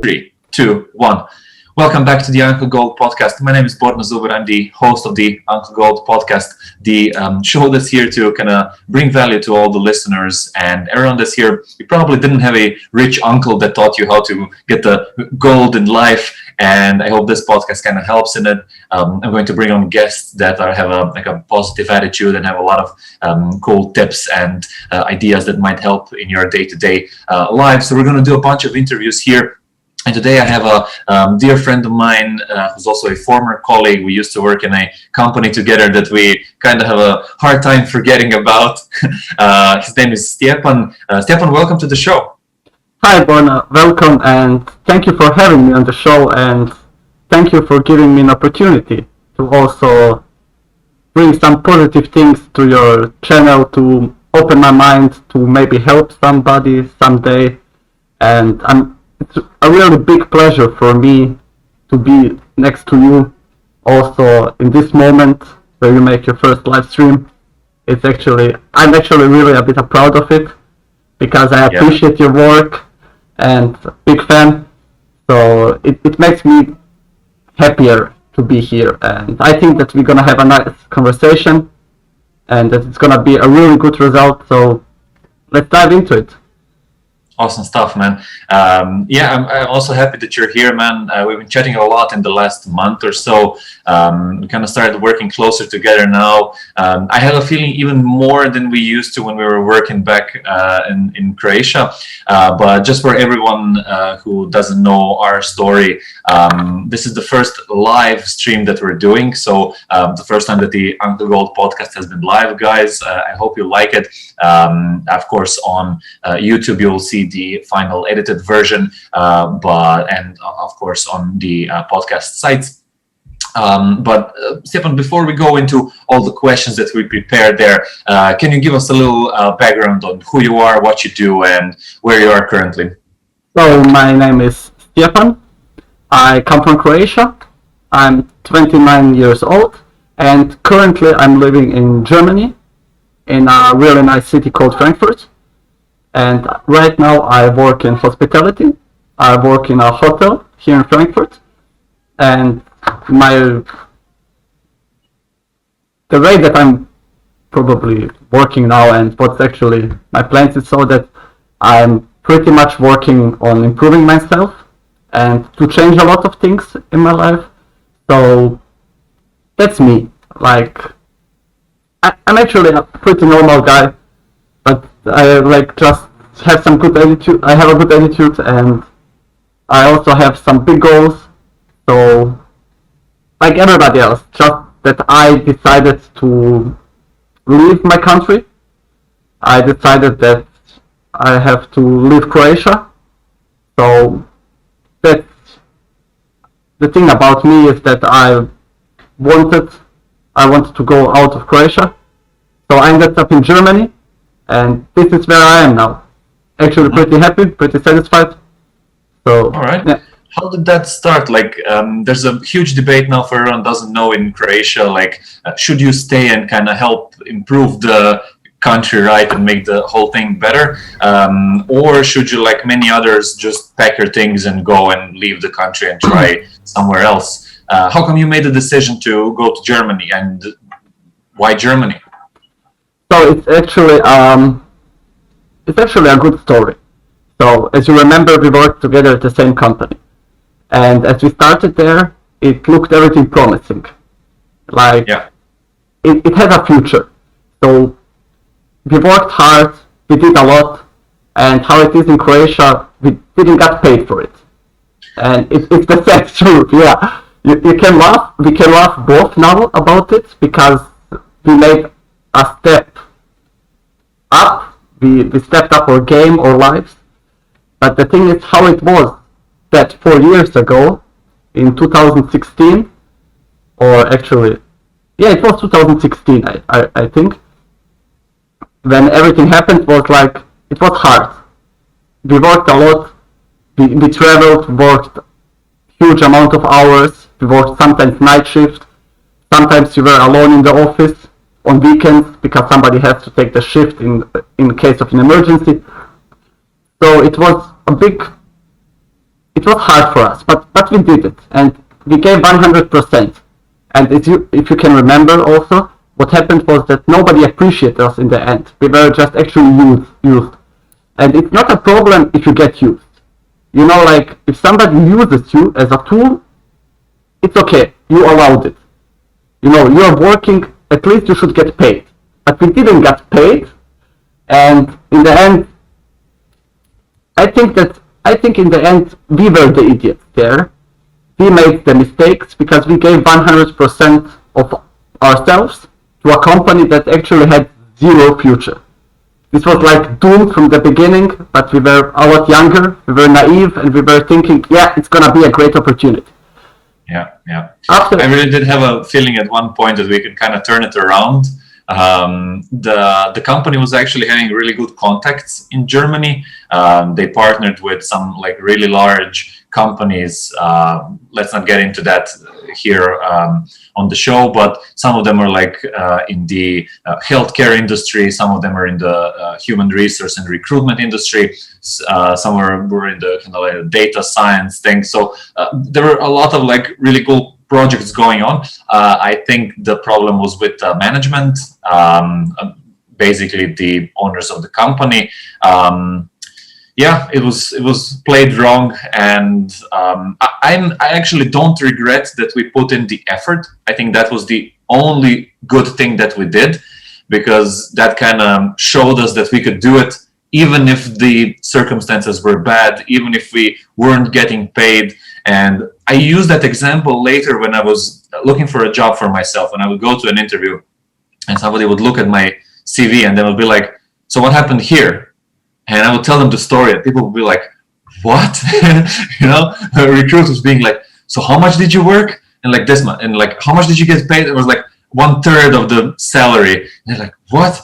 Three, two, one. Welcome back to the Uncle Gold podcast. My name is Borna Zuber. I'm the host of the Uncle Gold podcast, the show that's here to kind of bring value to all the listeners. And everyone that's here, you probably didn't have a rich uncle that taught you how to get the gold in life. And I hope this podcast kind of helps in it. I'm going to bring on guests that have a positive attitude and have a lot of cool tips and ideas that might help in your day-to-day life. So we're going to do a bunch of interviews here. And today I have a dear friend of mine who's also a former colleague. We used to work in a company together that we kind of have a hard time forgetting about. His name is Stjepan. Stjepan, welcome to the show. Hi, Borna. Welcome, and thank you for having me on the show, and thank you for giving me an opportunity to also bring some positive things to your channel, to open my mind, to maybe help somebody someday. And it's a really big pleasure for me to be next to you also in this moment where you make your first live stream. I'm actually really a bit proud of it because I appreciate your work and big fan. So it makes me happier to be here, and I think that we're gonna have a nice conversation and that it's gonna be a really good result. So let's dive into it. Awesome stuff, man. I'm also happy that you're here, man. We've been chatting a lot in the last month or so. We kind of started working closer together now. I have a feeling even more than we used to when we were working back in Croatia. But just for everyone who doesn't know our story, this is the first live stream that we're doing. So the first time that the Uncle Gold podcast has been live, guys. I hope you like it. Of course, on YouTube, you'll see the final edited version, and of course on the podcast sites. But Stjepan, before we go into all the questions that we prepared there, can you give us a little background on who you are, what you do, and where you are currently? So my name is Stjepan. I come from Croatia. I'm 29 years old, and currently I'm living in Germany, in a really nice city called Frankfurt. And right now I work in hospitality. I work in a hotel here in Frankfurt. And the way that I'm probably working now and what's actually my plans is so that I'm pretty much working on improving myself and to change a lot of things in my life. So that's me. I'm actually a pretty normal guy, but I just have some good attitude. I have a good attitude, and I also have some big goals. So, like everybody else, just that I decided to leave my country. I decided that I have to leave Croatia. So that's the thing about me, is that I wanted to go out of Croatia. So I ended up in Germany, and this is where I am now. Actually pretty happy, pretty satisfied. So, all right. Yeah. How did that start? There's a huge debate now for everyone doesn't know in Croatia, should you stay and kind of help improve the country, right, and make the whole thing better? Or should you, like many others, just pack your things and go and leave the country and try somewhere else? How come you made the decision to go to Germany, and why Germany? So it's actually a good story. So as you remember, we worked together at the same company. And as we started there, it looked everything promising. It had a future. So we worked hard, we did a lot, and how it is in Croatia, we didn't get paid for it. And it's the sad truth, yeah. We can laugh both now about it, because we made a step up, we stepped up our game, our lives. But the thing is how it was that 4 years ago, in 2016, or actually, yeah, it was 2016, I think, when everything happened, it was hard. We worked a lot, we traveled, worked huge amount of hours, we worked sometimes night shift, sometimes we were alone in the office on weekends because somebody has to take the shift in case of an emergency. So it was it was hard for us, but we did it, and we gave 100%. And if you can remember also, what happened was that nobody appreciated us in the end. We were just actually used. And it's not a problem if you get used. You know, like, if somebody uses you as a tool, it's okay, you allowed it. You know, you're working, at least you should get paid. But we didn't get paid, and in the end, I think in the end, we were the idiots there. We made the mistakes because we gave 100% of ourselves to a company that actually had zero future. This was like doomed from the beginning, but we were a lot younger, we were naive, and we were thinking, yeah, it's gonna be a great opportunity. Yeah. I really did have a feeling at one point that we could kind of turn it around. The company was actually having really good contacts in Germany. They partnered with some like really large companies. Let's not get into that here on the show, but some of them are like in the healthcare industry, some of them are in the human resource and recruitment industry, some were in the kind of like data science thing. So there were a lot of like really cool projects going on. I think the problem was with management, basically the owners of the company. It was played wrong, and I actually don't regret that we put in the effort. I think that was the only good thing that we did, because that kind of showed us that we could do it even if the circumstances were bad, even if we weren't getting paid. And I used that example later when I was looking for a job for myself, when I would go to an interview and somebody would look at my CV and they would be like, so what happened here? And I would tell them the story and people would be like, what? You know, the recruiters being like, so how much did you work? And like this much, and like, how much did you get paid? It was like 1/3 of the salary. And they're like, what?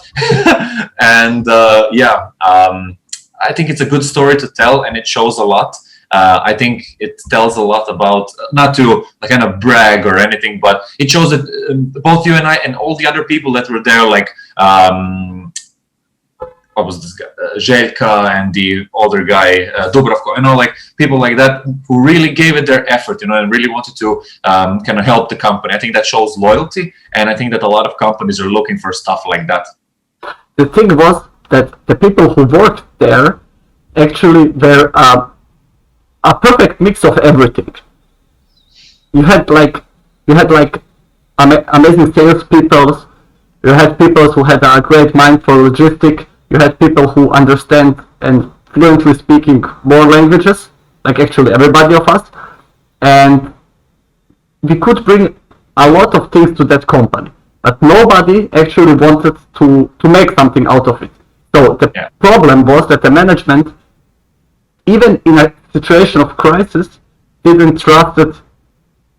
And I think it's a good story to tell, and it shows a lot. I think it tells a lot about, not to like kind of brag or anything, but it shows that both you and I and all the other people that were there, like what was this guy, Željka, and the other guy, Dubravko, you know, like people like that who really gave it their effort, you know, and really wanted to kind of help the company. I think that shows loyalty, and I think that a lot of companies are looking for stuff like that. The thing was that the people who worked there actually were a perfect mix of everything. You had like amazing salespeople. You had people who had a great mind for logistics. You had people who understand and fluently speaking more languages, like actually everybody of us. And we could bring a lot of things to that company, but nobody actually wanted to make something out of it. So the problem was that the management, even in a situation of crisis, didn't trust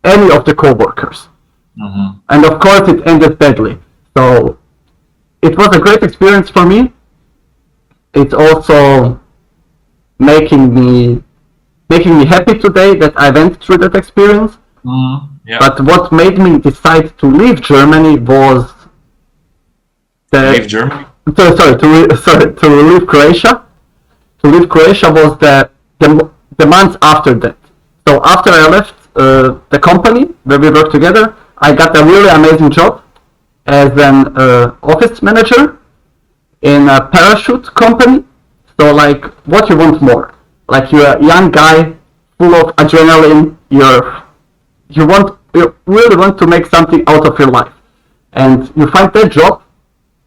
any of the co-workers. Mm-hmm. And of course it ended badly. So it was a great experience for me. It's also making me happy today that I went through that experience. But what made me decide to leave Germany was to leave Croatia. To leave Croatia was the month after that. So after I left the company where we worked together, I got a really amazing job as an office manager in a parachute company. So like, what you want more? Like, you're a young guy full of adrenaline, you really want to make something out of your life. And you find that job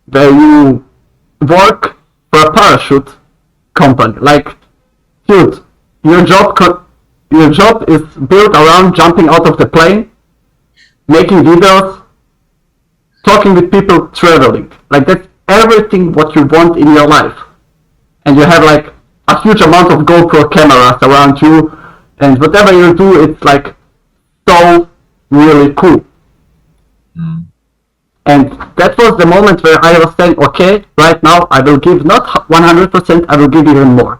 where you work for a parachute company. Like, dude, your job is built around jumping out of the plane, making videos, talking with people, traveling. Like, that's everything what you want in your life. And you have like a huge amount of GoPro cameras around you, and whatever you do, it's like so really cool. And that was the moment where I was saying, okay, right now I will give not 100%, I will give even more.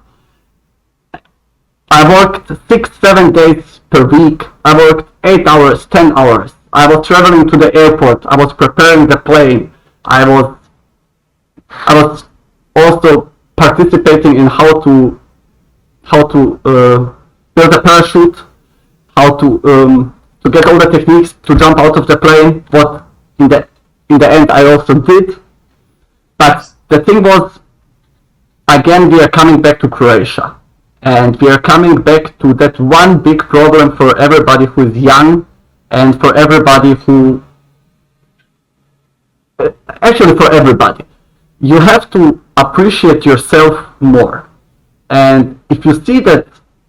I worked 6-7 days per week. I worked 8 hours, 10 hours. I was traveling to the airport. I was preparing the plane. I was also participating in how to build a parachute, how to get all the techniques to jump out of the plane, what in the end I also did. But the thing was, again, we are coming back to Croatia. And we are coming back to that one big problem for everybody who is young and for everybody who... Actually, for everybody. You have to appreciate yourself more. And if you see that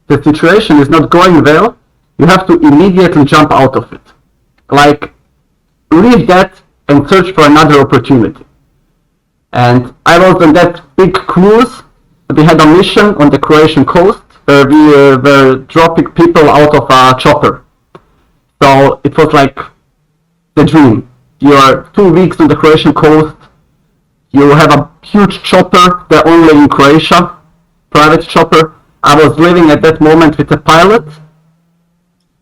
the situation is not going well, you have to immediately jump out of it. Like, leave that and search for another opportunity. And I was on that big cruise. We had a mission on the Croatian coast where we were dropping people out of a chopper. So it was like the dream. You are 2 weeks on the Croatian coast. You have a huge chopper, they're only in Croatia, private chopper. I was living at that moment with a pilot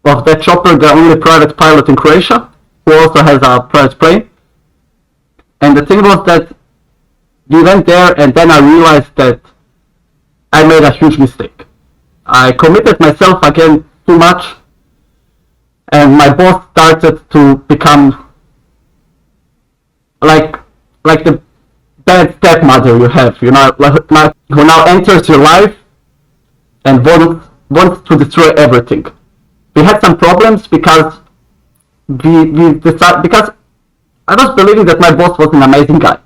of that chopper, the only private pilot in Croatia, who also has a private plane. And the thing was that we went there, and then I realized that I made a huge mistake. I committed myself again too much, and my boss started to become like the bad stepmother you have, you know, like who now enters your life and wants to destroy everything. We had some problems because we decided, because I was believing that my boss was an amazing guy,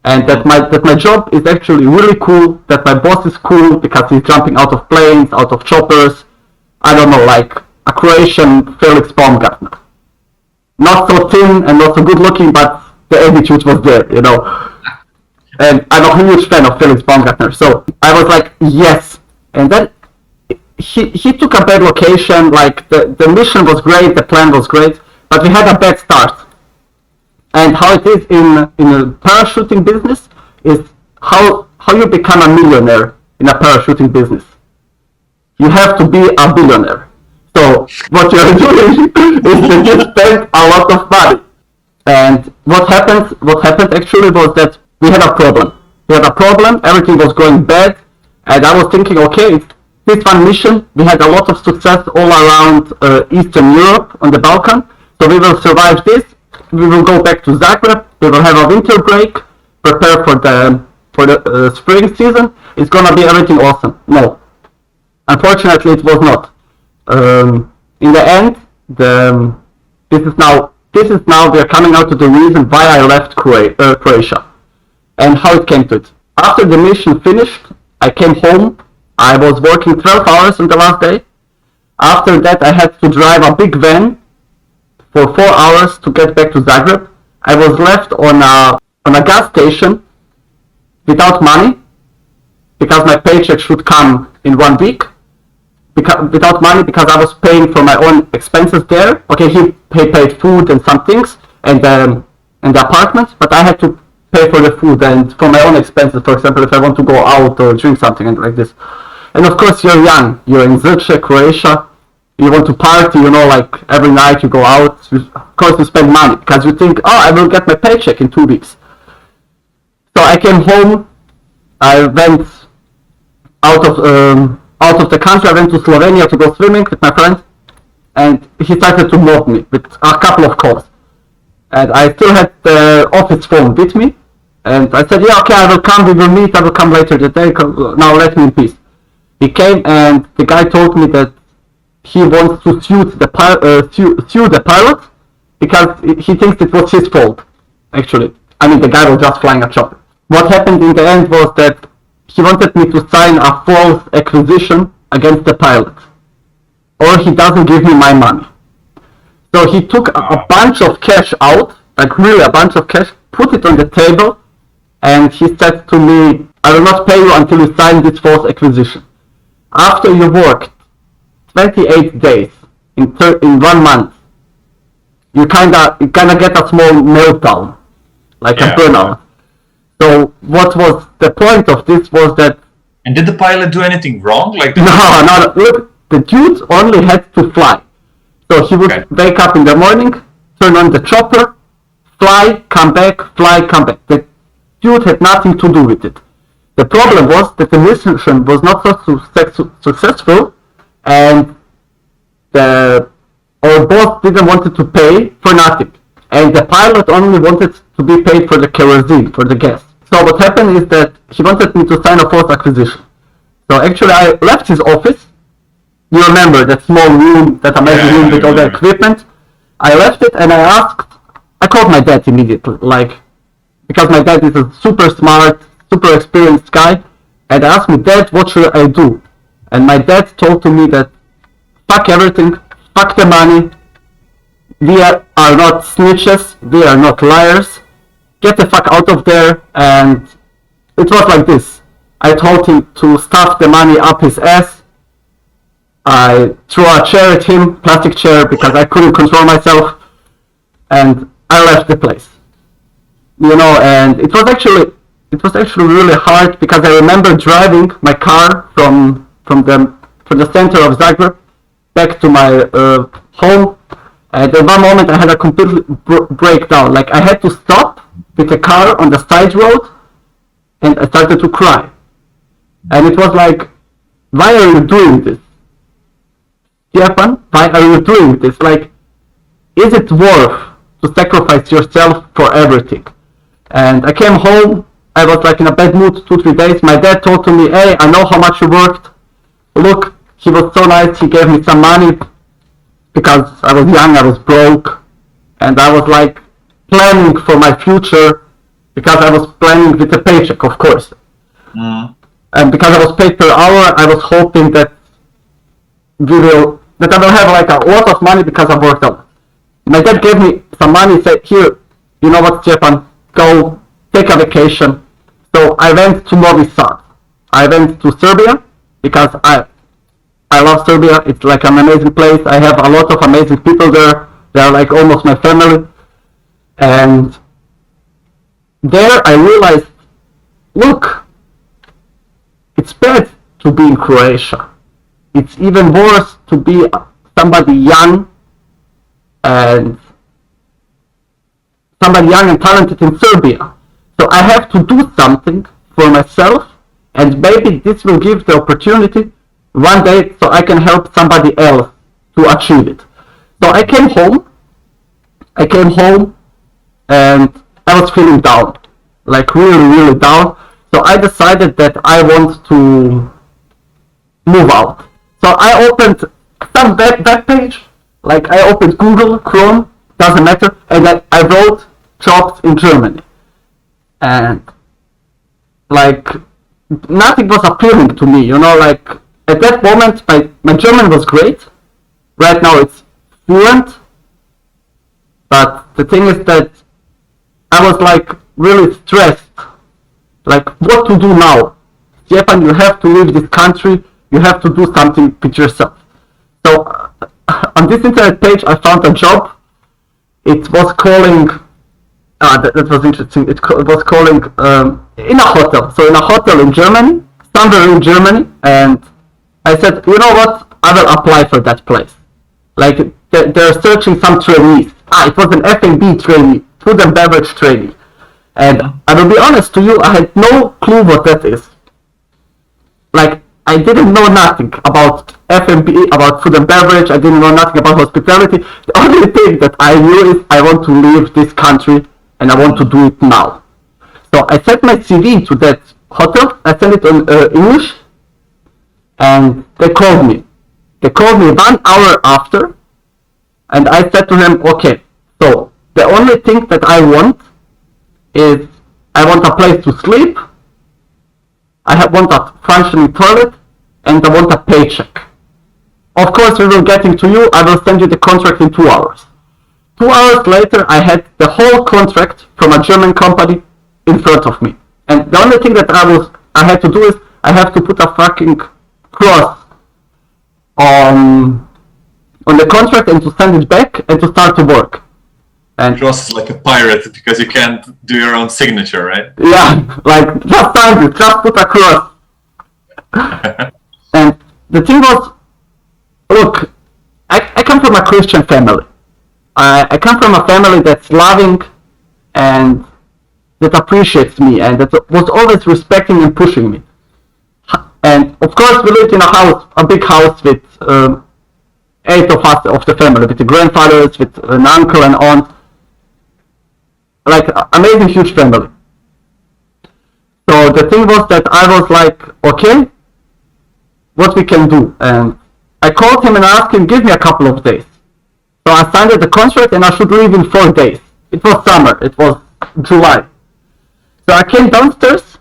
and that my job is actually really cool, that my boss is cool because he's jumping out of planes, out of choppers, I don't know, like a Croatian Felix Baumgartner. Not so thin and not so good looking, but the attitude was there, you know. And I'm a huge fan of Felix Baumgartner, so I was like, yes. And then he took a bad location, like the mission was great, the plan was great, but we had a bad start. And how it is in a parachuting business is how you become a millionaire in a parachuting business. You have to be a billionaire. So what you are doing is that you spend a lot of money. And what happened actually was that we had a problem. Everything was going bad, and I was thinking, okay, this one mission, we had a lot of success all around Eastern Europe, on the Balkan, so we will survive this, we will go back to Zagreb, we will have a winter break, prepare for the spring season, it's gonna be everything awesome. No. Unfortunately, it was not. In the end, this is now we are coming out to the reason why I left Croatia and how it came to it. After the mission finished, I came home. I was working 12 hours on the last day. After that, I had to drive a big van for 4 hours to get back to Zagreb. I was left on a gas station without money because my paycheck should come in 1 week. Without money because I was paying for my own expenses there. Okay, he paid food and some things and the apartment, but I had to pay for the food and for my own expenses. For example, if I want to go out or drink something and like this. And of course, you're young. You're in Zrče, Croatia. You want to party, you know, like every night you go out. Of course, you spend money because you think, oh, I will get my paycheck in 2 weeks. So I came home. I went out of the country. I went to Slovenia to go swimming with my friend, and he started to mob me with a couple of calls. And I still had the office phone with me, and I said, yeah, okay, I will come, we will meet, I will come later today, now let me in peace. He came, and the guy told me that he wants to sue the pilot, because he thinks it was his fault, actually. I mean, the guy was just flying a chopper. What happened in the end was that he wanted me to sign a false acquisition against the pilot, or he doesn't give me my money. So he took a bunch of cash out, like really a bunch of cash, put it on the table, and he said to me, I will not pay you until you sign this false acquisition. After you worked 28 days in 1 month, you kinda get a small meltdown, like a burnout. So what was the point of this was that... And did the pilot do anything wrong? Like No, look, the dude only had to fly. So he would wake up in the morning, turn on the chopper, fly, come back. The dude had nothing to do with it. The problem was that the mission was not so successful, and our boss didn't want to pay for nothing, and the pilot only wanted to be paid for the kerosene, for the gas. So what happened is that he wanted me to sign a false acquisition. So actually I left his office. You remember that small room, that amazing room with all the equipment? I left it and I called my dad immediately, because my dad is a super smart, super experienced guy, and I asked me, Dad, what should I do? And my dad told to me that fuck everything, fuck the money, we are not snitches, we are not liars, get the fuck out of there. And it was like this. I told him to stuff the money up his ass. I threw a chair at him, plastic chair, because I couldn't control myself, and I left the place. And it was actually really hard, because I remember driving my car from the center of Zagreb back to my home, and at one moment I had a complete breakdown. Like, I had to stop with the car on the side road, and I started to cry. And it was like, why are you doing this? Stjepan, why are you doing this? Like, is it worth to sacrifice yourself for everything? And I came home, I was like in a bad mood 2-3 days. My dad told to me, hey, I know how much you worked. Look, he was so nice, he gave me some money, because I was young, I was broke, and I was like planning for my future, because I was planning with a paycheck, of course. And because I was paid per hour, I was hoping that I will have like a lot of money because I worked out. My dad gave me some money, said, here, you know what, Stjepan, go take a vacation. So I went to Novi Sad. I went to Serbia, because I love Serbia. It's like an amazing place. I have a lot of amazing people there. They are like almost my family. And there I realized, look, it's bad to be in Croatia. It's even worse to be somebody young and talented in Serbia. So I have to do something for myself, and maybe this will give the opportunity one day so I can help somebody else to achieve it. So I came home and I was feeling down, like really down. So I decided that I want to move out. So I opened some web page, like I opened Google, Chrome, doesn't matter, and I wrote jobs in Germany. And like nothing was appealing to me, like at that moment my German was great. Right now it's fluent. But the thing is that I was like really stressed. Like, what to do now? Stjepan, you have to leave this country, you have to do something with yourself. So on this internet page I found a job. It was calling, that was interesting, it was calling in a hotel. So in a hotel in Germany, somewhere in Germany, and I said, you know what, I will apply for that place. Like, they're searching some trainees. It was an F&B trainee, food and beverage trainee. And I will be honest to you, I had no clue what that is. Like, I didn't know nothing about F&B, about food and beverage, I didn't know nothing about hospitality. The only thing that I knew is I want to leave this country and I want to do it now. So I sent my CV to that hotel, I sent it in English, and they called me. They called me 1 hour after, and I said to them, okay, so the only thing that I want is I want a place to sleep, I want a functioning toilet, and I want a paycheck. Of course, we will get into you, I will send you the contract in 2 hours. 2 hours later, I had the whole contract from a German company in front of me. And the only thing that I had to do is, I have to put a fucking cross on the contract and to send it back and to start to work. And cross is like a pirate because you can't do your own signature, right? Yeah, like just sign it, just put a cross. And the thing was, look, I come from a Christian family. I come from a family that's loving and that appreciates me and that was always respecting and pushing me. And of course, we lived in a big house with 8 of us of the family, with the grandfathers, with an uncle and aunt. Like, amazing, huge family. So the thing was that I was like, okay, what we can do? And I called him and asked him, give me a couple of days. So I signed the contract and I should leave in 4 days. It was summer, it was July. So I came downstairs,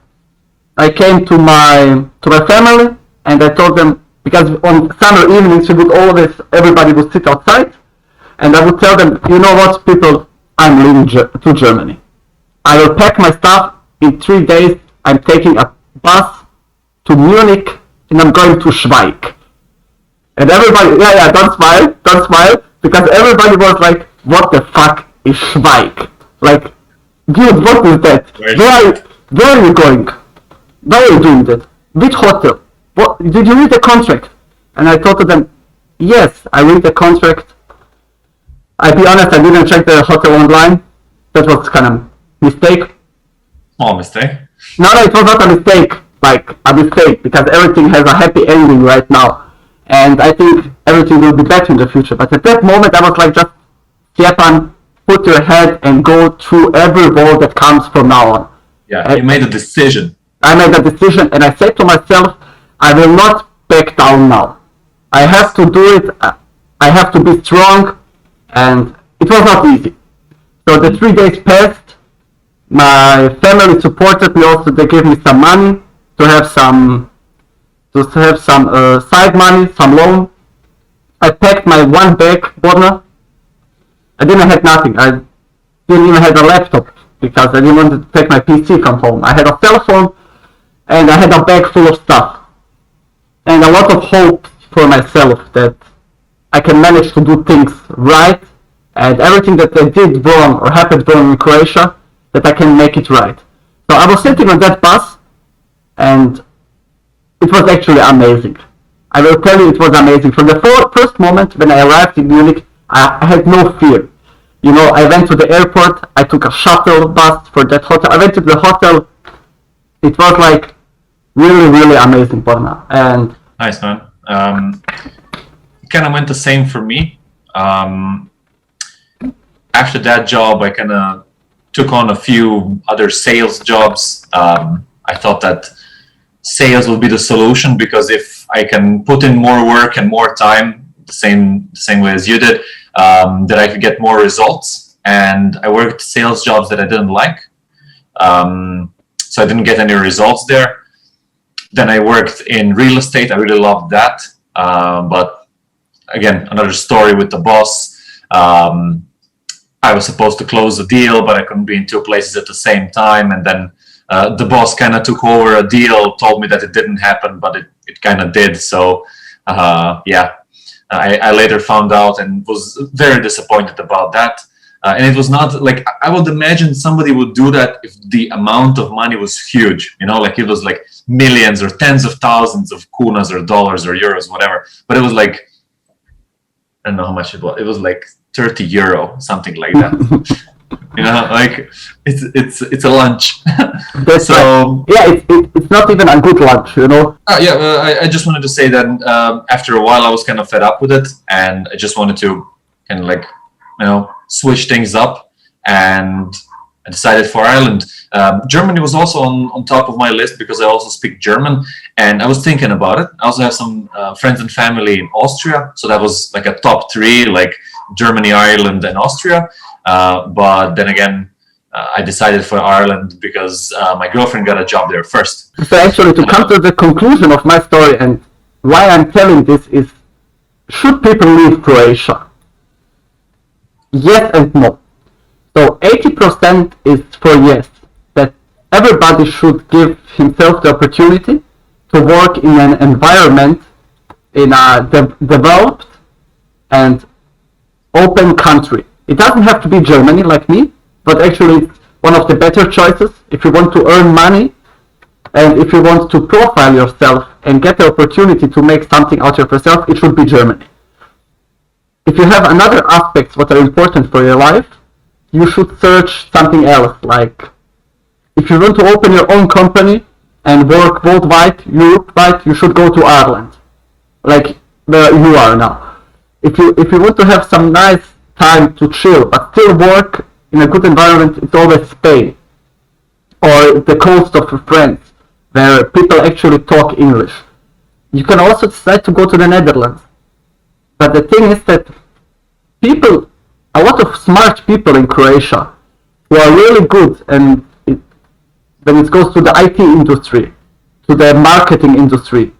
I came to my family, and I told them, because on summer evenings everybody would sit outside, and I would tell them, you know what, people, I'm leaving to Germany. I will pack my stuff in 3 days. I'm taking a bus to Munich, and I'm going to Schweig. And everybody, don't smile, because everybody was like, what the fuck is Schweig? Like, dude, what is that? Where are you going? Why are you doing that? Which hotel? What, did you read the contract? And I told them, yes, I read the contract. I'll be honest, I didn't check the hotel online. That was kind of mistake. Small mistake. No, it was not a mistake. Like, a mistake, because everything has a happy ending right now. And I think everything will be better in the future. But at that moment, I was like, just, Stjepan, put your head and go through every wall that comes from now on. Yeah, you made a decision. I made a decision, and I said to myself, I will not back down now. I have to do it. I have to be strong, and it was not easy. So the 3 days passed. My family supported me also. They gave me some money to have some side money, some loan. I packed my one bag, Borna. I didn't have nothing. I didn't even have a laptop because I didn't want to take my PC from home. I had a cell phone and I had a bag full of stuff. And a lot of hope for myself that I can manage to do things right, and everything that I did wrong or happened wrong in Croatia, that I can make it right. So I was sitting on that bus, and it was actually amazing. I will tell you, it was amazing. From the first moment when I arrived in Munich, I had no fear. You know, I went to the airport, I took a shuttle bus for that hotel. I went to the hotel. It was like really, really amazing, Borna. And nice, man. Kind of went the same for me. After that job, I kind of took on a few other sales jobs. I thought that sales will be the solution, because if I can put in more work and more time, the same way as you did, that I could get more results. And I worked sales jobs that I didn't like, so I didn't get any results there. Then I worked in real estate. I really loved that, but again, another story with the boss. I was supposed to close the deal, but I couldn't be in 2 places at the same time. And then the boss kind of took over a deal, told me that it didn't happen, but it kind of did. So I later found out and was very disappointed about that. And it was not like, I would imagine somebody would do that if the amount of money was huge, you know, like it was like millions or tens of thousands of kunas or dollars or euros, whatever. But it was like, I don't know how much it was. It was like 30 euro, something like that. You know, like it's a lunch. That's so right. Yeah, it's not even a good lunch, you know. I just wanted to say that after a while I was kind of fed up with it, and I just wanted to kind of like, you know, switch things up, and I decided for Ireland. Germany was also on top of my list because I also speak German, and I was thinking about it. I also have some friends and family in Austria, so that was like a top 3, like Germany, Ireland, and Austria. But then again, I decided for Ireland because my girlfriend got a job there first. So actually, to come to the conclusion of my story and why I'm telling this is, should people leave Croatia? Yes and no. So 80% is for yes, that everybody should give himself the opportunity to work in an environment, in a developed and open country. It doesn't have to be Germany like me, but actually it's one of the better choices. If you want to earn money and if you want to profile yourself and get the opportunity to make something out of yourself, it should be Germany. If you have another aspects what are important for your life, you should search something else. Like if you want to open your own company, and work worldwide, Europe-wide, you should go to Ireland, like where you are now. If you want to have some nice time to chill, but still work in a good environment, it's always Spain or the coast of France, where people actually talk English. You can also decide to go to the Netherlands. But the thing is that people, a lot of smart people in Croatia, who are really good, and when it goes to the IT industry, to the marketing industry,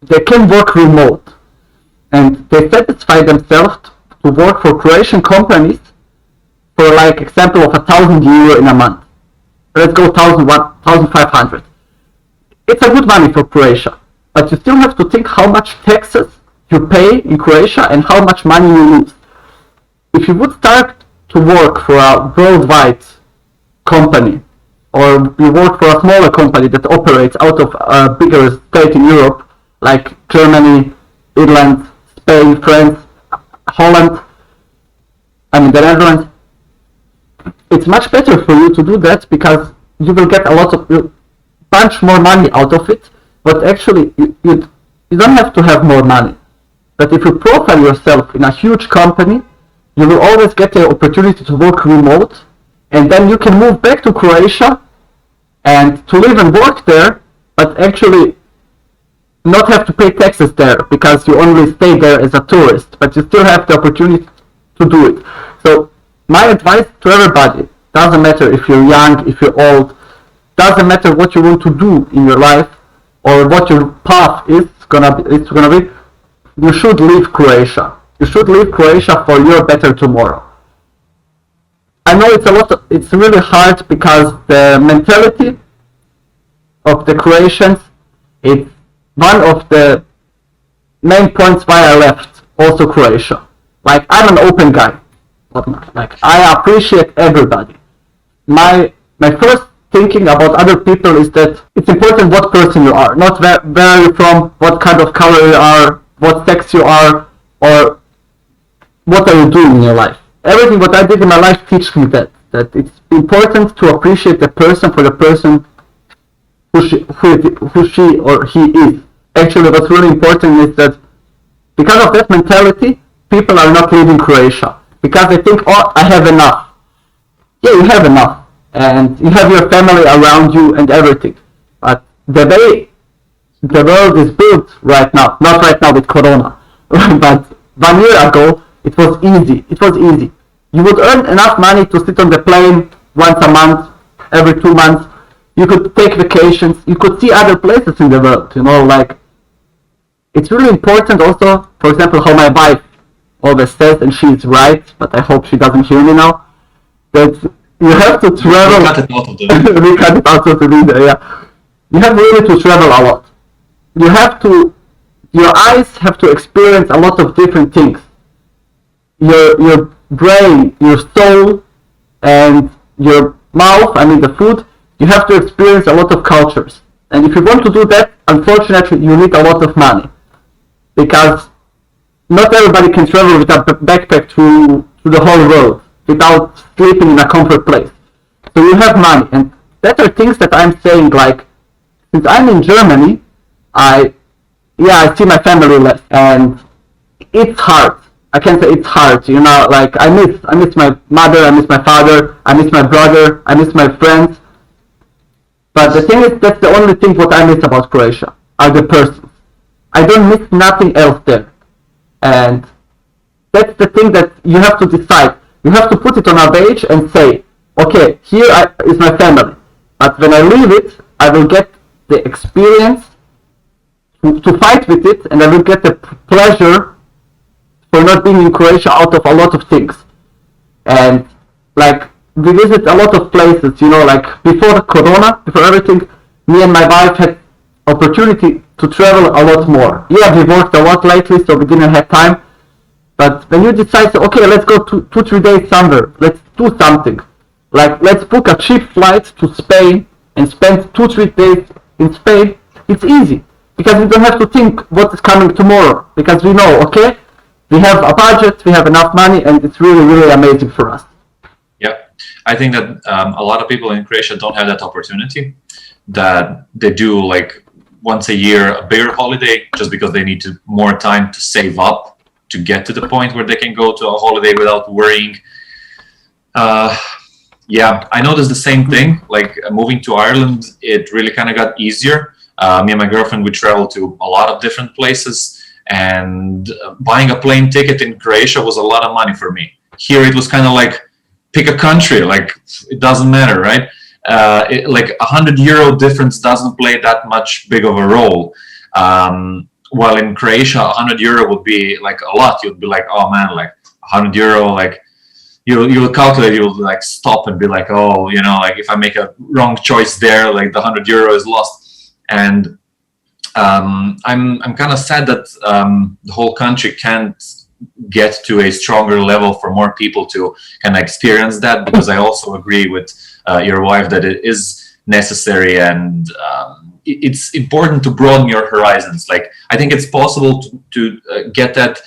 they can work remote, and they satisfy themselves to work for Croatian companies for, like, example of €1,000 in a month. Let's go 1,500. It's a good money for Croatia, but you still have to think how much taxes you pay in Croatia and how much money you lose. If you would start to work for a worldwide company, or you work for a smaller company that operates out of a bigger state in Europe, like Germany, Ireland, Spain, France, Holland, the Netherlands, it's much better for you to do that because you will get a bunch more money out of it, but actually you don't have to have more money. But if you profile yourself in a huge company, you will always get the opportunity to work remote, and then you can move back to Croatia and to live and work there, but actually not have to pay taxes there because you only stay there as a tourist, but you still have the opportunity to do it. So my advice to everybody, doesn't matter if you're young, if you're old, doesn't matter what you want to do in your life or what your path is gonna be, you should leave Croatia. You should leave Croatia for your better tomorrow. I know it's really hard because the mentality of the Croatians, it's one of the main points why I left also Croatia. Like, I'm an open guy. Like, I appreciate everybody. My first thinking about other people is that it's important what person you are, not where you're from, what kind of color you are, what sex you are, or what are you doing in your life. Everything what I did in my life teaches me that it's important to appreciate the person for the person who she or he is. Actually, what's really important is that because of that mentality, people are not leaving Croatia because they think, oh, I have enough. Yeah, you have enough, and you have your family around you and everything. But the way the world is built right now, not right now with Corona, but 1 year ago, it was easy. It was easy. You would earn enough money to sit on the plane once a month, every 2 months. You could take vacations. You could see other places in the world. Like, it's really important also, for example, how my wife always says, and she's right, but I hope she doesn't hear me now, that you have to travel. We cut it out of the We cut it out of the video, yeah. You have really to travel a lot. Your eyes have to experience a lot of different things. Your brain, your soul, and your mouth, the food, you have to experience a lot of cultures. And if you want to do that, unfortunately, you need a lot of money. Because not everybody can travel with a backpack to the whole world without sleeping in a comfort place. So you have money. And that are things that I'm saying, like, since I'm in Germany, I see my family less. And it's hard. I can say it's hard, like, I miss my mother, I miss my father, I miss my brother, I miss my friends. But the thing is, that's the only thing what I miss about Croatia, are the persons. I don't miss nothing else there. And that's the thing that you have to decide. You have to put it on a page and say, okay, here is my family. But when I leave it, I will get the experience to fight with it, and I will get the pleasure for not being in Croatia out of a lot of things. And like, we visit a lot of places, like before Corona, before everything, me and my wife had opportunity to travel a lot more. Yeah, we worked a lot lately, so we didn't have time. But when you decide, okay, let's go 2-3 days somewhere, let's do something. Like, let's book a cheap flight to Spain and spend 2-3 days in Spain, it's easy. Because we don't have to think what is coming tomorrow. Because we know, okay, we have a budget, we have enough money, and it's really, really amazing for us. Yeah. I think that a lot of people in Croatia don't have that opportunity, that they do like once a year a bigger holiday just because they need more time to save up to get to the point where they can go to a holiday without worrying. Yeah, I noticed the same thing. Like moving to Ireland, it really kind of got easier. Me and my girlfriend, we traveled to a lot of different places, and buying a plane ticket in Croatia was a lot of money for me. Here it was kind of like pick a country, like it doesn't matter, right? Like €100 difference doesn't play that much big of a role. While in Croatia, €100 would be like a lot. You'd be like, oh man, like €100, like you will calculate, you'll like stop and be like, oh, you know, like if I make a wrong choice there, like the €100 is lost. And I'm kind of sad that the whole country can't get to a stronger level for more people to kind of experience that, because I also agree with your wife that it is necessary, and it's important to broaden your horizons. Like I think it's possible to get that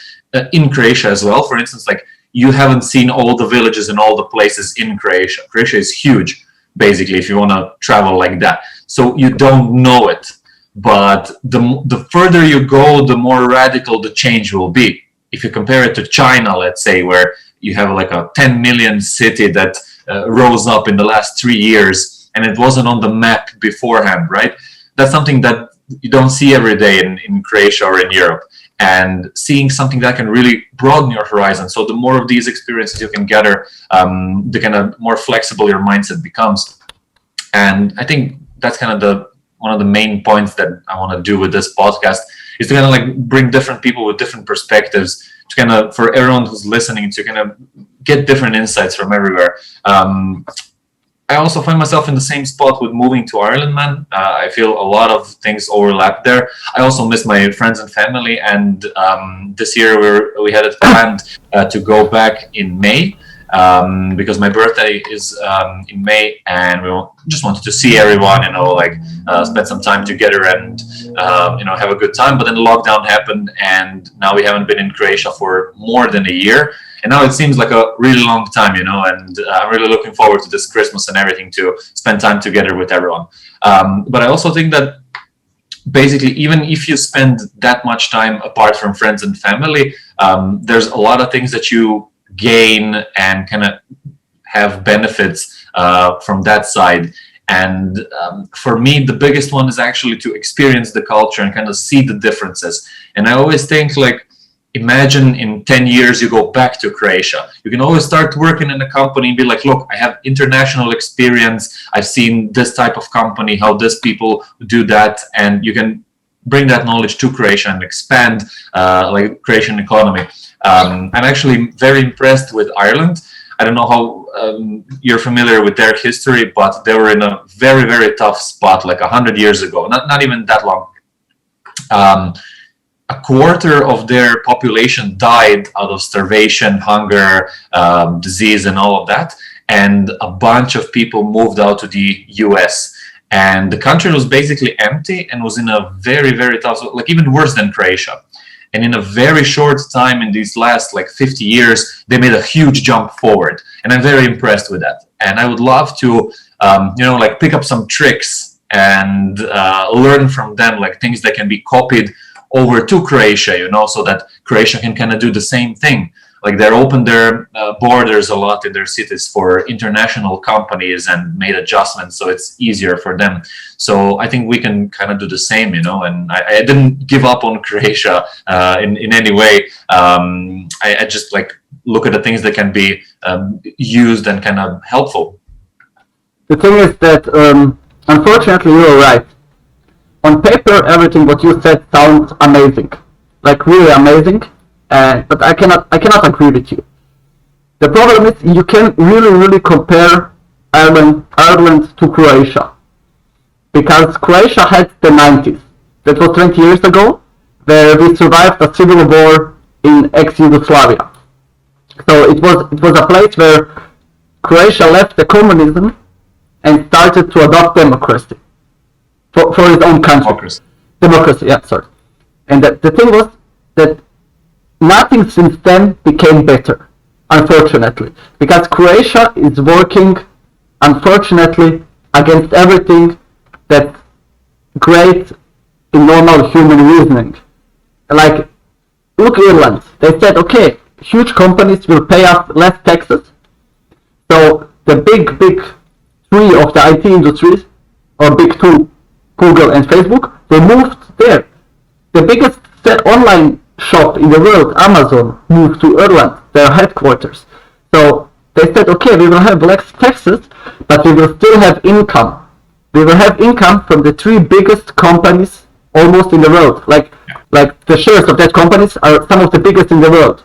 in Croatia as well. For instance, like you haven't seen all the villages and all the places in Croatia. Croatia is huge, basically, if you want to travel like that. So you don't know it. But the further you go, the more radical the change will be. If you compare it to China, let's say, where you have like a 10 million city that rose up in the last 3 years, and it wasn't on the map beforehand, right? That's something that you don't see every day in Croatia or in Europe. And seeing something that can really broaden your horizon. So the more of these experiences you can gather, the kind of more flexible your mindset becomes. And I think that's kind of one of the main points that I want to do with this podcast, is to kind of like bring different people with different perspectives, to kind of, for everyone who's listening, to kind of get different insights from everywhere. I also find myself in the same spot with moving to Ireland, man. I feel a lot of things overlap there. I also miss my friends and family, and this year we had it planned to go back in May, because my birthday is in May, and we just wanted to see everyone, you know, like spend some time together and you know, have a good time. But then the lockdown happened, and now we haven't been in Croatia for more than a year. And now it seems like a really long time, you know, and I'm really looking forward to this Christmas and everything, to spend time together with everyone. But I also think that basically, even if you spend that much time apart from friends and family, there's a lot of things that you gain and kind of have benefits from that side. And for me, the biggest one is actually to experience the culture and kind of see the differences. And I always think, like, imagine in 10 years you go back to Croatia. You can always start working in a company and be like, look, I have international experience. I've seen this type of company, how these people do that. And you can bring that knowledge to Croatia and expand like Croatian economy. I'm actually very impressed with Ireland. I don't know how you're familiar with their history, but they were in a very, very tough spot like 100 years ago, not even that long. A quarter of their population died out of starvation, hunger, disease, and all of that. And a bunch of people moved out to the US. And the country was basically empty and was in a very, very tough, like even worse than Croatia. And in a very short time, in these last like 50 years, they made a huge jump forward. And I'm very impressed with that. And I would love to, you know, like pick up some tricks and learn from them, like things that can be copied over to Croatia, you know, so that Croatia can kind of do the same thing. Like they're opened their borders a lot in their cities for international companies and made adjustments so it's easier for them. So I think we can kind of do the same, you know, and I didn't give up on Croatia in any way. I just like look at the things that can be used and kind of helpful. The thing is that unfortunately you're right. On paper, everything what you said sounds amazing, like really amazing, but I cannot agree with you. The problem is you can really compare Ireland to Croatia, because Croatia had the 90s. That was 20 years ago, where we survived a civil war in ex-Yugoslavia. So it was a place where Croatia left the communism and started to adopt democracy. For its own country. Democracy, yeah, sorry. And the thing was that nothing since then became better, unfortunately. Because Croatia is working unfortunately, against everything that's great in normal human reasoning. Like, look Ireland. They said, okay, huge companies will pay us less taxes. So the big three of the IT industries, or big two, Google and Facebook, they moved there. The biggest online shop in the world, Amazon, moved to Ireland, their headquarters. So they said, okay, we will have less taxes, but we will still have income. We will have income from the three biggest companies almost in the world. Like the shares of that companies are some of the biggest in the world.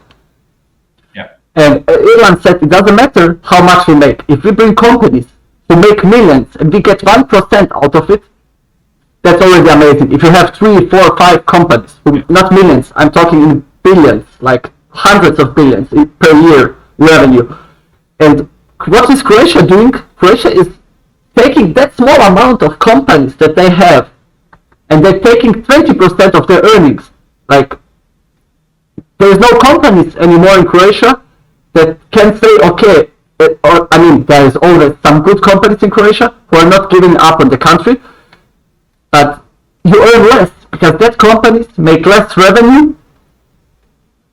Yeah. And Ireland said it doesn't matter how much we make. If we bring companies who make millions and we get 1% out of it, that's already amazing. If you have 3, 4, 5 companies, not millions, I'm talking in billions, like hundreds of billions per year revenue. And what is Croatia doing? Croatia is taking that small amount of companies that they have, and they're taking 20% of their earnings. Like, there's no companies anymore in Croatia that can say, okay, there is always some good companies in Croatia who are not giving up on the country, but you earn less because that companies make less revenue.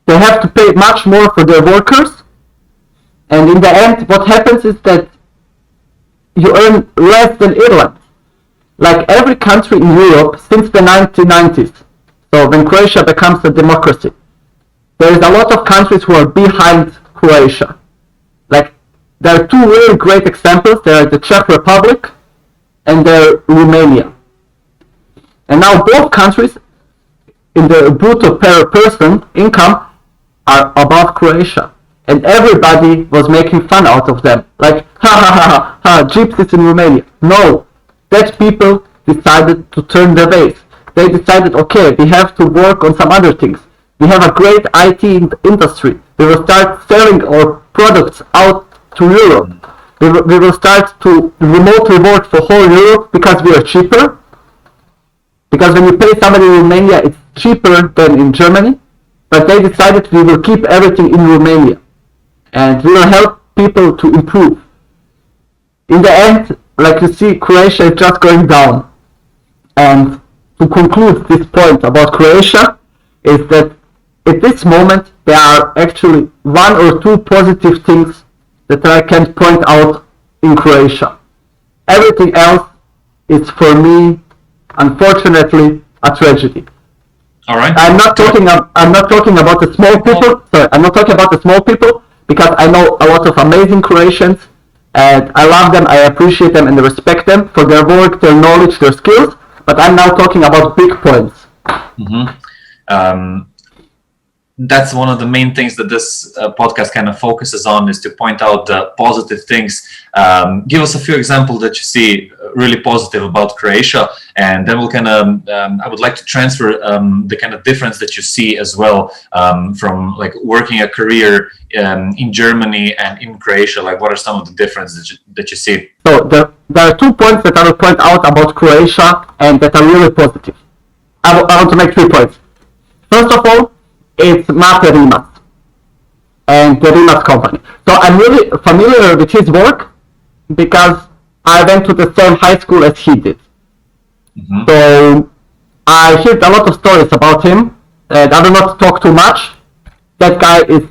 They have to pay much more for their workers, and in the end, what happens is that you earn less than Ireland. Like every country in Europe since the 1990s, so when Croatia becomes a democracy, there is a lot of countries who are behind Croatia. Like, there are two really great examples. There are the Czech Republic and there Romania. And now both countries in the brutto per person income are above Croatia. And everybody was making fun out of them. Like, gypsies in Romania. No, that people decided to turn their base. They decided, okay, we have to work on some other things. We have a great IT industry. We will start selling our products out to Europe. We will start to remotely work for whole Europe because we are cheaper. Because when you pay somebody in Romania, it's cheaper than in Germany. But they decided we will keep everything in Romania. And we will help people to improve. In the end, like you see, Croatia is just going down. And to conclude this point about Croatia, is that at this moment there are actually 1 or 2 positive things that I can point out in Croatia. Everything else is for me, unfortunately, a tragedy. All right. I'm not talking about the small people. Sorry, I'm not talking about the small people because I know a lot of amazing Croatians and I love them, I appreciate them and I respect them for their work, their knowledge, their skills. But I'm now talking about big points. That's one of the main things that this podcast kind of focuses on, is to point out the positive things. Give us a few examples that you see really positive about Croatia, and then we'll kind of, I would like to transfer the kind of difference that you see as well from like working a career in Germany and in Croatia. Like, what are some of the differences that you see? So there are 2 points that I will point out about Croatia and that are really positive. I want to make 3 points. First of all, it's Mate Rimac and the Rimac company. So I'm really familiar with his work because I went to the same high school as he did. So I heard a lot of stories about him and I will not talk too much. That guy is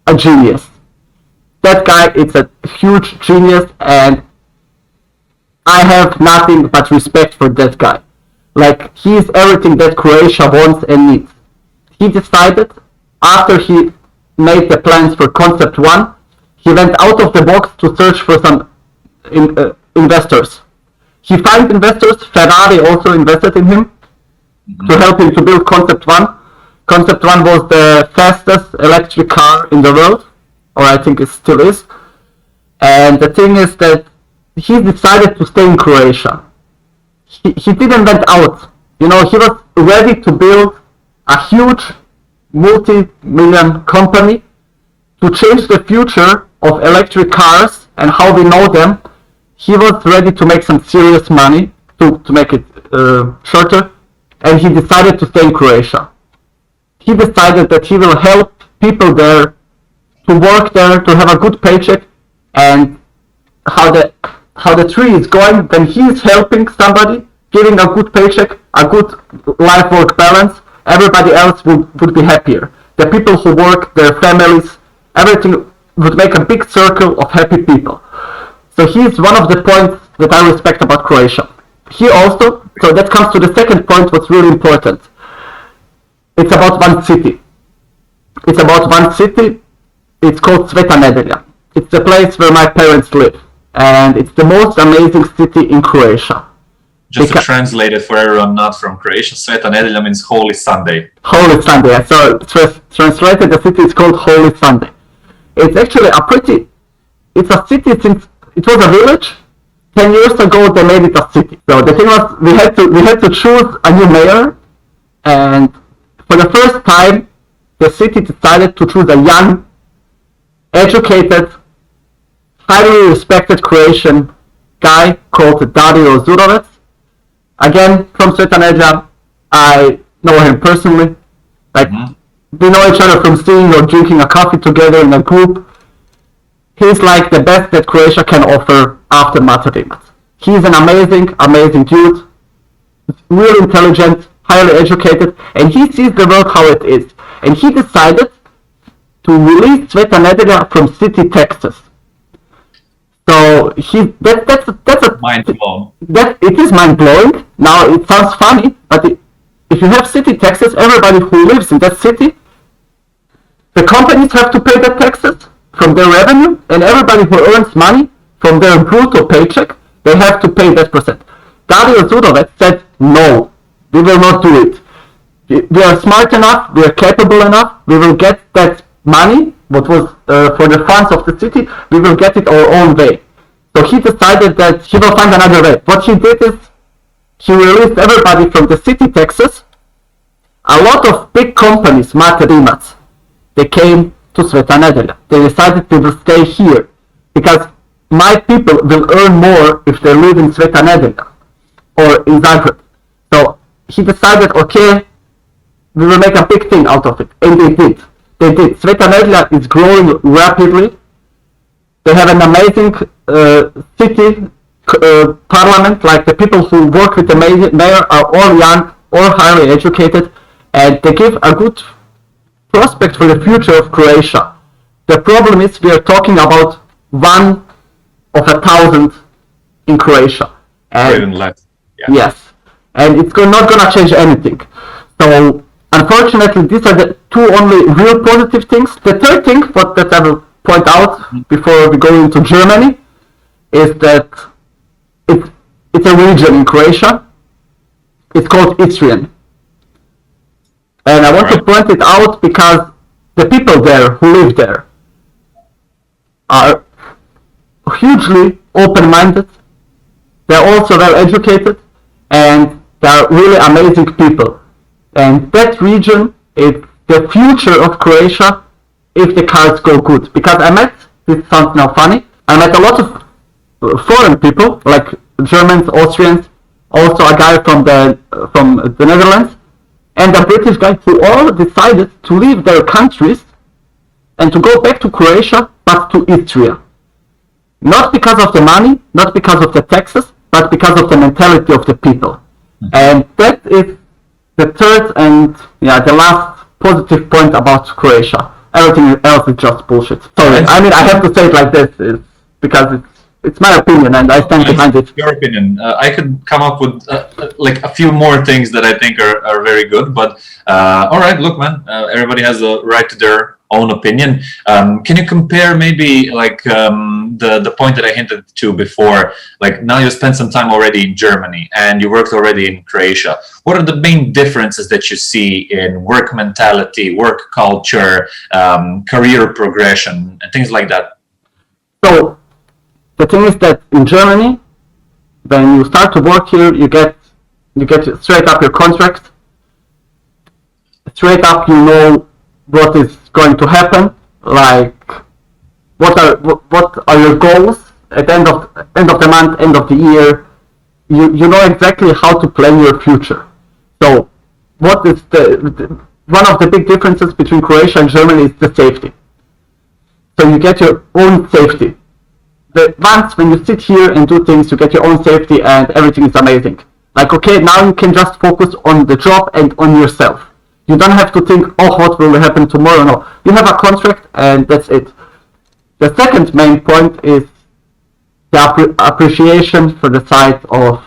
a genius. That guy is a huge genius and I have nothing but respect for that guy. Like, he is everything that Croatia wants and needs. He decided, after he made the plans for Concept 1, he went out of the box to search for some investors. He found investors. Ferrari also invested in him to help him to build Concept 1. Concept 1 was the fastest electric car in the world, or I think it still is. And the thing is that he decided to stay in Croatia. He didn't went out. You know, he was ready to build a huge multi-million company to change the future of electric cars and how we know them. He was ready to make some serious money, to make it shorter, and he decided to stay in Croatia. He decided that he will help people there to work there, to have a good paycheck, and how the tree is going, then he's helping somebody, giving a good paycheck, a good life-work balance. Everybody else would be happier. The people who work, their families, everything would make a big circle of happy people. So he's one of the points that I respect about Croatia. He also, so that comes to the second point, what's really important. It's about one city. It's about one city. It's called Sveta Nedelja. It's the place where my parents live. And it's the most amazing city in Croatia. Just to translate it for everyone not from Croatia, Sveta Nedelja means Holy Sunday. Holy Sunday. So translated, the city is called Holy Sunday. It's actually it's a city since it was a village. 10 years ago they made it a city. So the thing was, we had to choose a new mayor, and for the first time the city decided to choose a young, educated, highly respected Croatian guy called Dario Zurovec. Again, from Sveta Nedelja. I know him personally. We know each other from seeing or drinking a coffee together in a group. He's like the best that Croatia can offer after Maturimat. He's an amazing dude. Really intelligent, highly educated, and he sees the world how it is. And he decided to release Sveta Nedelja from City, Texas. So that's a mind blown. It is mind blowing. Now it sounds funny, but if you have City, Texas, everybody who lives in that city, the companies have to pay that taxes from their revenue, and everybody who earns money from their brutto paycheck, they have to pay that percent. Dario Zurovec said, no, we will not do it. We are smart enough, we are capable enough, we will get that money, what was for the funds of the city, we will get it our own way. So he decided that he will find another way. What he did is, he released everybody from the city, Texas. A lot of big companies, Maturimat, they came to Sveta Nedelja. They decided they will stay here because my people will earn more if they live in Sveta Nedelja or in Zagreb. So he decided, okay, we will make a big thing out of it, and they did. Sveta Nedelja is growing rapidly. They have an amazing city parliament. Like the people who work with the mayor are all young, all highly educated, and they give a good prospect for the future of Croatia. The problem is we are talking about 1 of 1,000 in Croatia. And even less. Yeah. Yes, and it's not gonna change anything. So unfortunately, these are the two only real positive things. The third thing, that I will point out before we go into Germany, is that it's a region in Croatia. It's called Istrian. And I want to point it out because the people there who live there are hugely open-minded. They're also well educated, and they're really amazing people. And that region is the future of Croatia if the cards go good. Because this sounds now funny, I met a lot of foreign people, like Germans, Austrians, also a guy from the Netherlands, and a British guy who all decided to leave their countries and to go back to Croatia, but to Istria. Not because of the money, not because of the taxes, but because of the mentality of the people. And that is the third and the last positive point about Croatia. Everything else is just bullshit. Sorry, I mean I have to say it like this because it's my opinion and I stand behind it. Your opinion. I could come up with like a few more things that I think are very good, but all right, look, man, everybody has a right to their own opinion. Can you compare maybe like the point that I hinted to before? Like now you spent some time already in Germany and you worked already in Croatia. What are the main differences that you see in work mentality, work culture, career progression, and things like that? So the thing is that in Germany, when you start to work here, you get straight up your contract. Straight up, you know what is going to happen. Like what are your goals at the end of the month, end of the year. You know exactly how to plan your future. So what is one of the big differences between Croatia and Germany is the safety. So you get your own safety. once when you sit here and do things, you get your own safety and everything is amazing. Like, okay, now you can just focus on the job and on yourself. You don't have to think, oh, what will happen tomorrow? No, you have a contract and that's it. The second main point is the appreciation for the side of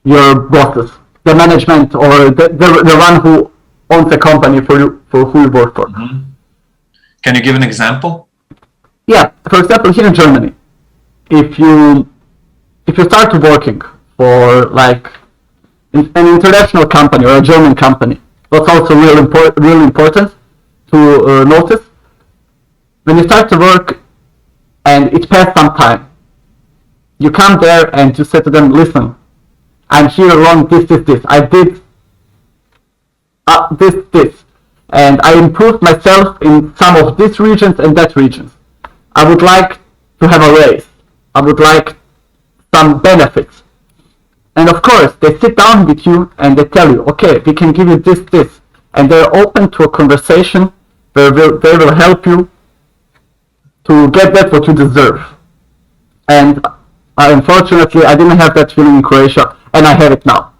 your bosses, the management, or the one who owns the company for who you work for. Mm-hmm. Can you give an example? Yeah, for example, here in Germany, if you start working for like an international company or a German company, that's also really important to notice. When you start to work and it passed some time, you come there and you say to them, listen, I'm here along this. I did this, and I improved myself in some of these regions and that regions. I would like to have a raise. I would like some benefits. And of course, they sit down with you and they tell you, okay, we can give you this. And they're open to a conversation where they will help you to get that what you deserve. And unfortunately, I didn't have that feeling in Croatia, and I have it now.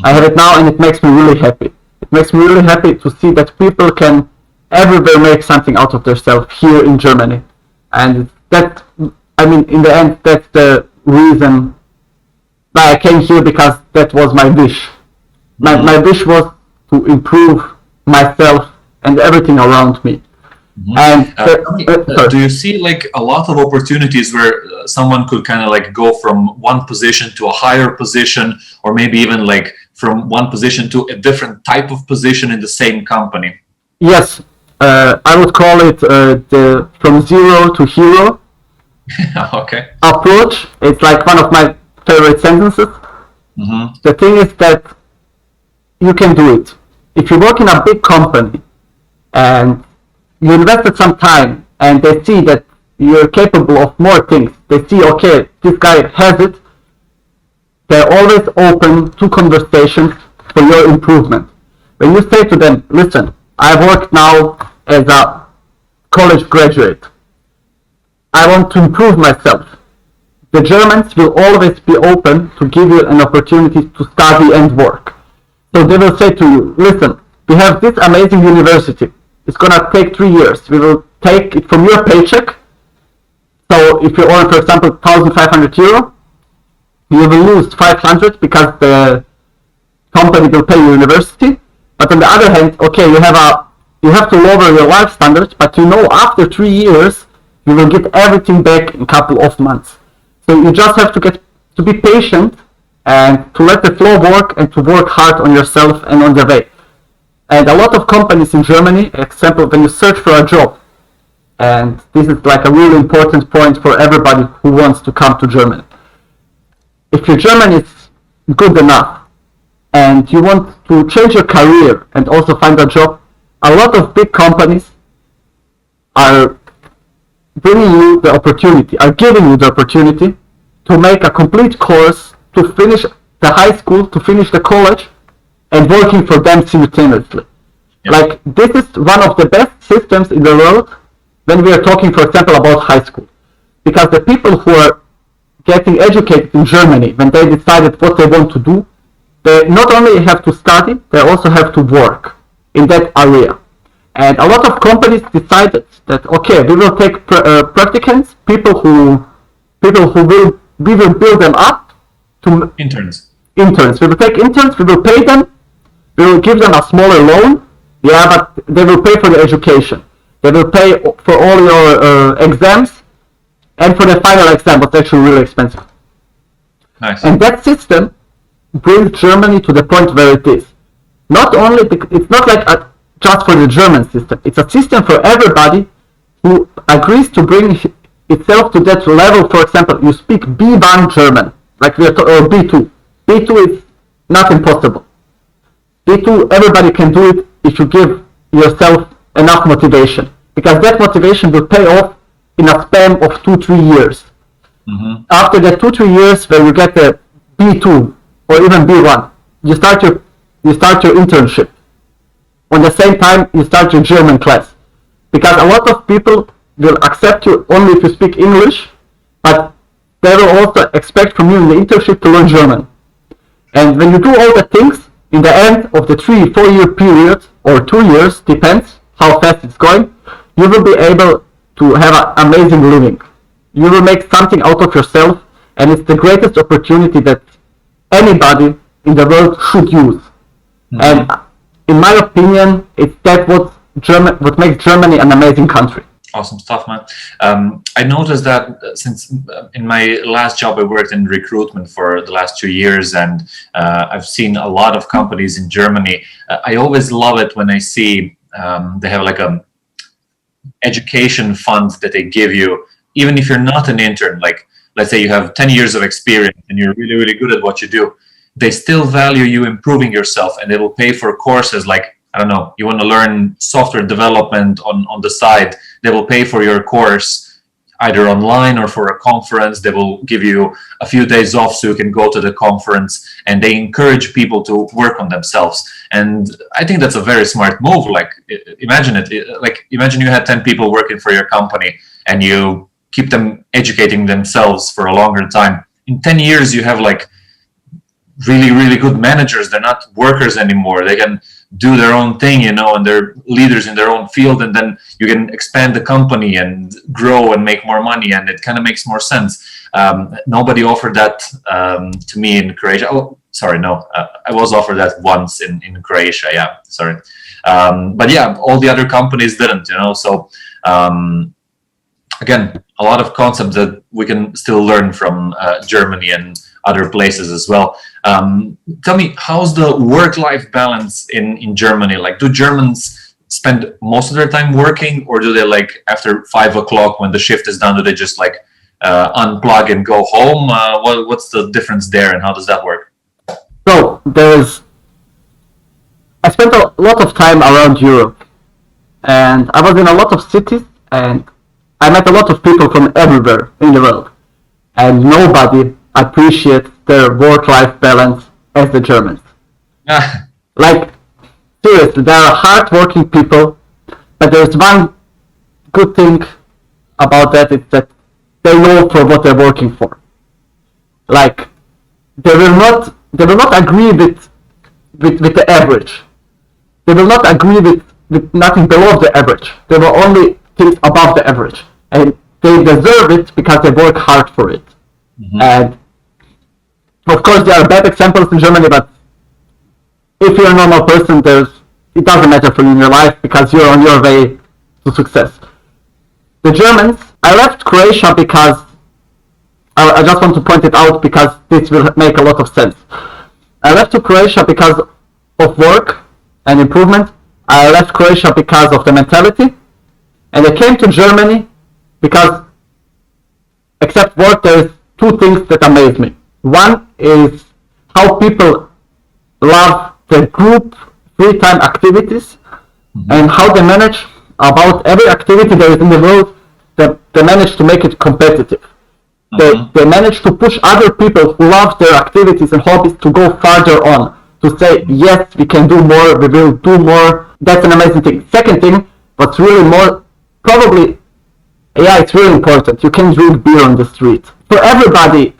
I have it now, and it makes me really happy. It makes me really happy to see that people can everywhere make something out of themselves here in Germany. And that, I mean, in the end, that's the reason why I came here, because that was my wish. My wish was to improve myself and everything around me. Mm-hmm. And do you see like a lot of opportunities where someone could kind of like go from one position to a higher position, or maybe even like from one position to a different type of position in the same company? Yes, I would call it the from zero to hero Okay. approach. It's like one of my favorite sentences. Mm-hmm. The thing is that you can do it. If you work in a big company and you invested some time and they see that you're capable of more things, they see, okay, this guy has it, they're always open to conversations for your improvement. When you say to them, listen, I work now as a college graduate, I want to improve myself, the Germans will always be open to give you an opportunity to study and work. So they will say to you, listen, we have this amazing university. It's gonna take 3 years. We will take it from your paycheck. So if you earn, for example, 1,500 euro, you will lose 500 because the company will pay your university. But on the other hand, okay, you have to lower your life standards, but you know after 3 years you will get everything back in a couple of months. So you just have to be patient and to let the flow work and to work hard on yourself and on the way. And a lot of companies in Germany, example, when you search for a job, and this is like a really important point for everybody who wants to come to Germany. If your German is good enough and you want to change your career and also find a job, a lot of big companies are bringing you the opportunity, are giving you the opportunity to make a complete course, to finish the high school, to finish the college, and working for them simultaneously. Yep. Like, this is one of the best systems in the world when we are talking, for example, about high school. Because the people who are getting educated in Germany, when they decided what they want to do, they not only have to study, they also have to work in that area. And a lot of companies decided that, okay, we will take practicants, people who we will build them up to interns. We will take interns, we will pay them, we will give them a smaller loan, yeah, but they will pay for the education. They will pay for all your exams, and for the final exam, what's actually really expensive. Nice. And that system brings Germany to the point where it is. Not only, it's not like just for the German system, it's a system for everybody who agrees to bring itself to that level. For example, you speak B1 German, like we are or B2. B2 is not impossible. B2, everybody can do it if you give yourself enough motivation, because that motivation will pay off in a span of 2-3 years. Mm-hmm. After the 2-3 years, where you get the B2 or even B1, you start your internship. On the same time, you start your German class, because a lot of people will accept you only if you speak English, but they will also expect from you in the internship to learn German. And when you do all the things, in the end of the 3-4 year period, or 2 years, depends how fast it's going, you will be able to have an amazing living. You will make something out of yourself, and it's the greatest opportunity that anybody in the world should use. Mm-hmm. And in my opinion, it's that what makes Germany an amazing country. Awesome stuff, man. I noticed that since in my last job, I worked in recruitment for the last 2 years, and I've seen a lot of companies in Germany. I always love it when I see they have like a education fund that they give you, even if you're not an intern. Like, let's say you have 10 years of experience and you're really, really good at what you do. They still value you improving yourself, and they will pay for courses like, I don't know, you want to learn software development on the side. They will pay for your course either online or for a conference. They will give you a few days off so you can go to the conference, and they encourage people to work on themselves. And I think that's a very smart move. Like, imagine imagine you had 10 people working for your company and you keep them educating themselves for a longer time. In 10 years, you have like really, really good managers. They're not workers anymore. They can do their own thing, and they're leaders in their own field, and then you can expand the company and grow and make more money, and it kind of makes more sense. Nobody offered that to me in Croatia. Oh, sorry, no, I was offered that once in Croatia. Yeah, sorry. But yeah, all the other companies didn't, so again, a lot of concepts that we can still learn from Germany and other places as well. Tell me, how's the work-life balance in Germany? Like, do Germans spend most of their time working, or do they, like, after 5 o'clock when the shift is done, do they just like unplug and go home? What's the difference there, and how does that work? So I spent a lot of time around Europe, and I was in a lot of cities, and I met a lot of people from everywhere in the world, and nobody appreciates their work-life balance as the Germans. Like, seriously, they are hard-working people, but there's one good thing about that, is that they know for what they're working for. Like, they will not agree with the average. They will not agree with nothing below the average. They will only think above the average, and they deserve it because they work hard for it. Mm-hmm. And of course, there are bad examples in Germany, but if you're a normal person, it doesn't matter for you in your life because you're on your way to success. The Germans, I left Croatia because, I just want to point it out because this will make a lot of sense. I left to Croatia because of work and improvement. I left Croatia because of the mentality. And I came to Germany because, except work, there is 2 things that amaze me. One is how people love the group free time activities, mm-hmm. and how they manage about every activity there is in the world, they manage to make it competitive. Mm-hmm. They manage to push other people who love their activities and hobbies to go farther on, to say, yes, we can do more, we will do more. That's an amazing thing. Second thing, what's really more, probably, yeah, it's really important. You can drink beer on the street. For everybody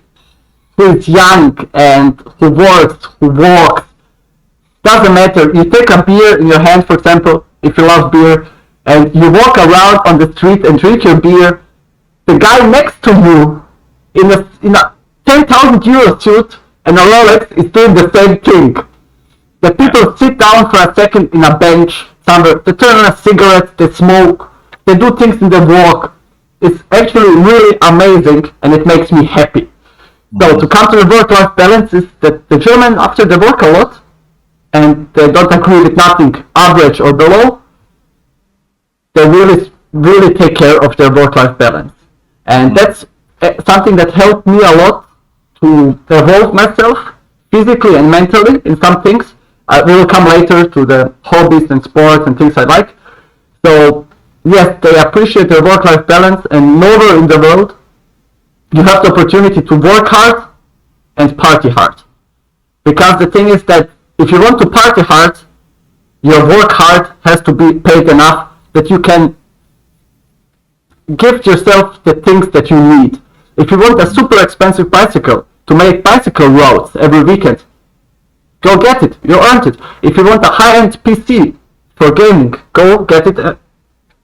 who is young and who works, who walks, doesn't matter. You take a beer in your hand, for example, if you love beer, and you walk around on the street and drink your beer, the guy next to you in a 10,000 euro suit and a Rolex is doing the same thing. The people sit down for a second in a bench somewhere, they turn on a cigarette, they smoke, they do things in the walk. It's actually really amazing, and it makes me happy. So to come to the work-life balance is that the German, after they work a lot, and they don't agree with nothing average or below, they really, really take care of their work-life balance. And that's something that helped me a lot to evolve myself, physically and mentally, in some things. We will come later to the hobbies and sports and things I like. So, yes, they appreciate their work-life balance, and nowhere in the world you have the opportunity to work hard and party hard. Because the thing is that if you want to party hard, your work hard has to be paid enough that you can give yourself the things that you need. If you want a super expensive bicycle to make bicycle routes every weekend, go get it. You earned it. If you want a high-end PC for gaming, go get it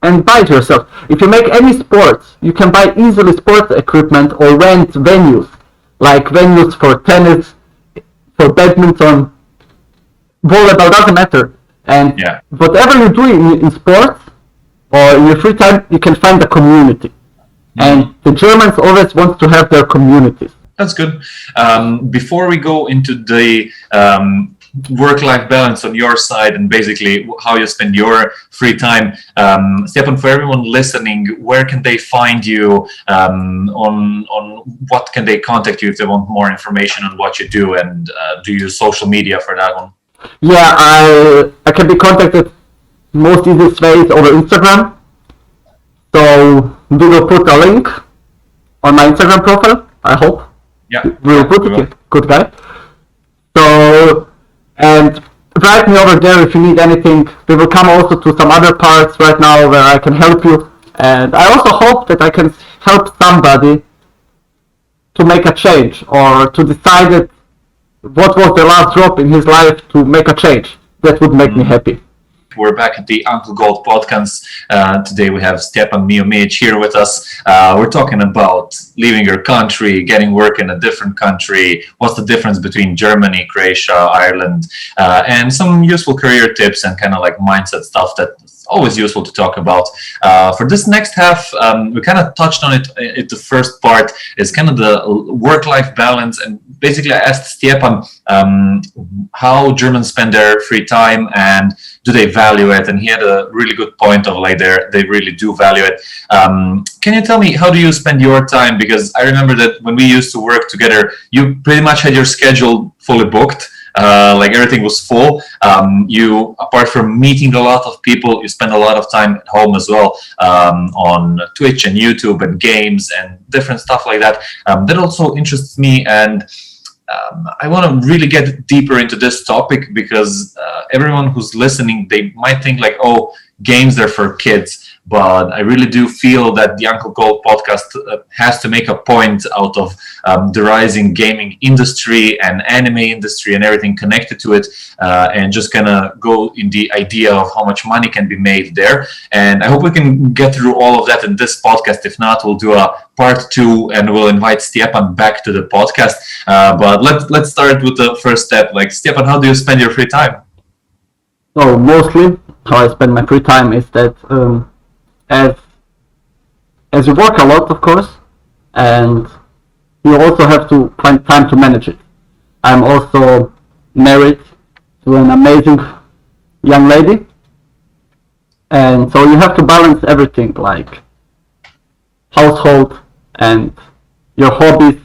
and buy it yourself. If you make any sports, you can buy easily sports equipment or rent venues, like venues for tennis, for badminton, volleyball, doesn't matter. And whatever you do in sports or in your free time, you can find a community. And the Germans always want to have their communities. That's good. Before we go into the work-life balance on your side and basically how you spend your free time, Stjepan, for everyone listening, where can they find you? On what can they contact you if they want more information on what you do? And do you use social media for that one? Yeah, I can be contacted most easiest way is over Instagram. So we will put a link on my Instagram profile, I hope. Yeah. We will put it. Good guy. So, and write me over there if you need anything. We will come also to some other parts right now where I can help you. And I also hope that I can help somebody to make a change or to decide that what was the last drop in his life to make a change. That would make me happy. We're back at the Uncle Gold podcast. Today we have Stjepan Mijo Mijć here with us. We're talking about leaving your country, getting work in a different country, what's the difference between Germany, Croatia, Ireland, and some useful career tips and kind of like mindset stuff that's always useful to talk about. For this next half, we kind of touched on it. The first part is kind of the work-life balance, and basically I asked Stjepan how Germans spend their free time and do they value it, and he had a really good point of like they really do value it. Can you tell me, how do you spend your time? Because I remember that when we used to work together, you pretty much had your schedule fully booked. Like everything was full. You, apart from meeting a lot of people, you spend a lot of time at home as well, on Twitch and YouTube and games and different stuff like that. That also interests me, and I want to really get deeper into this topic because everyone who's listening, they might think like, oh, games are for kids. But I really do feel that the Uncle Gold podcast has to make a point out of the rising gaming industry and anime industry and everything connected to it, and just kind of go in the idea of how much money can be made there. And I hope we can get through all of that in this podcast. If not, we'll do a part 2 and we'll invite Stjepan back to the podcast. But let's start with the first step. Like, Stjepan, how do you spend your free time? So mostly how I spend my free time is that as you work a lot, of course, and you also have to find time to manage it. I'm also married to an amazing young lady, and so you have to balance everything, like household and your hobbies,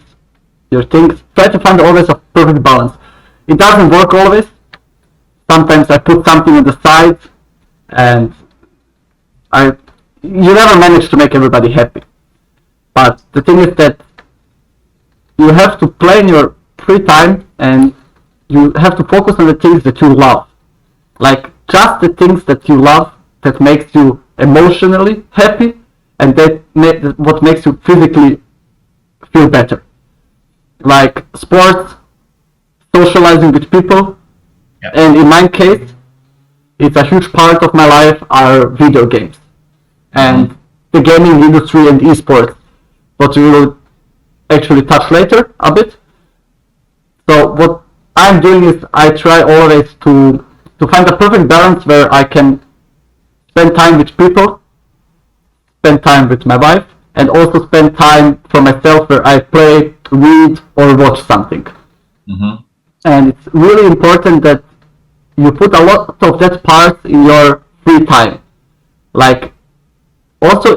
your things. Try to find always a perfect balance. It doesn't work always. Sometimes I put something on the side, and you never manage to make everybody happy. But the thing is that you have to plan your free time and you have to focus on the things that you love. Like just the things that you love that makes you emotionally happy and what makes you physically feel better. Like sports, socializing with people, and in my case, it's a huge part of my life are video games. And the gaming industry and esports, what we will actually touch later a bit. So what I'm doing is I try always to find a perfect balance where I can spend time with people, spend time with my wife, and also spend time for myself where I play, read, or watch something. Mm-hmm. And it's really important that you put a lot of that part in your free time. Like, also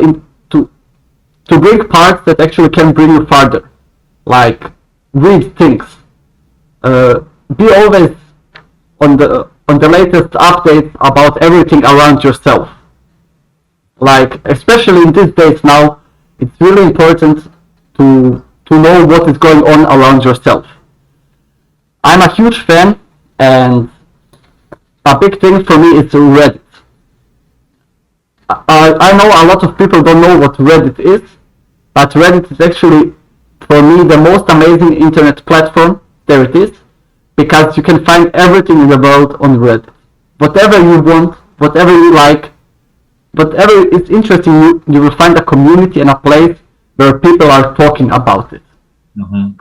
to bring parts that actually can bring you farther, like read things, be always on the latest updates about everything around yourself. Like especially in these days now, it's really important to know what is going on around yourself. I'm a huge fan, and a big thing for me is Reddit. I know a lot of people don't know what Reddit is, but Reddit is actually for me, the most amazing internet platform. There it is, because you can find everything in the world on Reddit. Whatever you want, whatever you like, whatever is interesting you, you will find a community and a place where people are talking about it. Mm-hmm.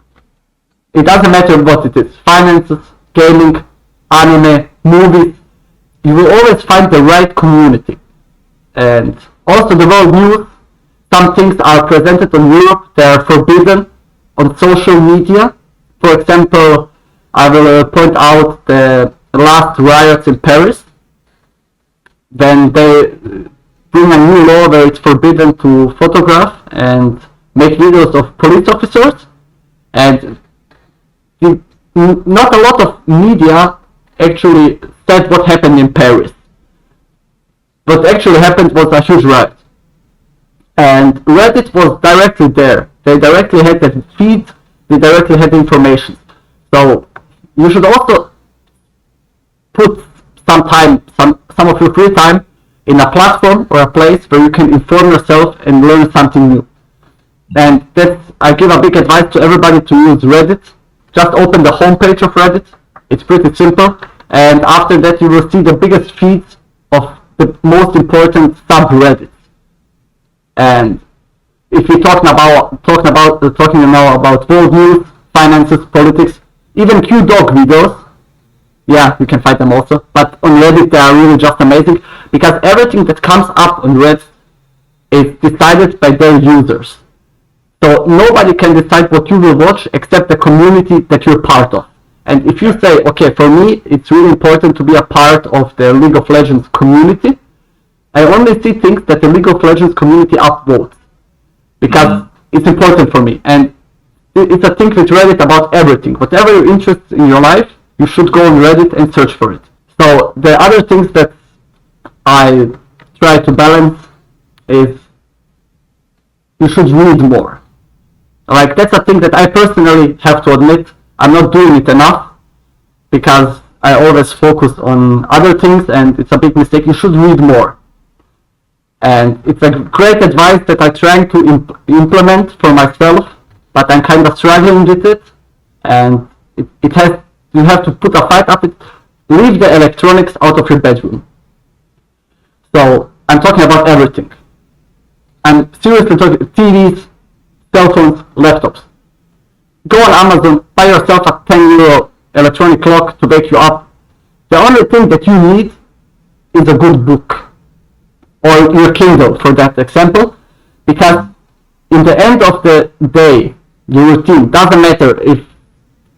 It doesn't matter what it is, finances, gaming, anime, movies, you will always find the right community. And also the world news, some things are presented on Europe, they are forbidden on social media. For example, I will point out the last riots in Paris, when they bring a new law where it's forbidden to photograph and make videos of police officers, and not a lot of media actually said what happened in Paris. What actually happened was a huge riot. And Reddit was directly there. They directly had the feed, they directly had information. So you should also put some time, some of your free time in a platform or a place where you can inform yourself and learn something new. And I give a big advice to everybody to use Reddit. Just open the homepage of Reddit. It's pretty simple. And after that you will see the biggest feeds of the most important subreddits. And if we're talking now about world news, finances, politics, even Q-Dog videos, yeah, you can find them also. But on Reddit they are really just amazing, because everything that comes up on Reddit is decided by their users. So nobody can decide what you will watch except the community that you're part of. And if you say, okay, for me, it's really important to be a part of the League of Legends community, I only see things that the League of Legends community upvotes, because it's important for me. And it's a thing with Reddit about everything. Whatever you're interested in your life, you should go on Reddit and search for it. So the other things that I try to balance is you should read more. Like, that's a thing that I personally have to admit, I'm not doing it enough, because I always focus on other things, and it's a big mistake. You should read more. And it's a great advice that I'm trying to implement for myself, but I'm kind of struggling with it, and you have to put a fight up it. Leave the electronics out of your bedroom. So I'm talking about everything. I'm seriously talking TVs, cell phones, laptops. Go on Amazon, buy yourself a €10 electronic clock to wake you up. The only thing that you need is a good book, or your Kindle for that example, because in the end of the day, your routine doesn't matter if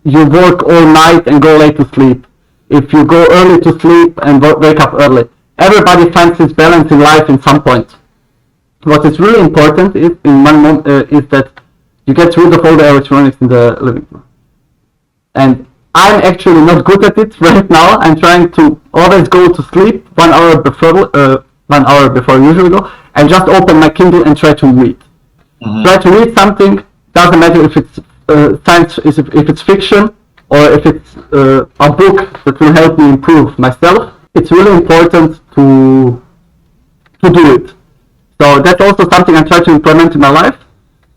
you work all night and go late to sleep, if you go early to sleep and wake up early. Everybody finds his balance in life in some point. What is really important is that you get rid of all the electronics in the living room. And I'm actually not good at it right now. I'm trying to always go to sleep 1 hour before I usually go, and just open my Kindle and try to read. Mm-hmm. Try to read something. Doesn't matter if it's science, if it's fiction, or if it's a book that will help me improve myself. It's really important to do it. So that's also something I'm trying to implement in my life,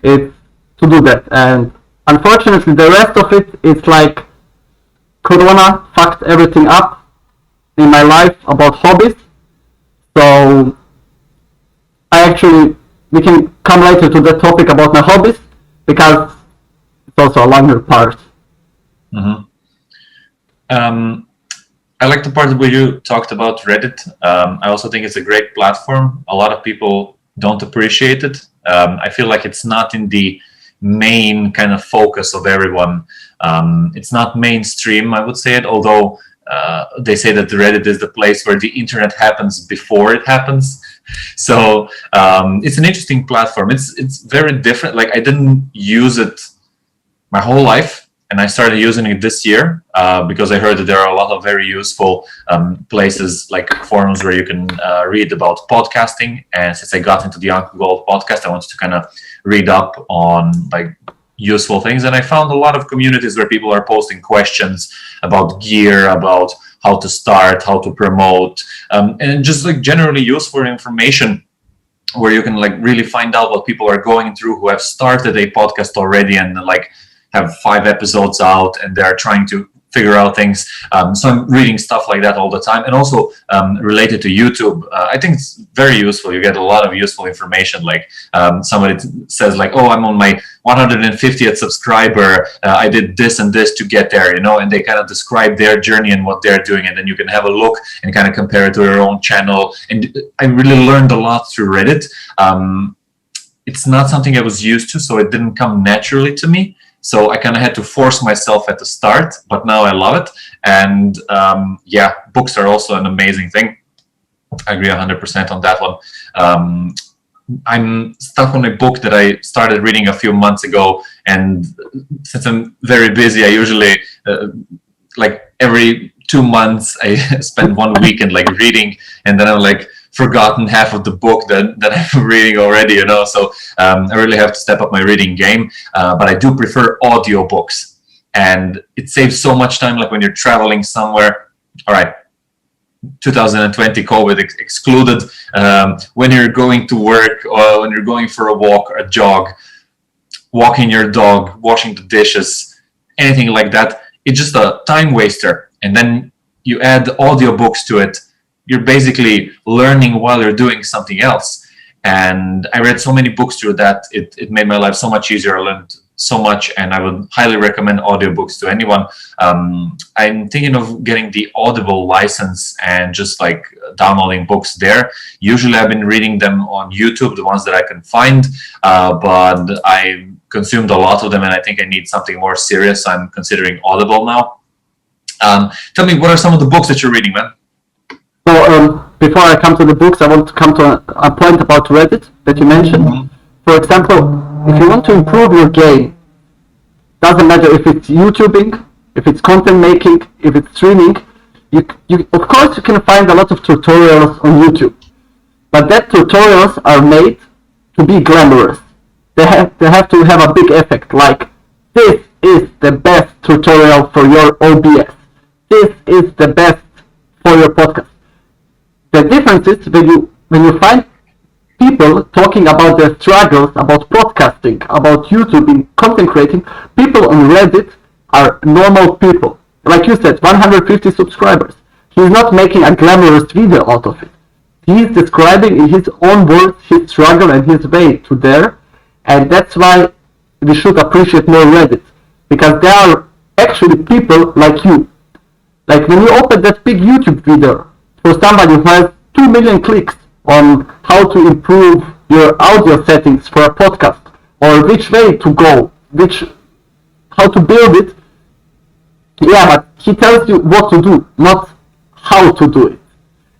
is to do that. And unfortunately, the rest of it is like Corona fucked everything up in my life about hobbies. So we can come later to the topic about my hobbies, because it's also a longer part. Mm-hmm. I like the part where you talked about Reddit. I also think it's a great platform. A lot of people don't appreciate it. I feel like it's not in the main kind of focus of everyone. It's not mainstream, I would say it, although they say that Reddit is the place where the internet happens before it happens. So it's an interesting platform. It's very different. Like, I didn't use it my whole life, and I started using it this year because I heard that there are a lot of very useful places, like forums where you can read about podcasting. And since I got into the Uncle Gold podcast, I wanted to kind of read up on like useful things. And I found a lot of communities where people are posting questions about gear, about how to start, how to promote, and just like generally useful information. where you can like really find out what people are going through who have started a podcast already and like have 5 episodes out and they're trying to figure out things. So I'm reading stuff like that all the time, and also related to YouTube. I think it's very useful. You get a lot of useful information. Like somebody says like, oh, I'm on my 150th subscriber. I did this and this to get there, you know, and they kind of describe their journey and what they're doing. And then you can have a look and kind of compare it to your own channel. And I really learned a lot through Reddit. It's not something I was used to, so it didn't come naturally to me. So I kind of had to force myself at the start, but now I love it. And yeah, books are also an amazing thing. I agree 100% on that one. I'm stuck on a book that I started reading a few months ago, and since I'm very busy, I usually like every 2 months I spend 1 weekend like reading, and then I'm like forgotten half of the book that I'm reading already, you know. So I really have to step up my reading game, but I do prefer audiobooks, and it saves so much time. Like when you're traveling somewhere, all right, 2020 COVID excluded, when you're going to work or when you're going for a walk or a jog, walking your dog, washing the dishes, anything like that, it's just a time waster. And then you add audiobooks to it, you're basically learning while you're doing something else. And I read so many books through that, it made my life so much easier. I learned so much, and I would highly recommend audiobooks to anyone. I'm thinking of getting the Audible license and just like downloading books there. Usually I've been reading them on YouTube, the ones that I can find, but I consumed a lot of them, and I think I need something more serious. I'm considering Audible now. Tell me, what are some of the books that you're reading, man? So before I come to the books, I want to come to a point about Reddit that you mentioned. Mm-hmm. For example, if you want to improve your game, doesn't matter if it's YouTubing, if it's content making, if it's streaming, you of course you can find a lot of tutorials on YouTube, but that tutorials are made to be glamorous. They have to have a big effect, like this is the best tutorial for your OBS. This is the best for your podcast. The difference is when you find people talking about their struggles, about podcasting, about YouTubing, content creating, people on Reddit are normal people. Like you said, 150 subscribers. He's not making a glamorous video out of it. He's describing in his own words his struggle and his way to there, and that's why we should appreciate more Reddit, because there are actually people like you. Like when you open that big YouTube video for somebody who has 2 million clicks on how to improve your audio settings for a podcast, or which way to go, how to build it. Yeah, but he tells you what to do, not how to do it.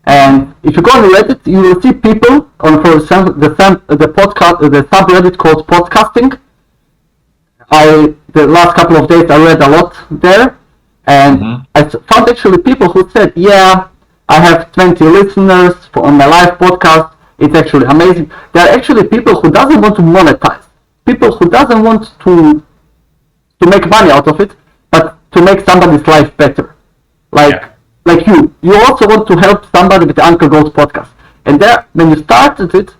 And if you go on Reddit, you will see people on, for example, the subreddit called podcasting. The last couple of days I read a lot there, and I found actually people who said, yeah, I have 20 listeners on my live podcast. It's actually amazing. There are actually people who doesn't want to monetize, people who doesn't want to make money out of it, but to make somebody's life better. Like you also want to help somebody with the Uncle Gold's podcast. And there, when you started it,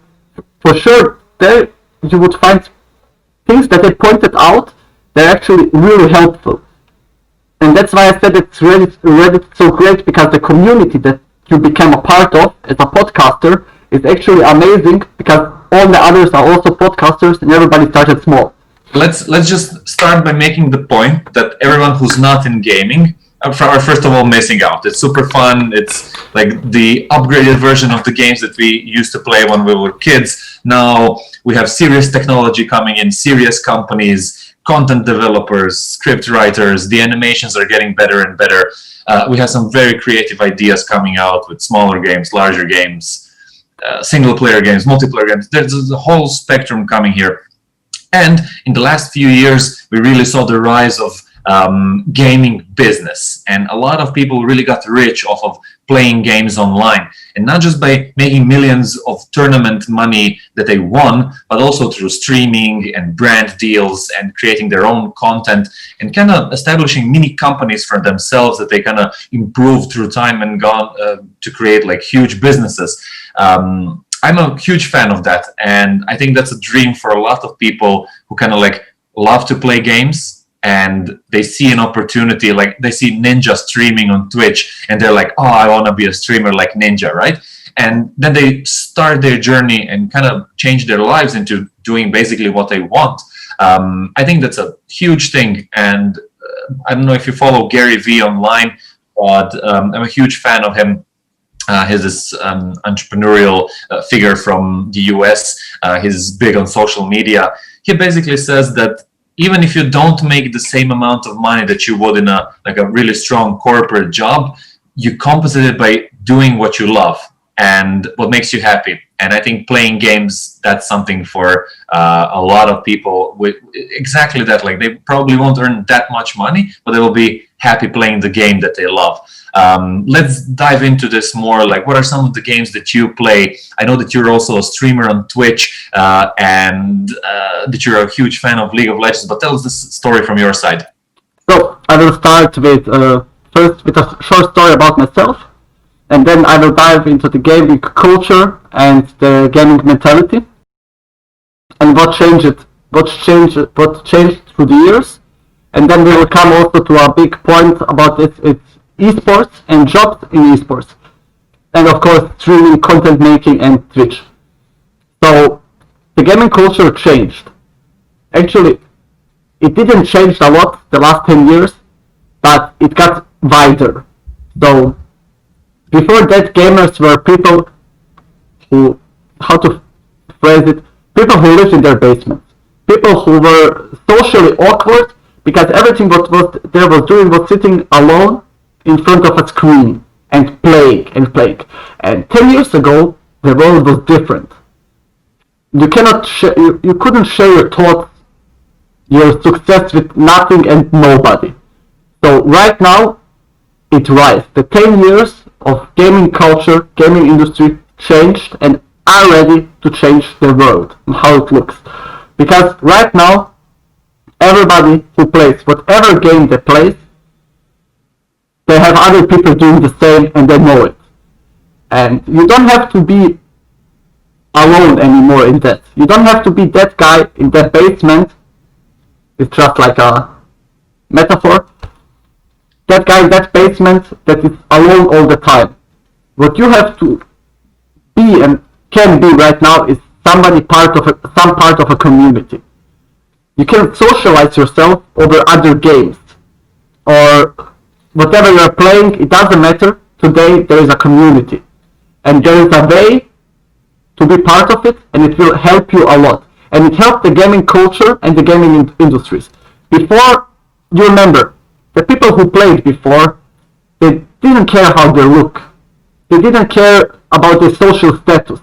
for sure, there you would find things that they pointed out. They're actually really helpful. And that's why I said it's Reddit so great, because the community that you become a part of as a podcaster is actually amazing, because all the others are also podcasters and everybody started small. Let's just start by making the point that everyone who's not in gaming are first of all missing out. It's super fun. It's like the upgraded version of the games that we used to play when we were kids. Now we have serious technology coming in, serious companies, content developers, script writers. The animations are getting better and better. We have some very creative ideas coming out with smaller games, larger games, single player games, multiplayer games. There's a whole spectrum coming here. And in the last few years, we really saw the rise of gaming business, and a lot of people really got rich off of playing games online, and not just by making millions of tournament money that they won, but also through streaming and brand deals and creating their own content and kind of establishing mini companies for themselves that they kind of improved through time and gone to create like huge businesses. I'm a huge fan of that, and I think that's a dream for a lot of people who kind of like love to play games, and they see an opportunity, like they see Ninja streaming on Twitch, and they're like, oh, I want to be a streamer like Ninja, right? And then they start their journey and kind of change their lives into doing basically what they want. I think that's a huge thing, and I don't know if you follow Gary Vee online, but I'm a huge fan of him. He's this entrepreneurial figure from the US. He's big on social media. He basically says that even if you don't make the same amount of money that you would in a really strong corporate job, you compensate it by doing what you love and what makes you happy. And I think playing games, that's something for a lot of people with exactly that. Like, they probably won't earn that much money, but they will be happy playing the game that they love. Let's dive into this more. Like, what are some of the games that you play? I know that you're also a streamer on Twitch, and that you're a huge fan of League of Legends, but tell us this story from your side. So I will start with first with a short story about myself, and then I will dive into the gaming culture and the gaming mentality, and what changed through the years, and then we will come also to a big point about this. It's esports and jobs in esports, and of course streaming, content making, and Twitch. So the gaming culture changed. Actually, it didn't change a lot the last 10 years, but it got wider. So before that, gamers were people who, how to phrase it, people who lived in their basements, people who were socially awkward because everything what they were doing was sitting alone in front of a screen and playing and playing. And 10 years ago, the world was different. You couldn't share your thoughts, your success with nothing and nobody. So right now, it rise. The 10 years of gaming culture, gaming industry changed and are ready to change the world and how it looks. Because right now, everybody who plays whatever game they play, they have other people doing the same and they know it. And you don't have to be alone anymore in that. You don't have to be that guy in that basement. It's just like a metaphor. That guy in that basement that is alone all the time. What you have to be and can be right now is some part of a community. You can socialize yourself over other games or whatever you're playing. It doesn't matter. Today there is a community and there is a way to be part of it, and it will help you a lot. And it helped the gaming culture and the gaming industries. Before, you remember, the people who played before, they didn't care how they look. They didn't care about their social status.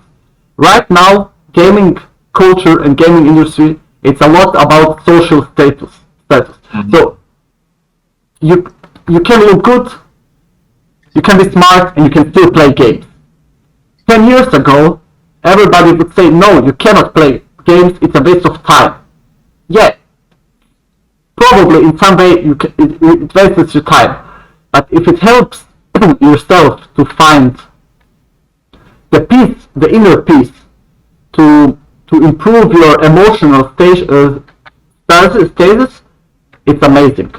Right now, gaming culture and gaming industry, it's a lot about social status. Mm-hmm. So, you can look good, you can be smart, and you can still play games. 10 years ago, everybody would say, no, you cannot play games, it's a waste of time. Yeah, probably in some way it wastes your time. But if it helps yourself to find the peace, the inner peace, to improve your emotional status, it's amazing.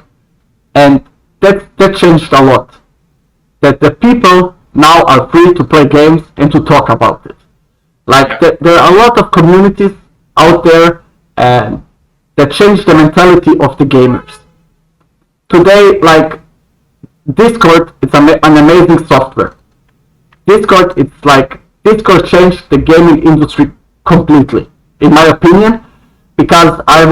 And that changed a lot. That the people now are free to play games and to talk about it. Like, there are a lot of communities out there that change the mentality of the gamers. Today, like, Discord, it's an amazing software. Discord changed the gaming industry completely, in my opinion, because I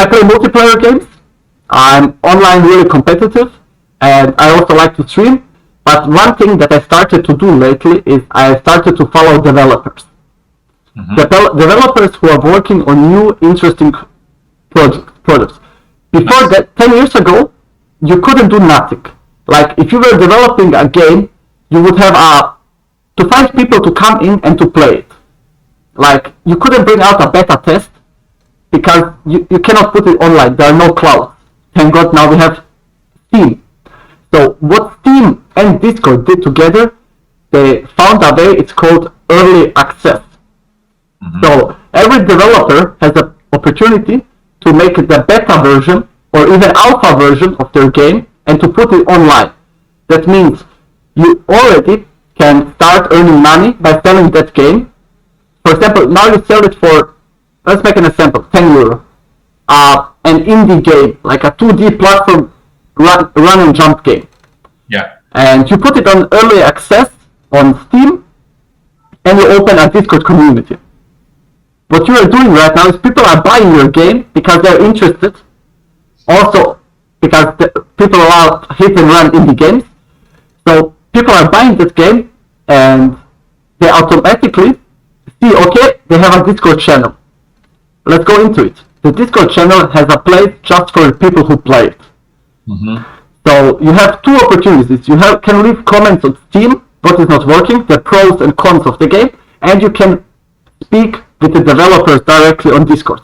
play multiplayer games, I'm online really competitive, and I also like to stream. But one thing that I started to do lately is I started to follow developers. Mm-hmm. Developers who are working on new, interesting products. Before that, 10 years ago, you couldn't do nothing. Like, if you were developing a game, you would have to find people to come in and to play it. Like, you couldn't bring out a beta test because you cannot put it online. There are no clouds. Thank God now we have Steam. So what Steam and Discord did together, they found a way. It's called early access. So every developer has an opportunity to make it the beta version or even alpha version of their game and to put it online. That means you already can start earning money by selling that game. For example, now you sell it for, let's make an example, €10. An indie game, like a 2D platform run and jump game. Yeah. And you put it on early access on Steam and you open a Discord community. What you are doing right now is people are buying your game because they're interested. Also, because people are hit and run indie games. So people are buying this game and they automatically see, okay, they have a Discord channel. Let's go into it. The Discord channel has a place just for the people who play it. So you have two opportunities. You can leave comments on Steam, what is not working, the pros and cons of the game, and you can speak with the developers directly on Discord.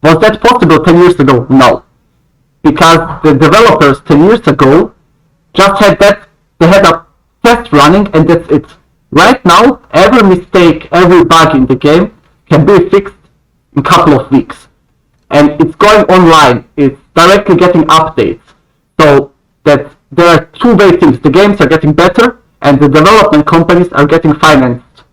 Was that possible 10 years ago? No. Because the developers 10 years ago just had that, they had a test running and that's it. Right now, every mistake, every bug in the game can be fixed in a couple of weeks. And it's going online, it's directly getting updates. So that there are two-way things. The games are getting better and the development companies are getting financed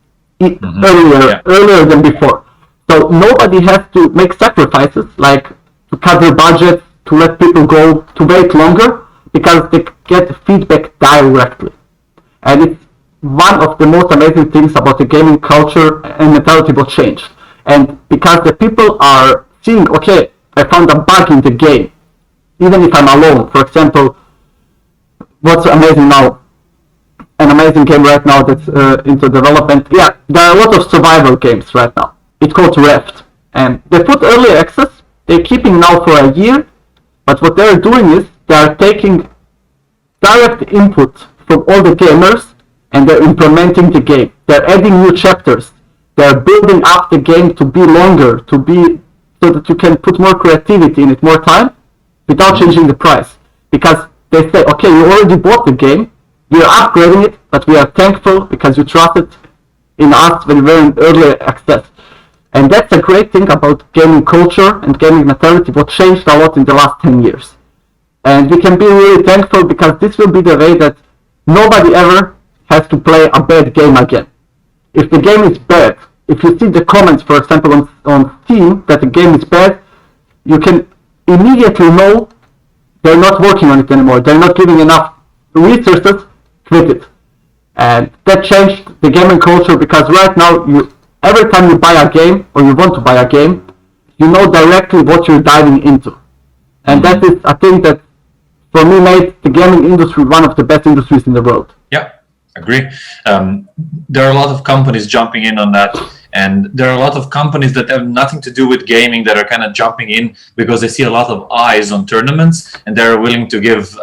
earlier than before. So nobody has to make sacrifices like to cut their budget, to let people go, to wait longer, because they get feedback directly. And it's one of the most amazing things about the gaming culture and mentality will change. And because the people are seeing, okay, I found a bug in the game, even if I'm alone. For example, what's amazing now, an amazing game right now that's into development. Yeah, there are a lot of survival games right now. It's called Raft. And they put early access, they're keeping now for a year, but what they're doing is they're taking direct input from all the gamers and they're implementing the game. They're adding new chapters. They're building up the game to be longer, so that you can put more creativity in it, more time, without changing the price. Because they say, okay, you already bought the game, we are upgrading it, but we are thankful because you trusted in us when we were in early access. And that's a great thing about gaming culture and gaming mentality, what changed a lot in the last 10 years. And we can be really thankful because this will be the way that nobody ever has to play a bad game again. If the game is bad, if you see the comments, for example, on Steam that the game is bad, you can immediately know they're not working on it anymore. They're not giving enough resources, quit it. And that changed the gaming culture because right now, every time you buy a game or you want to buy a game, you know directly what you're diving into. And that is a thing that, for me, made the gaming industry one of the best industries in the world. Yeah, agree. There are a lot of companies jumping in on that. And there are a lot of companies that have nothing to do with gaming that are kind of jumping in because they see a lot of eyes on tournaments and they're willing to give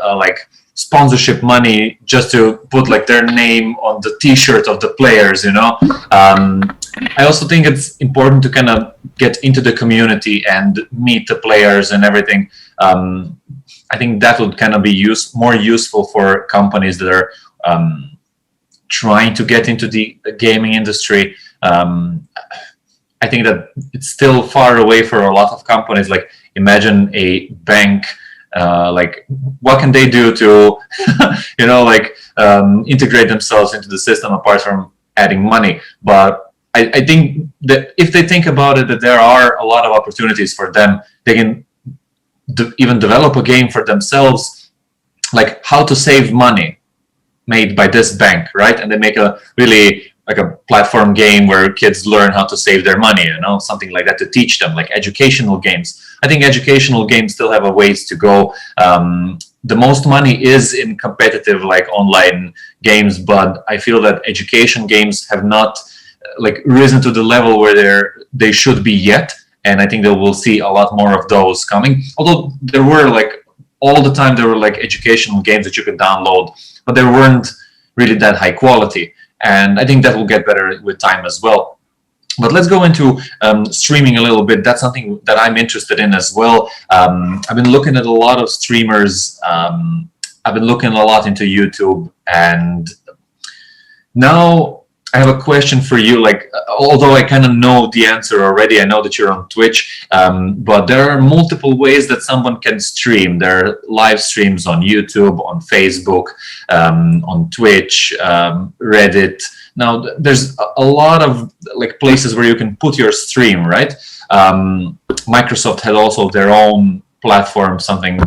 sponsorship money just to put their name on the t-shirt of the players, I also think it's important to kind of get into the community and meet the players and everything. I think that would kind of be more useful for companies that are trying to get into the gaming industry. I think that it's still far away for a lot of companies. Like, imagine a bank, what can they do to, integrate themselves into the system apart from adding money? But I think that if they think about it, that there are a lot of opportunities for them. They can even develop a game for themselves, like how to save money made by this bank, right? And they make a really a platform game where kids learn how to save their money, something like that to teach them, like educational games. I think educational games still have a ways to go. The most money is in competitive online games, but I feel that education games have not risen to the level where they should be yet. And I think that we'll see a lot more of those coming. Although there were all the time there were educational games that you could download, but they weren't really that high quality. And I think that will get better with time as well. But let's go into streaming a little bit. That's something that I'm interested in as well. I've been looking at a lot of streamers. I've been looking a lot into YouTube, and Now I have a question for you. Like, although I kind of know the answer already, I know that you're on Twitch, but there are multiple ways that someone can stream. There are live streams on YouTube, on Facebook, on Twitch, Reddit. Now, there's a lot of like places where you can put your stream, right? Microsoft had also their own platform, something.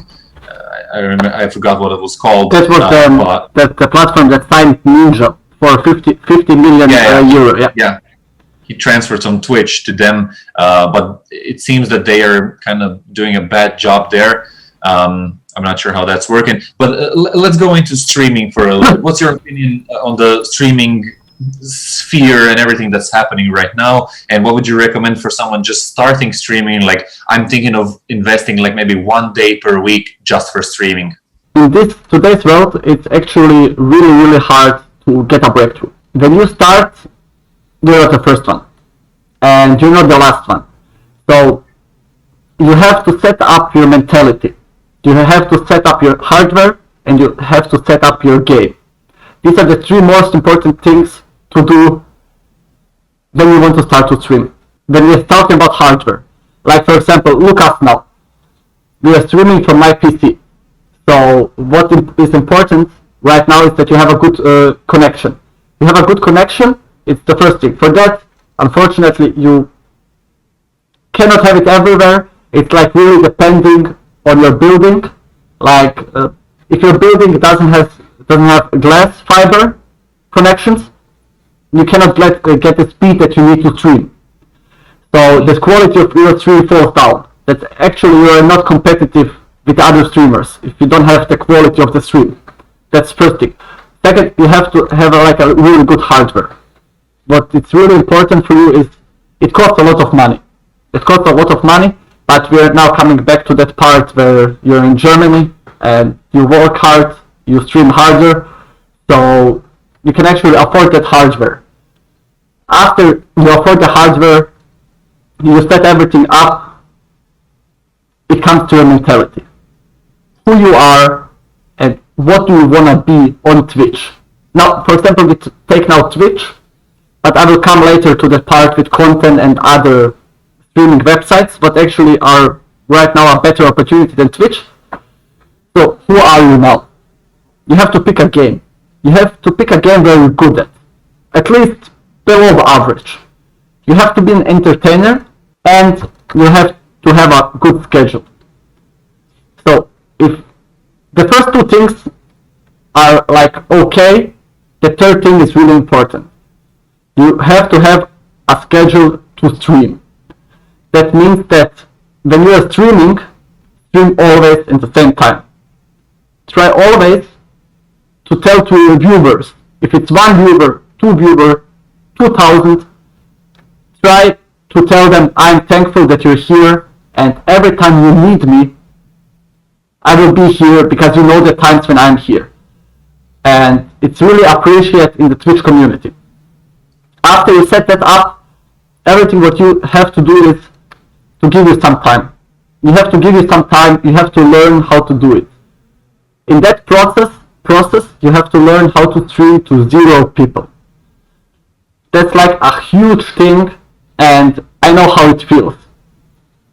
I remember, I forgot what it was called. That was the platform that signed Ninja for 50 million euro. Yeah. Yeah. He transferred some Twitch to them, but it seems that they are kind of doing a bad job there. I'm not sure how that's working, but let's go into streaming for a little bit. What's your opinion on the streaming sphere and everything that's happening right now, and what would you recommend for someone just starting streaming? Like, I'm thinking of investing like maybe 1 day per week just for streaming. In today's world, it's actually really hard to get a breakthrough. When you start, you're not the first one, and you're not the last one. So you have to set up your mentality. You have to set up your hardware, and you have to set up your game. These are the 3 most important things to do when you want to start to stream. When we're talking about hardware, like for example, look us now. We are streaming from my PC. So what is important right now is that you have a good connection. You have a good connection, it's the first thing. For that, unfortunately, you cannot have it everywhere. It's like really depending on your building. Like if your building doesn't have glass fiber connections, you cannot get the speed that you need to stream. So the quality of your stream falls down. That's actually, you are not competitive with other streamers if you don't have the quality of the stream. That's first thing. Second, you have to have like a really good hardware. What it's really important for you is it costs a lot of money. It costs a lot of money, but we are now coming back to that part where you're in Germany and you work hard, you stream harder, so you can actually afford that hardware. After you afford the hardware, you set everything up, it comes to your mentality. Who you are and what do you want to be on Twitch. Now, for example, we take now Twitch, but I will come later to the part with content and other streaming websites, but actually are right now a better opportunity than Twitch. So, who are you now? You have to pick a game. You have to pick a game where you're good at least below average. You have to be an entertainer, and you have to have a good schedule. So, if the first 2 things are like okay, the third thing is really important. You have to have a schedule to stream. That means that when you are streaming, stream always in the same time. Try always to tell to your viewers, if it's 1 viewer, 2 viewer, 2,000, try to tell them, I'm thankful that you're here, and every time you need me, I will be here because you know the times when I'm here. And it's really appreciated in the Twitch community. After you set that up, everything what you have to do is to give you some time. You have to give you some time, you have to learn how to do it. In that process, you have to learn how to stream to 0 people. That's like a huge thing, and I know how it feels.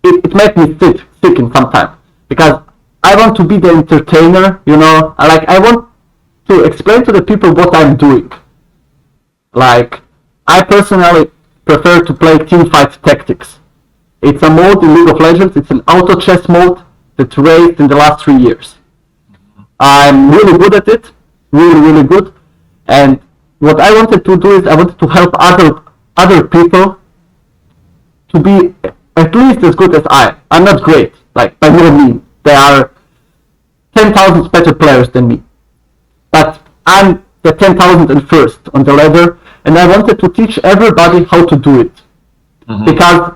It makes me sick in some time, because I want to be the entertainer, you know, I want to explain to the people what I'm doing. Like, I personally prefer to play teamfight tactics. It's a mode in League of Legends, it's an auto chess mode that raised in the last 3 years. I'm really good at it, really good, and what I wanted to do is I wanted to help other people to be at least as good as I. I'm not great, like by no means. There are 10,000 better players than me, but I'm the 10,001st on the ladder, and I wanted to teach everybody how to do it. Because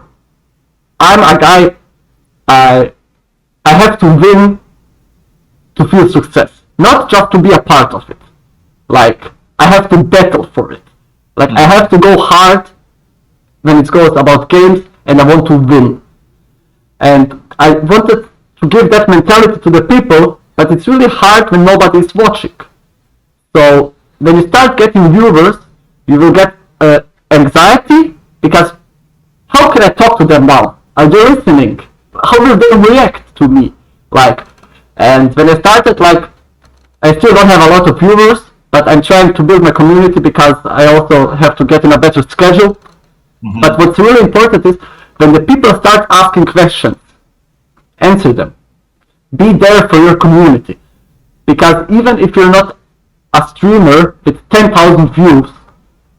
I'm a guy, I have to win to feel success, not just to be a part of it. Like, I have to battle for it. Like, I have to go hard when it goes about games, and I want to win. And I wanted to give that mentality to the people, but it's really hard when nobody is watching. So when you start getting viewers, You will get anxiety because how can I talk to them now? Are they listening? How will they react to me? Like, and when I started, like, I still don't have a lot of viewers, but I'm trying to build my community because I also have to get in a better schedule. Mm-hmm. But what's really important is when the people start asking questions, answer them. Be there for your community. Because even if you're not a streamer with 10,000 views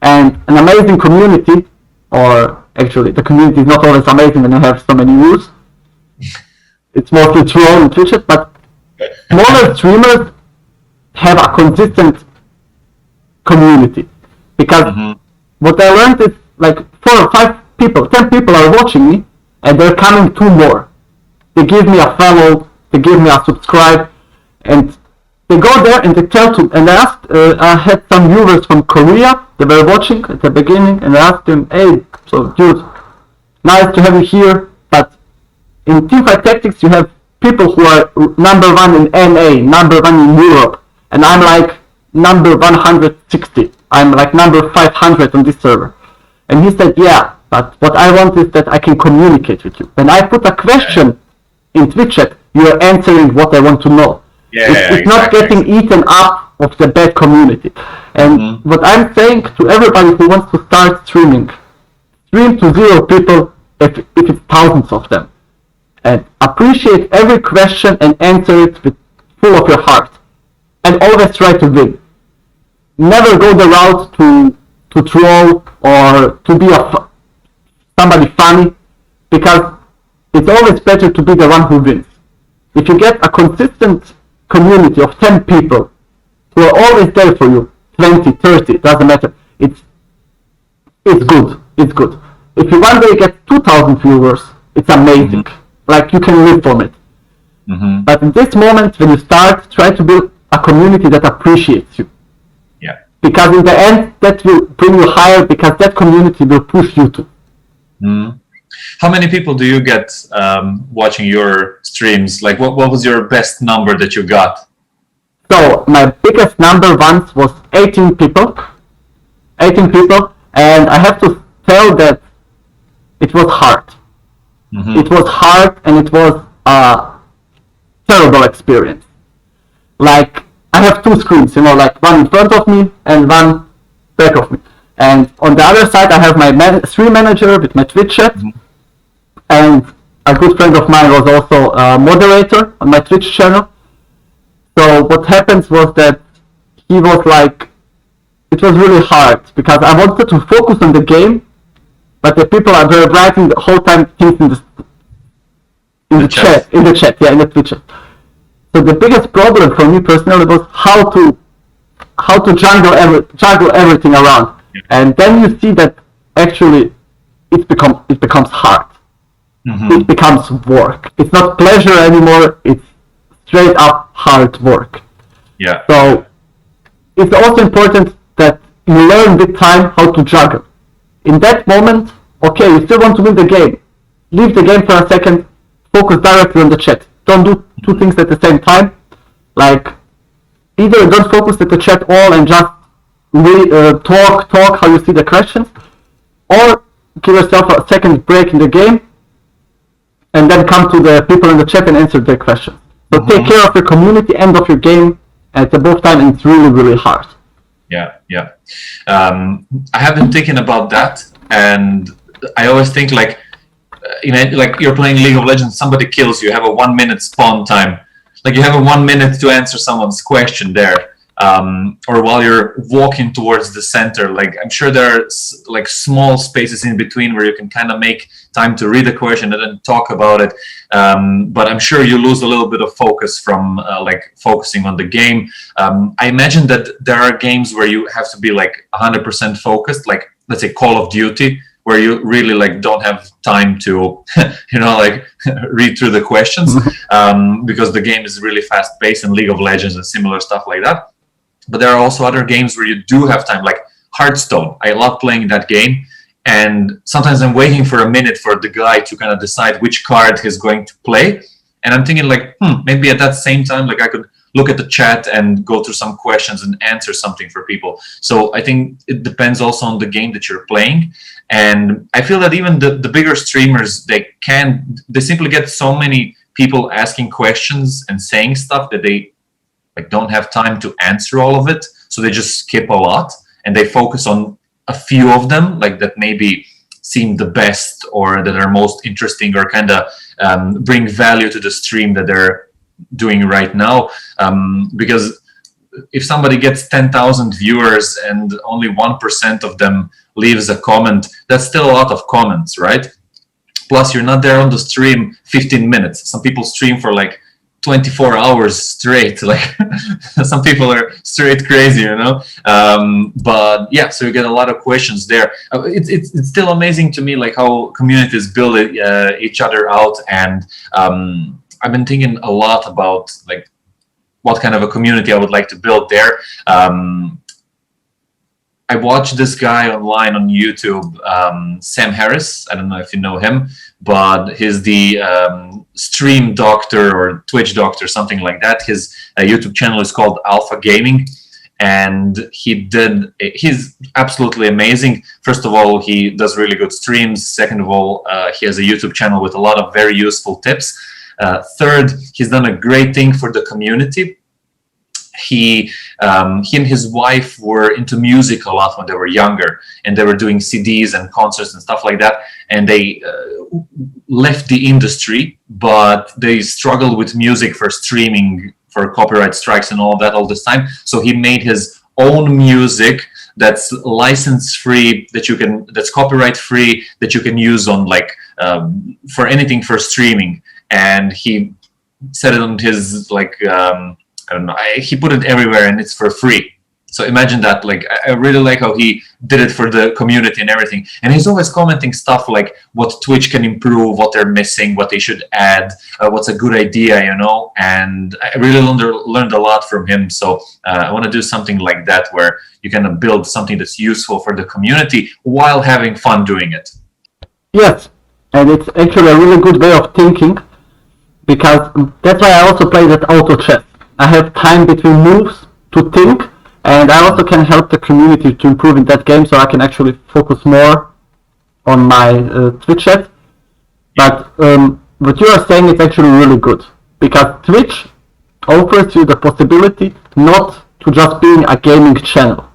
and an amazing community, or actually the community is not always amazing when you have so many views, it's mostly troll and Twitch, but smaller streamers have a consistent community. Because what I learned is like 4 or 5 people, 10 people are watching me and they're coming 2 more. They give me a follow, they give me a subscribe, and they go there and they tell to, and I had some viewers from Korea, they were watching at the beginning, and I asked them, hey, so dude, nice to have you here, but in Teamfight Tactics you have people who are number 1 in NA, number 1 in Europe, and I'm like number 160, I'm like number 500 on this server. And he said, yeah, but what I want is that I can communicate with you. When I put a question in Twitch chat, you are answering what I want to know. It's not getting eaten up of the bad community. And what I'm saying to everybody who wants to start streaming, stream to 0 people if it's thousands of them. And appreciate every question and answer it with full of your heart. And always try to win. Never go the route to troll or to be somebody funny, because it's always better to be the one who wins. If you get a consistent community of 10 people who are always there for you, 20, 30, doesn't matter, it's good, it's good. If you one day get 2,000 viewers, it's amazing, like you can live from it. But in this moment, when you start, try to build a community that appreciates you. Because in the end, that will bring you higher, because that community will push you to. How many people do you get watching your streams? Like, what was your best number that you got? So, my biggest number once was 18 people. 18 people, and I have to tell that it was hard. It was hard, and it was a terrible experience. Like, I have 2 screens, you know, like one in front of me and one back of me. And on the other side, I have my stream manager with my Twitch chat. And a good friend of mine was also a moderator on my Twitch channel. So what happens was that he was like, it was really hard because I wanted to focus on the game, but the people were writing the whole time things in the chat, in the Twitch chat. So the biggest problem for me personally was how to juggle everything around, and then you see that actually it becomes hard. It becomes work. It's not pleasure anymore. It's straight up hard work. So it's also important that you learn with time how to juggle. In that moment, okay, you still want to win the game. Leave the game for a second. Focus directly on the chat. Don't do 2 things at the same time. Like, either don't focus at the chat all and just talk how you see the questions, or give yourself a second break in the game and then come to the people in the chat and answer their questions. So take care of your community and of your game at the both time, and it's really, really hard. I have been thinking about that, and I always think like, like you're playing League of Legends, somebody kills you, you have a 1 minute spawn time. Like you have a 1 minute to answer someone's question there. Or while you're walking towards the center, like I'm sure there are like small spaces in between where you can kind of make time to read the question and then talk about it. But I'm sure you lose a little bit of focus from like focusing on the game. I imagine that there are games where you have to be like 100% focused, like let's say Call of Duty, where you really like don't have time to, like read through the questions because the game is really fast paced, and League of Legends and similar stuff like that. But there are also other games where you do have time, like Hearthstone. I love playing that game, and sometimes I'm waiting for a minute for the guy to kind of decide which card he's going to play, and I'm thinking like, maybe at that same time, like I could look at the chat and go through some questions and answer something for people. So I think it depends also on the game that you're playing. And I feel that even the bigger streamers, they simply get so many people asking questions and saying stuff that they like don't have time to answer all of it. So they just skip a lot and they focus on a few of them, like that maybe seem the best or that are most interesting or kind of bring value to the stream that they're doing right now. Because if somebody gets 10,000 viewers and only 1% of them leaves a comment, that's still a lot of comments, right? Plus, you're not there on the stream 15 minutes. Some people stream for like 24 hours straight. Like some people are straight crazy, you know. But yeah, so you get a lot of questions there. It's still amazing to me, like how communities build each other out. And I've been thinking a lot about like what kind of a community I would like to build there. I watched this guy online on YouTube, Sam Harris. I don't know if you know him, but he's the stream doctor or Twitch doctor, something like that. His YouTube channel is called Alpha Gaming, and he's absolutely amazing. First of all, he does really good streams. Second of all, he has a YouTube channel with a lot of very useful tips. Third, he's done a great thing for the community. He and his wife were into music a lot when they were younger, and they were doing CDs and concerts and stuff like that. And they left the industry, but they struggled with music for streaming, for copyright strikes and all that all this time. So he made his own music that's license free, that's copyright free, that you can use on like for anything for streaming. And he set it on his like I don't know, he put it everywhere and it's for free. So imagine that. Like, I really like how he did it for the community and everything. And he's always commenting stuff like what Twitch can improve, what they're missing, what they should add, what's a good idea, you know. And I really learned a lot from him. So I want to do something like that where you can build something that's useful for the community while having fun doing it. Yes, and it's actually a really good way of thinking, because that's why I also play that auto chess. I have time between moves to think, and I also can help the community to improve in that game, so I can actually focus more on my Twitch chat. But what you are saying is actually really good, because Twitch offers you the possibility not to just being a gaming channel.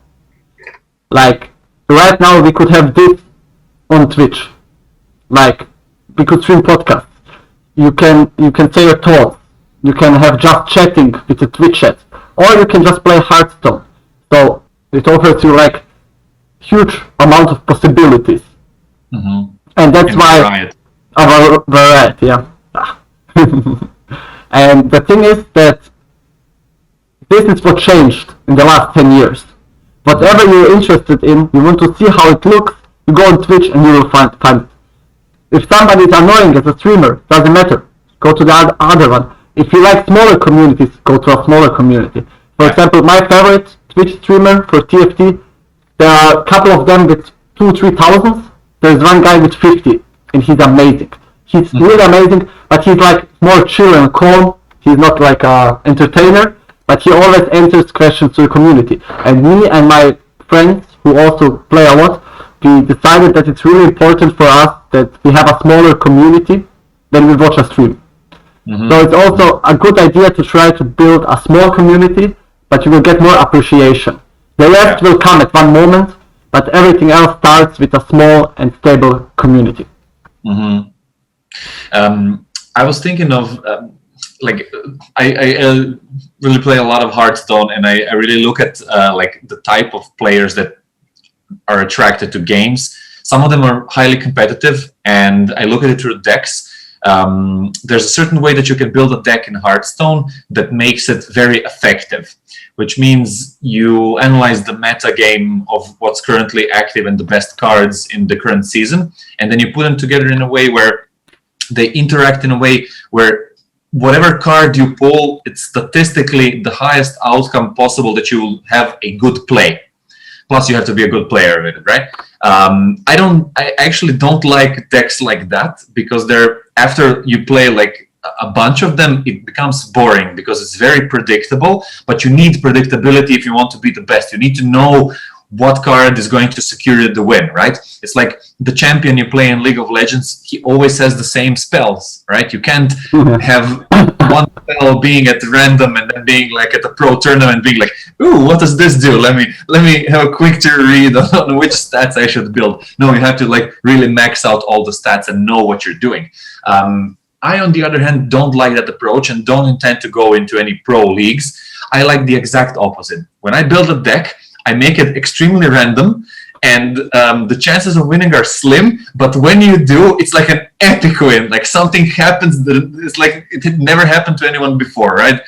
Like, right now we could have this on Twitch. Like, we could stream podcasts. You can say your thoughts. You can have just chatting with the Twitch chat, or you can just play Hearthstone. So it offers you like huge amount of possibilities, and that's why our variety. Yeah. And the thing is that this is what changed in the last 10 years. Whatever you're interested in, you want to see how it looks, you go on Twitch and you will find it. If somebody is annoying as a streamer, doesn't matter. Go to the other one. If you like smaller communities, go to a smaller community. For example, my favorite Twitch streamer for TFT, there are a couple of them with 2,000-3,000. There's one guy with 50, and he's amazing. He's really amazing, but he's like more chill and calm. He's not like an entertainer, but he always answers questions to the community. And me and my friends, who also play a lot, we decided that it's really important for us that we have a smaller community when we watch a stream. So it's also a good idea to try to build a small community, but you will get more appreciation. The rest will come at one moment, but everything else starts with a small and stable community. I was thinking of like I really play a lot of Hearthstone, and I really look at like the type of players that are attracted to games. Some of them are highly competitive, and I look at it through decks. There's a certain way that you can build a deck in Hearthstone that makes it very effective, which means you analyze the meta game of what's currently active and the best cards in the current season, and then you put them together in a way where they interact in a way where whatever card you pull, it's statistically the highest outcome possible that you will have a good play. Plus, you have to be a good player with it, right? I actually don't like decks like that, because they're, after you play like a bunch of them, it becomes boring because it's very predictable, but you need predictability if you want to be the best. You need to know what card is going to secure you the win, right? It's like the champion you play in League of Legends, he always has the same spells, right? You can't have one spell being at random and then being like at a pro tournament being like, ooh, what does this do? Let me have a quick to read on which stats I should build. No, you have to like really max out all the stats and know what you're doing. I, on the other hand, don't like that approach and don't intend to go into any pro leagues. I like the exact opposite. When I build a deck, I make it extremely random, and the chances of winning are slim, but when you do, it's like an epic win. Like something happens that it's like it had never happened to anyone before, right?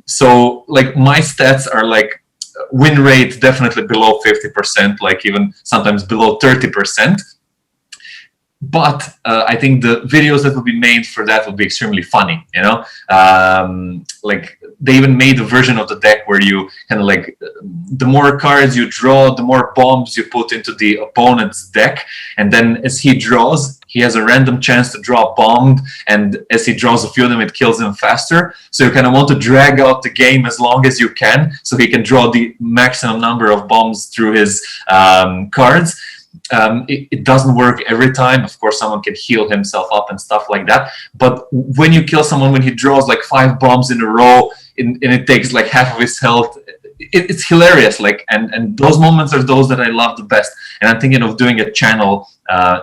So like my stats are like win rate definitely below 50%, like even sometimes below 30%. But I think the videos that will be made for that will be extremely funny, you know? Like they even made a version of the deck where you kind of like, the more cards you draw, the more bombs you put into the opponent's deck. And then as he draws, he has a random chance to draw a bomb. And as he draws a few of them, it kills him faster. So you kind of want to drag out the game as long as you can so he can draw the maximum number of bombs through his cards. It doesn't work every time. Of course, someone can heal himself up and stuff like that. But when you kill someone, when he draws like 5 bombs in a row, and it takes like half of his health, it's hilarious. Like, and those moments are those that I love the best. And I'm thinking of doing a channel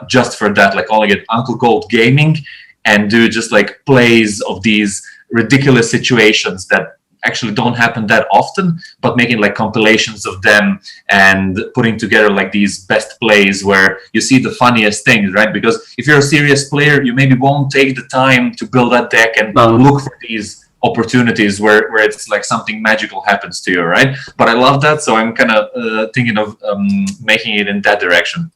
just for that, like calling it Uncle Gold Gaming, and do just like plays of these ridiculous situations that actually don't happen that often, but making like compilations of them and putting together like these best plays where you see the funniest things, right? Because if you're a serious player, you maybe won't take the time to build that deck and look for these opportunities where it's like something magical happens to you, right? But I love that, so I'm kind of thinking of making it in that direction.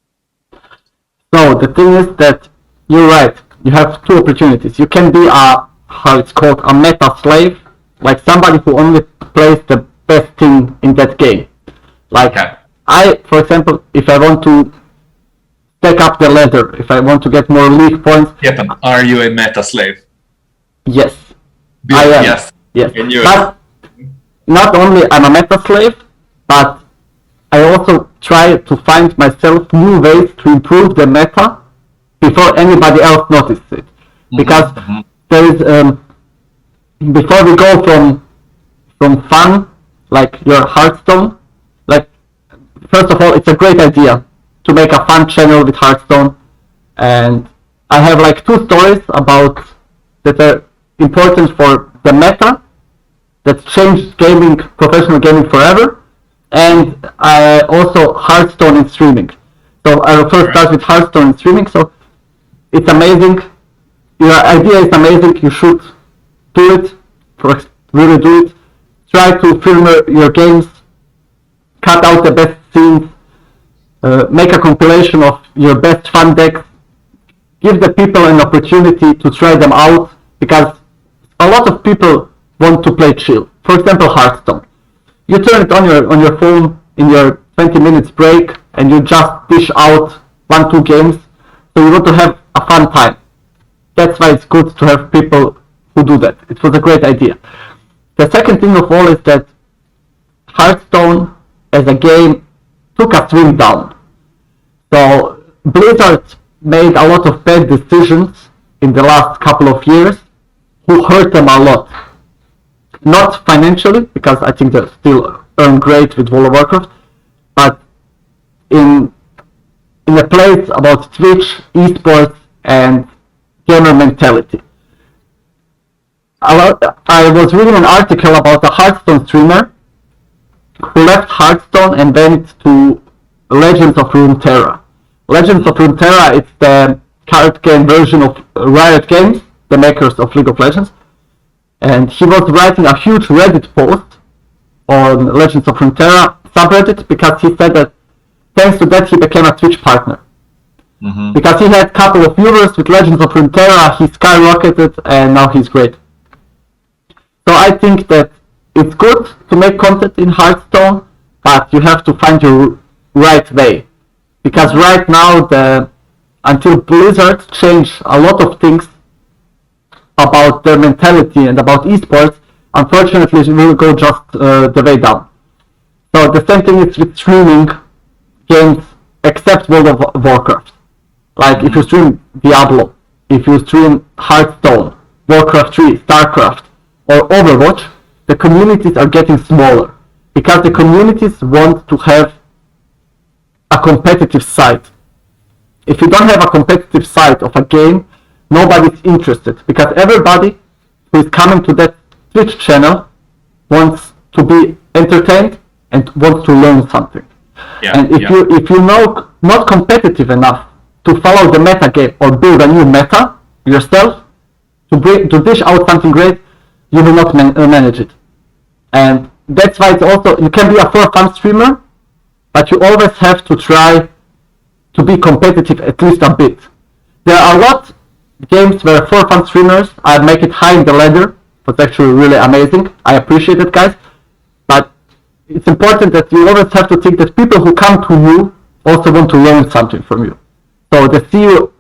So the thing is that you're right. You have 2 opportunities. You can be how it's called, a meta slave, like somebody who only plays the best thing in that game. Like I, for example, if I want to stack up the ladder, if I want to get more league points. Stjepan, are you a meta slave? Yes. I am. Yes. But not only I'm a meta slave, but I also try to find myself new ways to improve the meta before anybody else notices it. Because there is, before we go from fun, like your Hearthstone, like first of all, it's a great idea to make a fun channel with Hearthstone, and I have like 2 stories about that are important for the meta that changed gaming, professional gaming forever, and also Hearthstone in streaming. So I will first start with Hearthstone in streaming. So it's amazing. Your idea is amazing. You should do it. Really do it. Try to film your games. Cut out the best scenes. Make a compilation of your best fun decks. Give the people an opportunity to try them out, because a lot of people want to play chill. For example, Hearthstone. You turn it on your phone in your 20 minutes break and you just dish out 1-2 games. So you want to have a fun time. That's why it's good to have people who do that. It was a great idea. The second thing of all is that Hearthstone as a game took a swing down. So Blizzard made a lot of bad decisions in the last couple of years who hurt them a lot. Not financially, because I think they still earn great with World of Warcraft, but in a place about Twitch, Esports, and gamer mentality. I was reading an article about a Hearthstone streamer who left Hearthstone and went to Legends of Runeterra. Legends of Runeterra, it's the card game version of Riot Games, the makers of League of Legends. And he was writing a huge Reddit post on Legends of Runeterra subreddit, because he said that thanks to that he became a Twitch partner. Because he had a couple of viewers with Legends of Runeterra, he skyrocketed and now he's great. So I think that it's good to make content in Hearthstone, but you have to find your right way. Because right now, until Blizzard changed a lot of things, about their mentality and about esports, unfortunately, it will go just the way down. So the same thing is with streaming games, except World of Warcraft. Like if you stream Diablo, if you stream Hearthstone, Warcraft 3, StarCraft, or Overwatch, the communities are getting smaller because the communities want to have a competitive side. If you don't have a competitive side of a game, nobody's interested because everybody who is coming to that Twitch channel wants to be entertained and wants to learn something. Yeah, and if you're not competitive enough to follow the meta game or build a new meta yourself to dish out something great, you will not manage it. And that's why it's also, you can be a for fun streamer, but you always have to try to be competitive at least a bit. There are a lot of games where for fun streamers make it high in the ladder. It's actually really amazing. I appreciate it, guys. But it's important that you always have to think that people who come to you also want to learn something from you. So they see you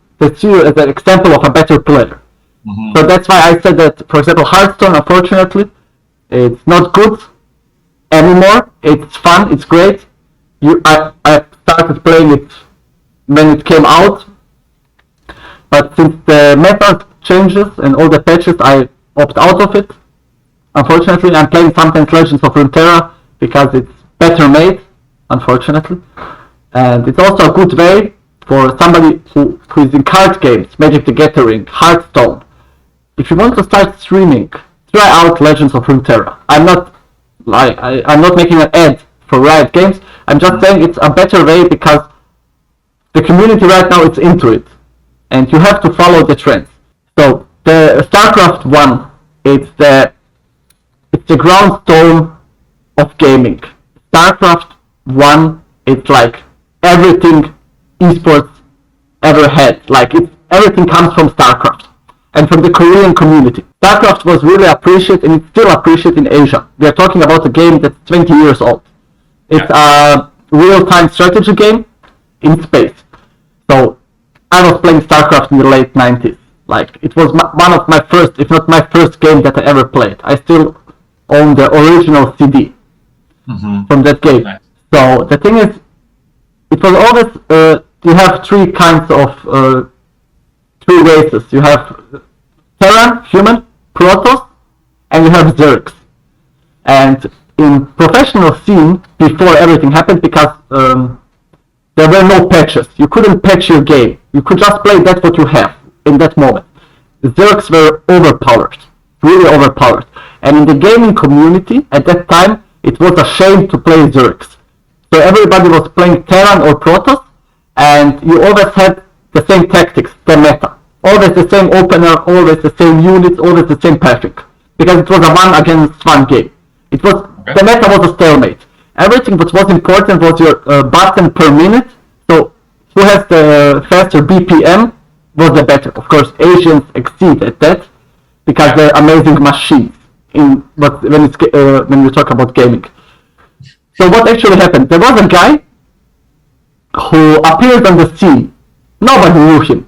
as an example of a better player. Mm-hmm. So that's why I said that, for example, Hearthstone, unfortunately, it's not good anymore. It's fun, it's great. I started playing it when it came out. But since the meta changes and all the patches, I opt out of it. Unfortunately, I'm playing sometimes Legends of Runeterra because it's better made, unfortunately. And it's also a good way for somebody who is in card games, Magic the Gathering, Hearthstone. If you want to start streaming, try out Legends of Runeterra. I'm not making an ad for Riot Games. I'm just saying it's a better way because the community right now is into it, and you have to follow the trends. So the StarCraft 1, it's the ground stone of gaming. StarCraft 1, it's like everything esports ever had. Like everything comes from StarCraft and from the Korean community. StarCraft was really appreciated, and it's still appreciated in Asia. We are talking about a game that's 20 years old. It's a real-time strategy game in space. So I was playing StarCraft in the late 90s. Like, it was one of my first, if not my first game that I ever played. I still own the original CD from that game. Nice. So the thing is, it was always, you have three kinds of, three races. You have Terran, human, Protoss, and you have Zergs. And in professional scene, before everything happened, because there were no patches. You couldn't patch your game. You could just play that what you have in that moment. The Zergs were overpowered, really overpowered. And in the gaming community, at that time, it was a shame to play Zergs. So everybody was playing Terran or Protoss, and you always had the same tactics, the meta. Always the same opener, always the same units, always the same patrick. Because it was a 1-against-1 game. It was the meta was a stalemate. Everything that was important was your button per minute. So who has the faster BPM was the better. Of course, Asians exceed at that because they're amazing machines. When we talk about gaming. So what actually happened? There was a guy who appeared on the scene. Nobody knew him.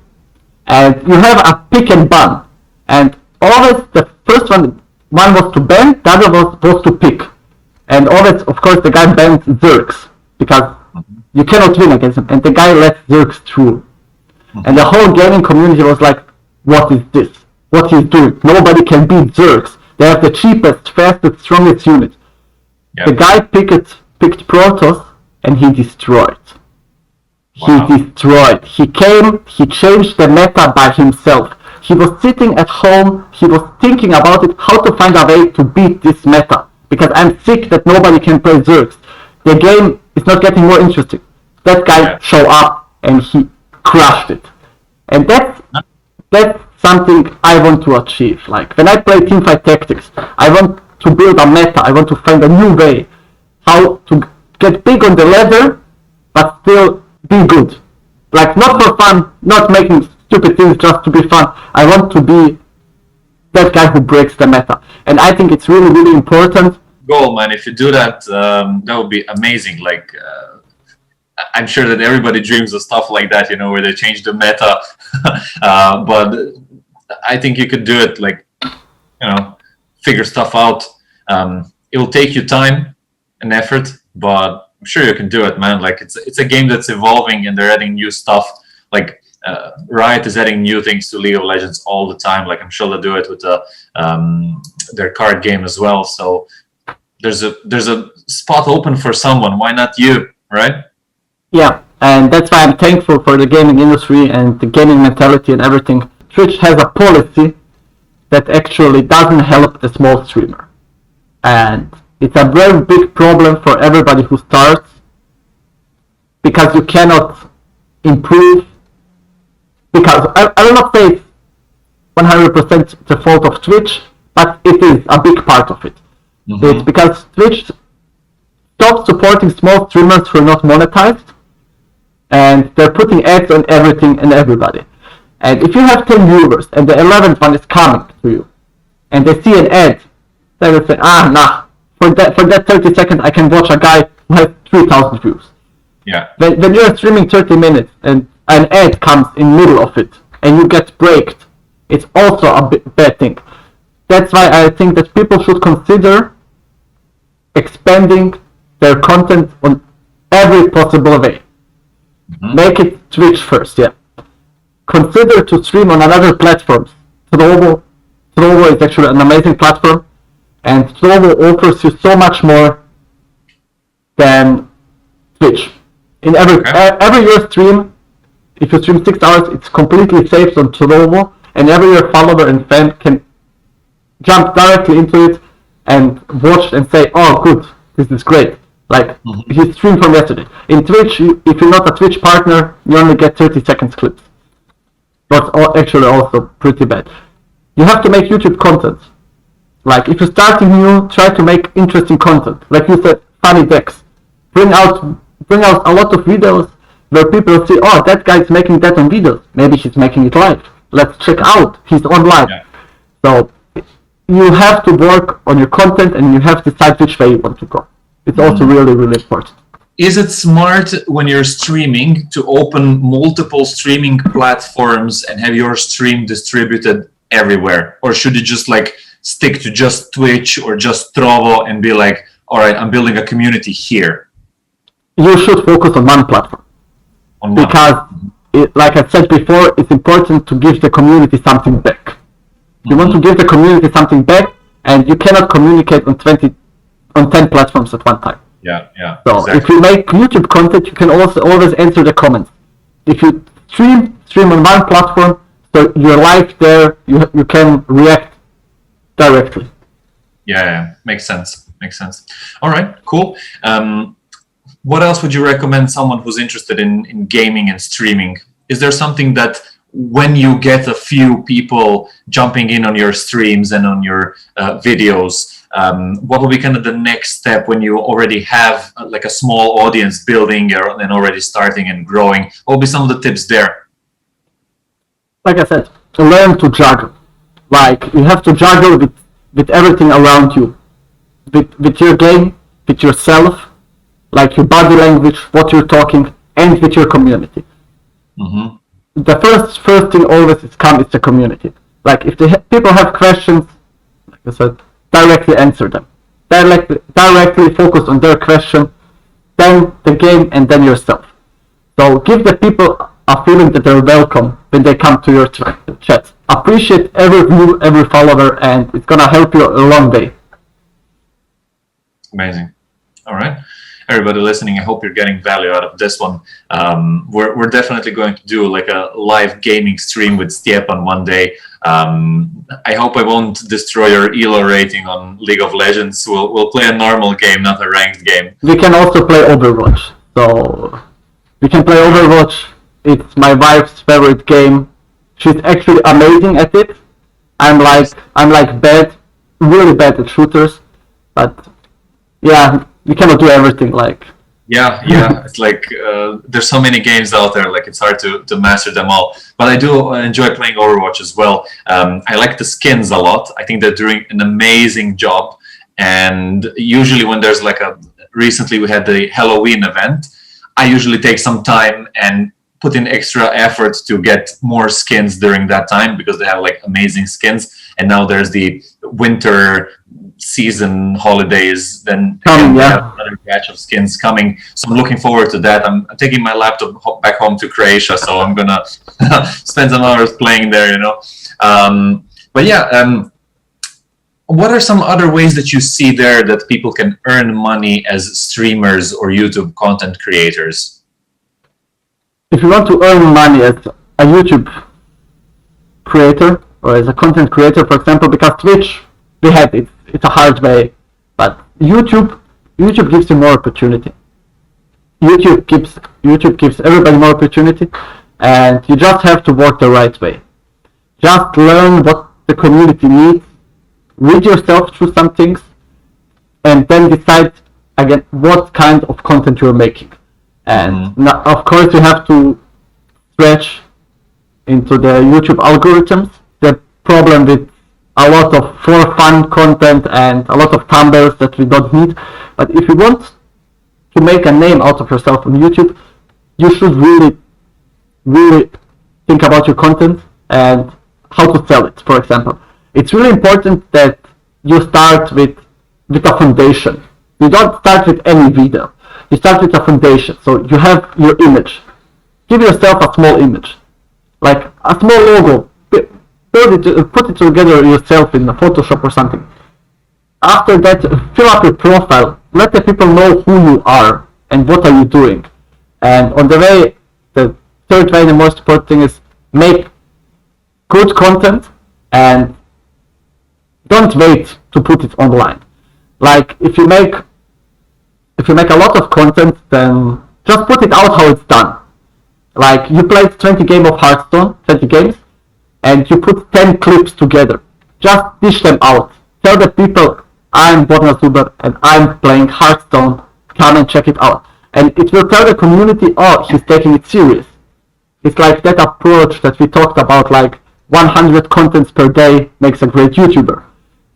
And you have a pick and ban. And always the first one was to ban, the other was to pick. And always, of course, the guy banned Zergs because you cannot win against him. And the guy let Zergs through. And the whole gaming community was like, what is this? What he's doing? Nobody can beat Zergs. They have the cheapest, fastest, strongest unit. Yep. The guy picked Protoss and he destroyed. Wow. He destroyed. He changed the meta by himself. He was sitting at home, he was thinking about it, how to find a way to beat this meta. Because I'm sick that nobody can play Zergs. The game is not getting more interesting. That guy showed up and he crushed it. And that's something I want to achieve. Like, when I play Teamfight Tactics, I want to build a meta, I want to find a new way how to get big on the ladder, but still be good. Like, not for fun, not making stupid things just to be fun. I want to be that guy who breaks the meta. And I think it's really, really important. Goal, man. If you do that, that would be amazing. Like, I'm sure that everybody dreams of stuff like that, you know, where they change the meta. But I think you could do it like figure stuff out. It will take you time and effort, but I'm sure you can do it, man. Like it's a game that's evolving and they're adding new stuff. Like Riot is adding new things to League of Legends all the time. Like I'm sure they'll do it with their card game as well. So there's a spot open for someone. Why not you, right? Yeah, and that's why I'm thankful for the gaming industry and the gaming mentality and everything. Twitch has a policy that actually doesn't help the small streamer. And it's a very big problem for everybody who starts, because you cannot improve. Because I will not say it's 100% the fault of Twitch, but it is a big part of it. Mm-hmm. It's because Twitch stopped supporting small streamers who are not monetized, and they're putting ads on everything and everybody. And if you have 10 viewers and the 11th one is coming to you, and they see an ad, they will say, nah, for that 30 seconds I can watch a guy who has 3,000 views. Yeah. When you're streaming 30 minutes and an ad comes in middle of it and you get braked, it's also a bad thing. That's why I think that people should consider expanding their content on every possible way. Mm-hmm. Make it Twitch first, yeah. Consider to stream on other platforms. Trovo is actually an amazing platform, and Trovo offers you so much more than Twitch. In every year stream, if you stream 6 hours, it's completely safe on Trovo, and every year follower and fan can jump directly into it and watch and say, oh good, this is great. Like, he streamed from yesterday. In Twitch, if you're not a Twitch partner, you only get 30 seconds clips. That's actually also pretty bad. You have to make YouTube content. Like, if you're starting new, try to make interesting content. Like you said, funny decks. Bring out a lot of videos where people see, oh, that guy's making that on videos. Maybe he's making it live. Let's check out. He's on live. Yeah. So you have to work on your content and you have to decide which way you want to go. It's also really, really important. Is it smart when you're streaming to open multiple streaming platforms and have your stream distributed everywhere? Or should you just like stick to just Twitch or just Trovo and be like, all right, I'm building a community here? You should focus on one platform. Because, like I said before, it's important to give the community something back. You want to give the community something back, and you cannot communicate on 10 platforms at one time. Yeah. So exactly. If you make YouTube content, you can also always answer the comments. If you stream on one platform, so you're live there, you can react directly. Yeah, makes sense. All right, cool. What else would you recommend someone who's interested in gaming and streaming? Is there something that when you get a few people jumping in on your streams and on your videos, what will be kind of the next step when you already have like a small audience building and already starting and growing? What will be some of the tips there? Like I said, learn to juggle. Like, you have to juggle with everything around you. With your game, with yourself, like your body language, what you're talking, and with your community. Mm-hmm. The first thing always is the community. Like, if people have questions, like I said, directly answer them. Directly focus on their question, then the game, and then yourself. So give the people a feeling that they're welcome when they come to your chat. Appreciate every view, every follower, and it's gonna help you a long way. Amazing. All right. Everybody listening, I hope you're getting value out of this one. We're definitely going to do like a live gaming stream with Stjepan one day. I hope I won't destroy your ELO rating on League of Legends. We'll play a normal game, not a ranked game. We can also play Overwatch. So we can play Overwatch. It's my wife's favorite game. She's actually amazing at it. I'm like bad, really bad at shooters, but yeah. You cannot do everything, like... Yeah, it's like, there's so many games out there, like it's hard to master them all. But I do enjoy playing Overwatch as well. I like the skins a lot. I think they're doing an amazing job. And usually when there's like recently we had the Halloween event, I usually take some time and put in extra effort to get more skins during that time because they have like amazing skins. and now there's the winter season holidays, then Yeah. we have another batch of skins coming, so I'm looking forward to that. I'm taking my laptop back home to Croatia, so I'm gonna spend some hours playing there, you know. But yeah, what are some other ways that you see there that people can earn money as streamers or YouTube content creators? If you want to earn money as a YouTube creator or as a content creator, for example, because Twitch, we had it, it's a hard way, but YouTube gives you more opportunity. YouTube gives everybody more opportunity, and you just have to work the right way. Just learn what the community needs, read yourself through some things, and then decide again what kind of content you're making. And now, of course, you have to stretch into the YouTube algorithms. The problem with a lot of for fun content and a lot of thumbnails that we don't need. But if you want to make a name out of yourself on YouTube, you should really think about your content and how to sell it, for example. It's really important that you start with a foundation. You don't start with any video. You start with a foundation. So you have your image. Give yourself a small image, like a small logo. Put it together yourself in Photoshop or something. After that, fill up your profile. Let the people know who you are and what are you doing. And on the way, the third way, the most important thing is make good content and don't wait to put it online. Like if you make a lot of content, then just put it out how it's done. Like you played 20 games of Hearthstone, 20 games, and you put 10 clips together. Just dish them out. Tell the people, I'm Borna Zuber and I'm playing Hearthstone. Come and check it out. And it will tell the community, oh, he's taking it serious. It's like that approach that we talked about, like 100 contents per day makes a great YouTuber.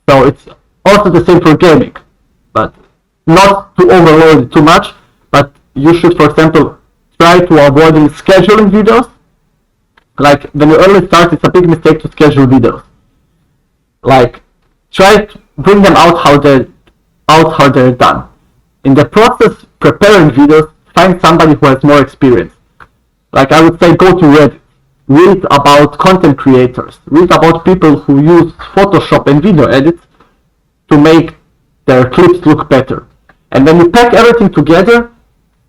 So it's also the same for gaming, but not to overload it too much. But you should, for example, try to avoid scheduling videos. Like when you early start, it's a big mistake to schedule videos. Like try to bring them out how they're done. In the process preparing videos, find somebody who has more experience. Like I would say, go to Reddit, read about content creators, read about people who use Photoshop and video edits to make their clips look better. And when you pack everything together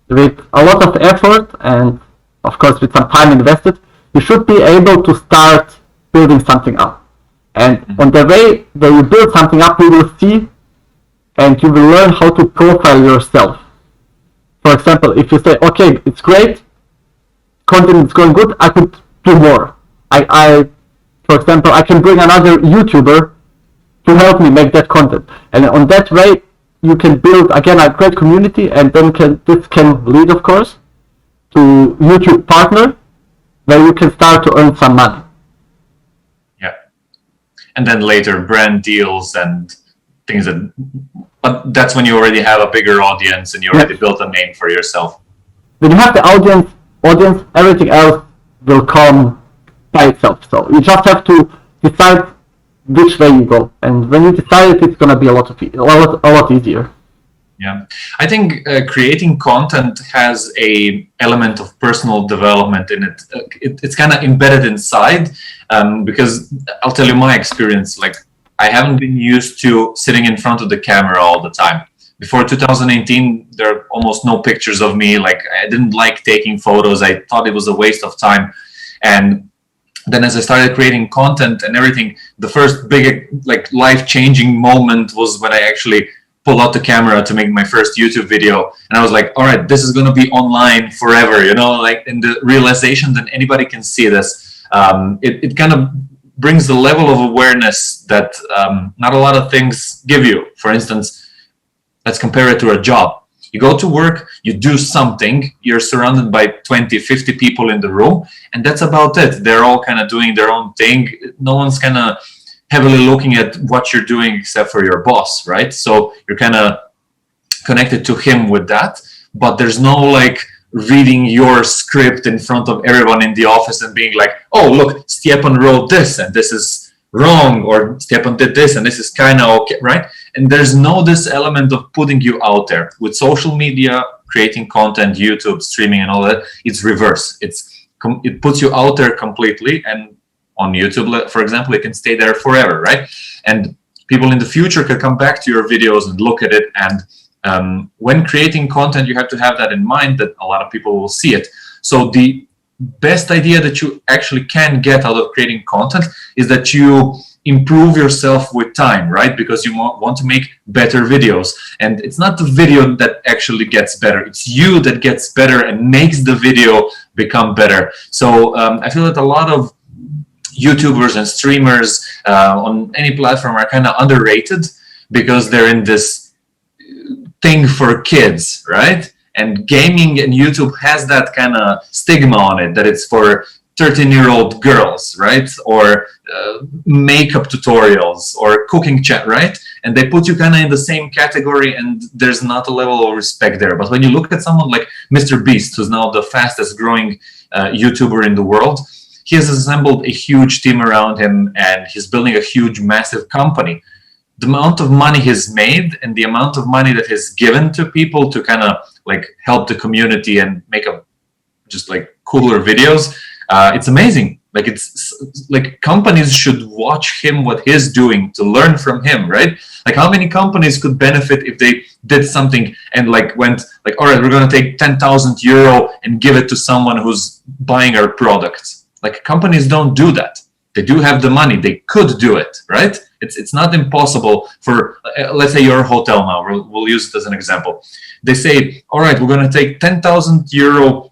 with a lot of effort and of course with some time invested, you should be able to start building something up. And on the way that you build something up, you will see and you will learn how to profile yourself. For example, if you say, okay, it's great, content is going good, I could do more. For example, I can bring another YouTuber to help me make that content. And on that way, you can build, again, a great community, and then this can lead, of course, to YouTube partner, where you can start to earn some money. Yeah. And then later brand deals and things but that's when you already have a bigger audience and you already built a name for yourself. When you have the audience, everything else will come by itself. So you just have to decide which way you go. And when you decide it, it's going to be a lot easier. Yeah, I think creating content has a element of personal development in it. It's kind of embedded inside because I'll tell you my experience. Like I haven't been used to sitting in front of the camera all the time. Before 2018, there are almost no pictures of me. Like I didn't like taking photos. I thought it was a waste of time. And then as I started creating content and everything, the first big like life-changing moment was when I actually pulled out the camera to make my first YouTube video. And I was like, all right, this is going to be online forever, you know, like in the realization that anybody can see this. It kind of brings the level of awareness that not a lot of things give you. For instance, let's compare it to a job. You go to work, you do something, you're surrounded by 20, 50 people in the room, and that's about it. They're all kind of doing their own thing. No one's kind of heavily looking at what you're doing except for your boss, right? So you're kind of connected to him with that, but there's no like reading your script in front of everyone in the office and being like, oh, look, Stjepan wrote this, and this is wrong, or Stjepan did this and this is kind of okay, right? And there's no this element of putting you out there. With social media, creating content, YouTube, streaming and all that, it's reverse. It puts you out there completely, and on YouTube, for example, it can stay there forever, right? And people in the future can come back to your videos and look at it. And when creating content, you have to have that in mind, that a lot of people will see it. So the best idea that you actually can get out of creating content is that you improve yourself with time, right? Because you want to make better videos. And it's not the video that actually gets better. It's you that gets better and makes the video become better. So I feel that a lot of YouTubers and streamers on any platform are kind of underrated because they're in this thing for kids, right? And gaming and YouTube has that kind of stigma on it, that it's for 13-year-old girls, right? Or makeup tutorials or cooking chat, right? And they put you kind of in the same category, and there's not a level of respect there. But when you look at someone like Mr. Beast, who's now the fastest growing YouTuber in the world, he has assembled a huge team around him, and he's building a huge, massive company. The amount of money he's made and the amount of money that he's given to people to kind of like help the community and make a just like cooler videos, it's amazing. Like, it's like companies should watch him, what he's doing, to learn from him, right? Like, how many companies could benefit if they did something and like went like, all right, we're going to take 10,000 euro and give it to someone who's buying our products. Like, companies don't do that. They do have the money. They could do it, right? It's not impossible for, let's say you're a hotel now. We'll use it as an example. They say, all right, we're going to take 10,000 euro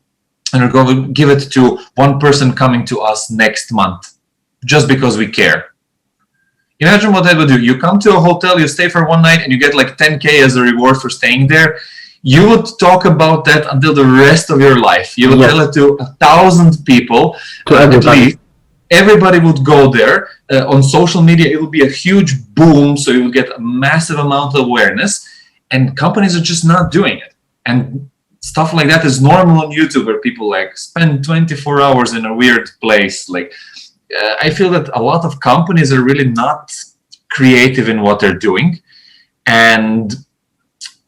and we're going to give it to one person coming to us next month, just because we care. Imagine what that would do. You come to a hotel, you stay for one night, and you get like 10K as a reward for staying there. You would talk about that until the rest of your life. You would tell it to 1,000 people, at least. Everybody would go there. On social media, it would be a huge boom, so you would get a massive amount of awareness, and companies are just not doing it. And stuff like that is normal on YouTube, where people like spend 24 hours in a weird place. Like, I feel that a lot of companies are really not creative in what they're doing. And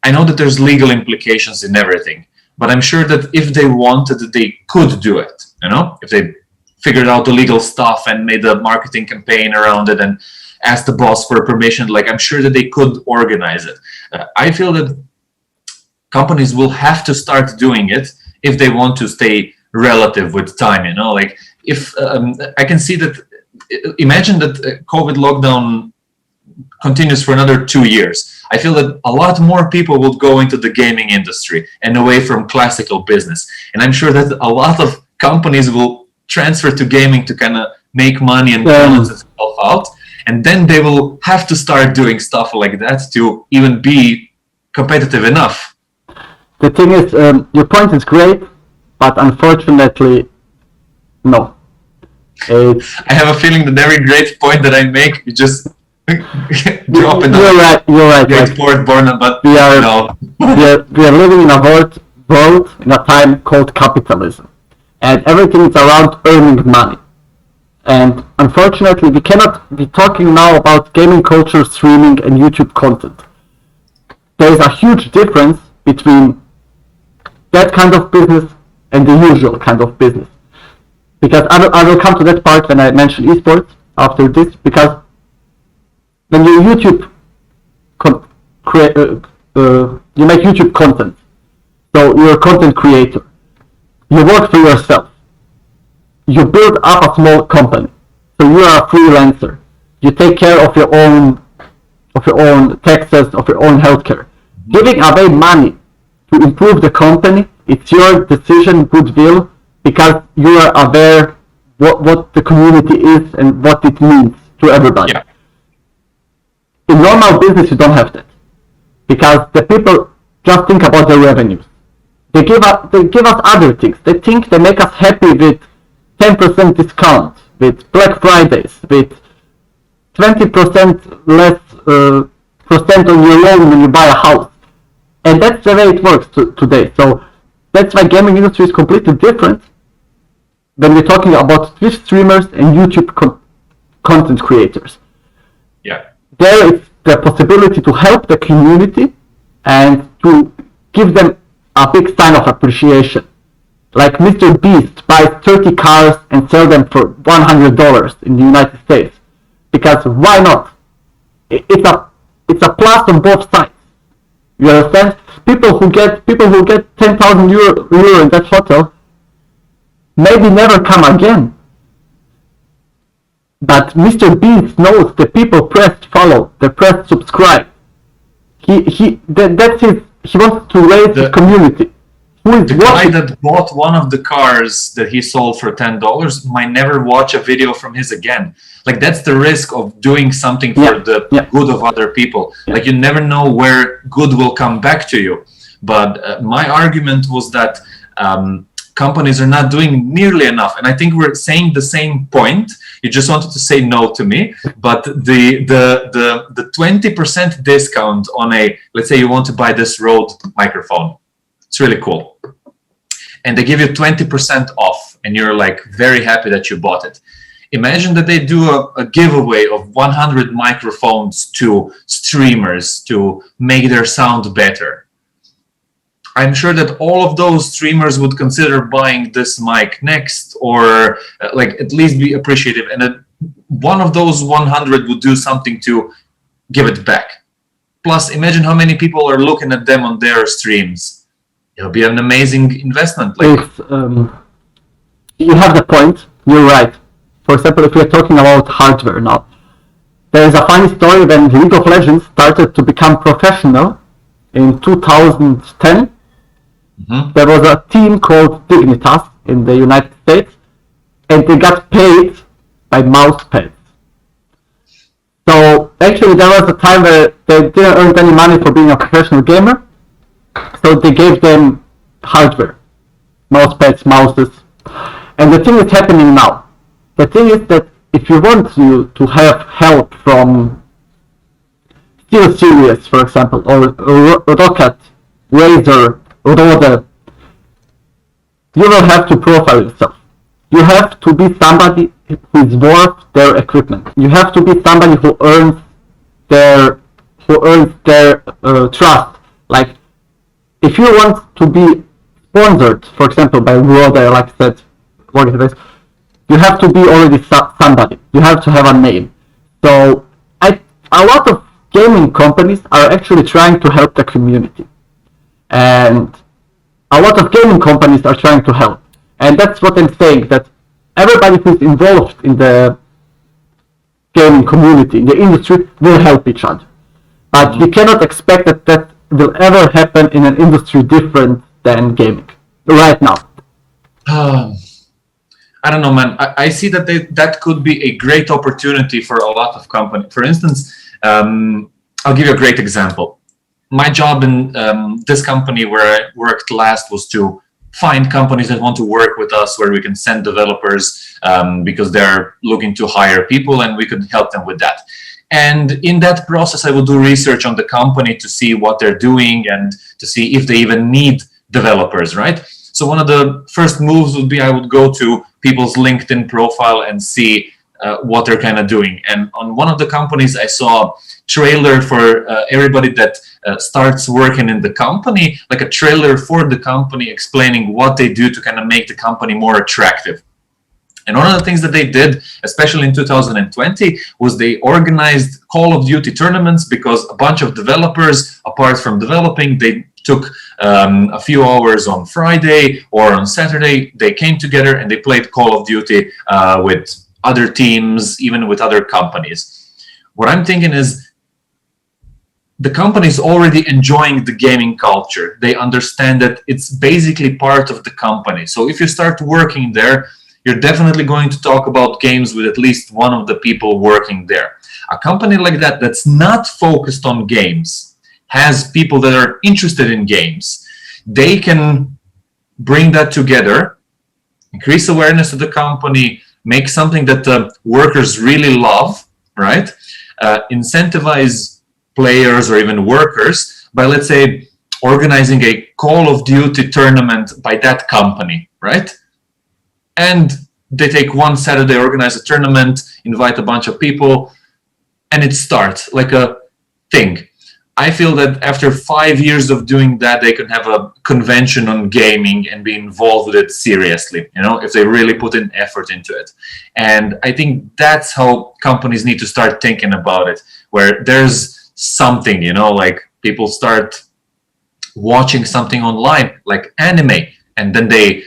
I know that there's legal implications in everything, but I'm sure that if they wanted, they could do it. You know, if they figured out the legal stuff and made a marketing campaign around it and asked the boss for permission, like, I'm sure that they could organize it. I feel that companies will have to start doing it if they want to stay relative with time, you know, like, if I can see that, imagine that COVID lockdown continues for another 2 years. I feel that a lot more people will go into the gaming industry and away from classical business. And I'm sure that a lot of companies will transfer to gaming to kind of make money and balance itself out. And then they will have to start doing stuff like that to even be competitive enough. The thing is, your point is great, but unfortunately, no. I have a feeling that every great point that I make, you just drop it. You're right. Great point, Borna, but we are living in a world in a time called capitalism, and everything is around earning money. And unfortunately, we cannot be talking now about gaming culture, streaming, and YouTube content. There is a huge difference between that kind of business and the usual kind of business. Because I will come to that part when I mention esports after this, because when you YouTube you make YouTube content, so you're a content creator, you work for yourself, you build up a small company, so you are a freelancer, you take care of your own taxes, of your own healthcare. Giving away money to improve the company, it's your decision, goodwill, because you are aware what the community is and what it means to everybody. Yeah. In normal business, you don't have that, because the people just think about their revenues. They give us other things. They think they make us happy with 10% discount, with Black Fridays, with 20% less percent on your loan when you buy a house. And that's the way it works today. So that's why gaming industry is completely different when we're talking about Twitch streamers and YouTube content creators. Yeah. There is the possibility to help the community and to give them a big sign of appreciation. Like Mr. Beast buys 30 cars and sell them for $100 in the United States. Because why not? It's a plus on both sides. You understand? People who get 10,000 euro in that hotel maybe never come again. But Mr. Beast knows the people pressed follow, they pressed subscribe. That's his. He wants to raise his community. The guy that bought one of the cars that he sold for $10 might never watch a video from his again. Like, that's the risk of doing something for the good of other people. Like, you never know where good will come back to you. But my argument was that companies are not doing nearly enough, and I think we're saying the same point. You just wanted to say no to me, but the 20% discount on a, let's say you want to buy this Rode microphone, it's really cool, and they give you 20% off, and you're like very happy that you bought it. Imagine that they do a giveaway of 100 microphones to streamers to make their sound better. I'm sure that all of those streamers would consider buying this mic next, or like at least be appreciative, and then one of those 100 would do something to give it back. Plus, imagine how many people are looking at them on their streams. It'll be an amazing investment. Like, you have the point. You're right. For example, if we're talking about hardware now, there is a funny story when League of Legends started to become professional in 2010. There was a team called Dignitas in the United States, and they got paid by mouse pads. So actually there was a time where they didn't earn any money for being a professional gamer, so they gave them hardware, mouse pads, mouses. And the thing is happening now. The thing is that if you want to have help from Steel Series, for example, or Rocket, Razer, Rode, you will have to profile yourself. You have to be somebody who is worth their equipment. You have to be somebody who earns their trust. Like, if you want to be sponsored, for example, by Rode, like I said, you have to be already somebody. You have to have a name. So a lot of gaming companies are actually trying to help the community. And a lot of gaming companies are trying to help. And that's what I'm saying, that everybody who's involved in the gaming community, in the industry, will help each other. But you cannot expect that will ever happen in an industry different than gaming right now. I don't know, man. I see that that could be a great opportunity for a lot of companies. For instance, I'll give you a great example. My job in this company where I worked last was to find companies that want to work with us, where we can send developers because they're looking to hire people, and we could help them with that. And in that process, I would do research on the company to see what they're doing and to see if they even need developers, right? So one of the first moves would be I would go to people's LinkedIn profile and see what they're kind of doing. And on one of the companies, I saw a trailer for everybody that starts working in the company, like a trailer for the company explaining what they do to kind of make the company more attractive. And one of the things that they did, especially in 2020, was they organized Call of Duty tournaments, because a bunch of developers, apart from developing, they took a few hours on Friday or on Saturday. They came together and they played Call of Duty with other teams, even with other companies. What I'm thinking is, the company is already enjoying the gaming culture. They understand that it's basically part of the company. So if you start working there, you're definitely going to talk about games with at least one of the people working there. A company like that, that's not focused on games, has people that are interested in games. They can bring that together, increase awareness of the company, make something that the workers really love, right? Incentivize players or even workers by, let's say, organizing a Call of Duty tournament by that company, right? And they take one Saturday, organize a tournament, invite a bunch of people, and it starts like a thing. I feel that after 5 years of doing that, they can have a convention on gaming and be involved with it seriously, if they really put in effort into it. And I think that's how companies need to start thinking about it, where there's something, like people start watching something online, like anime, and then they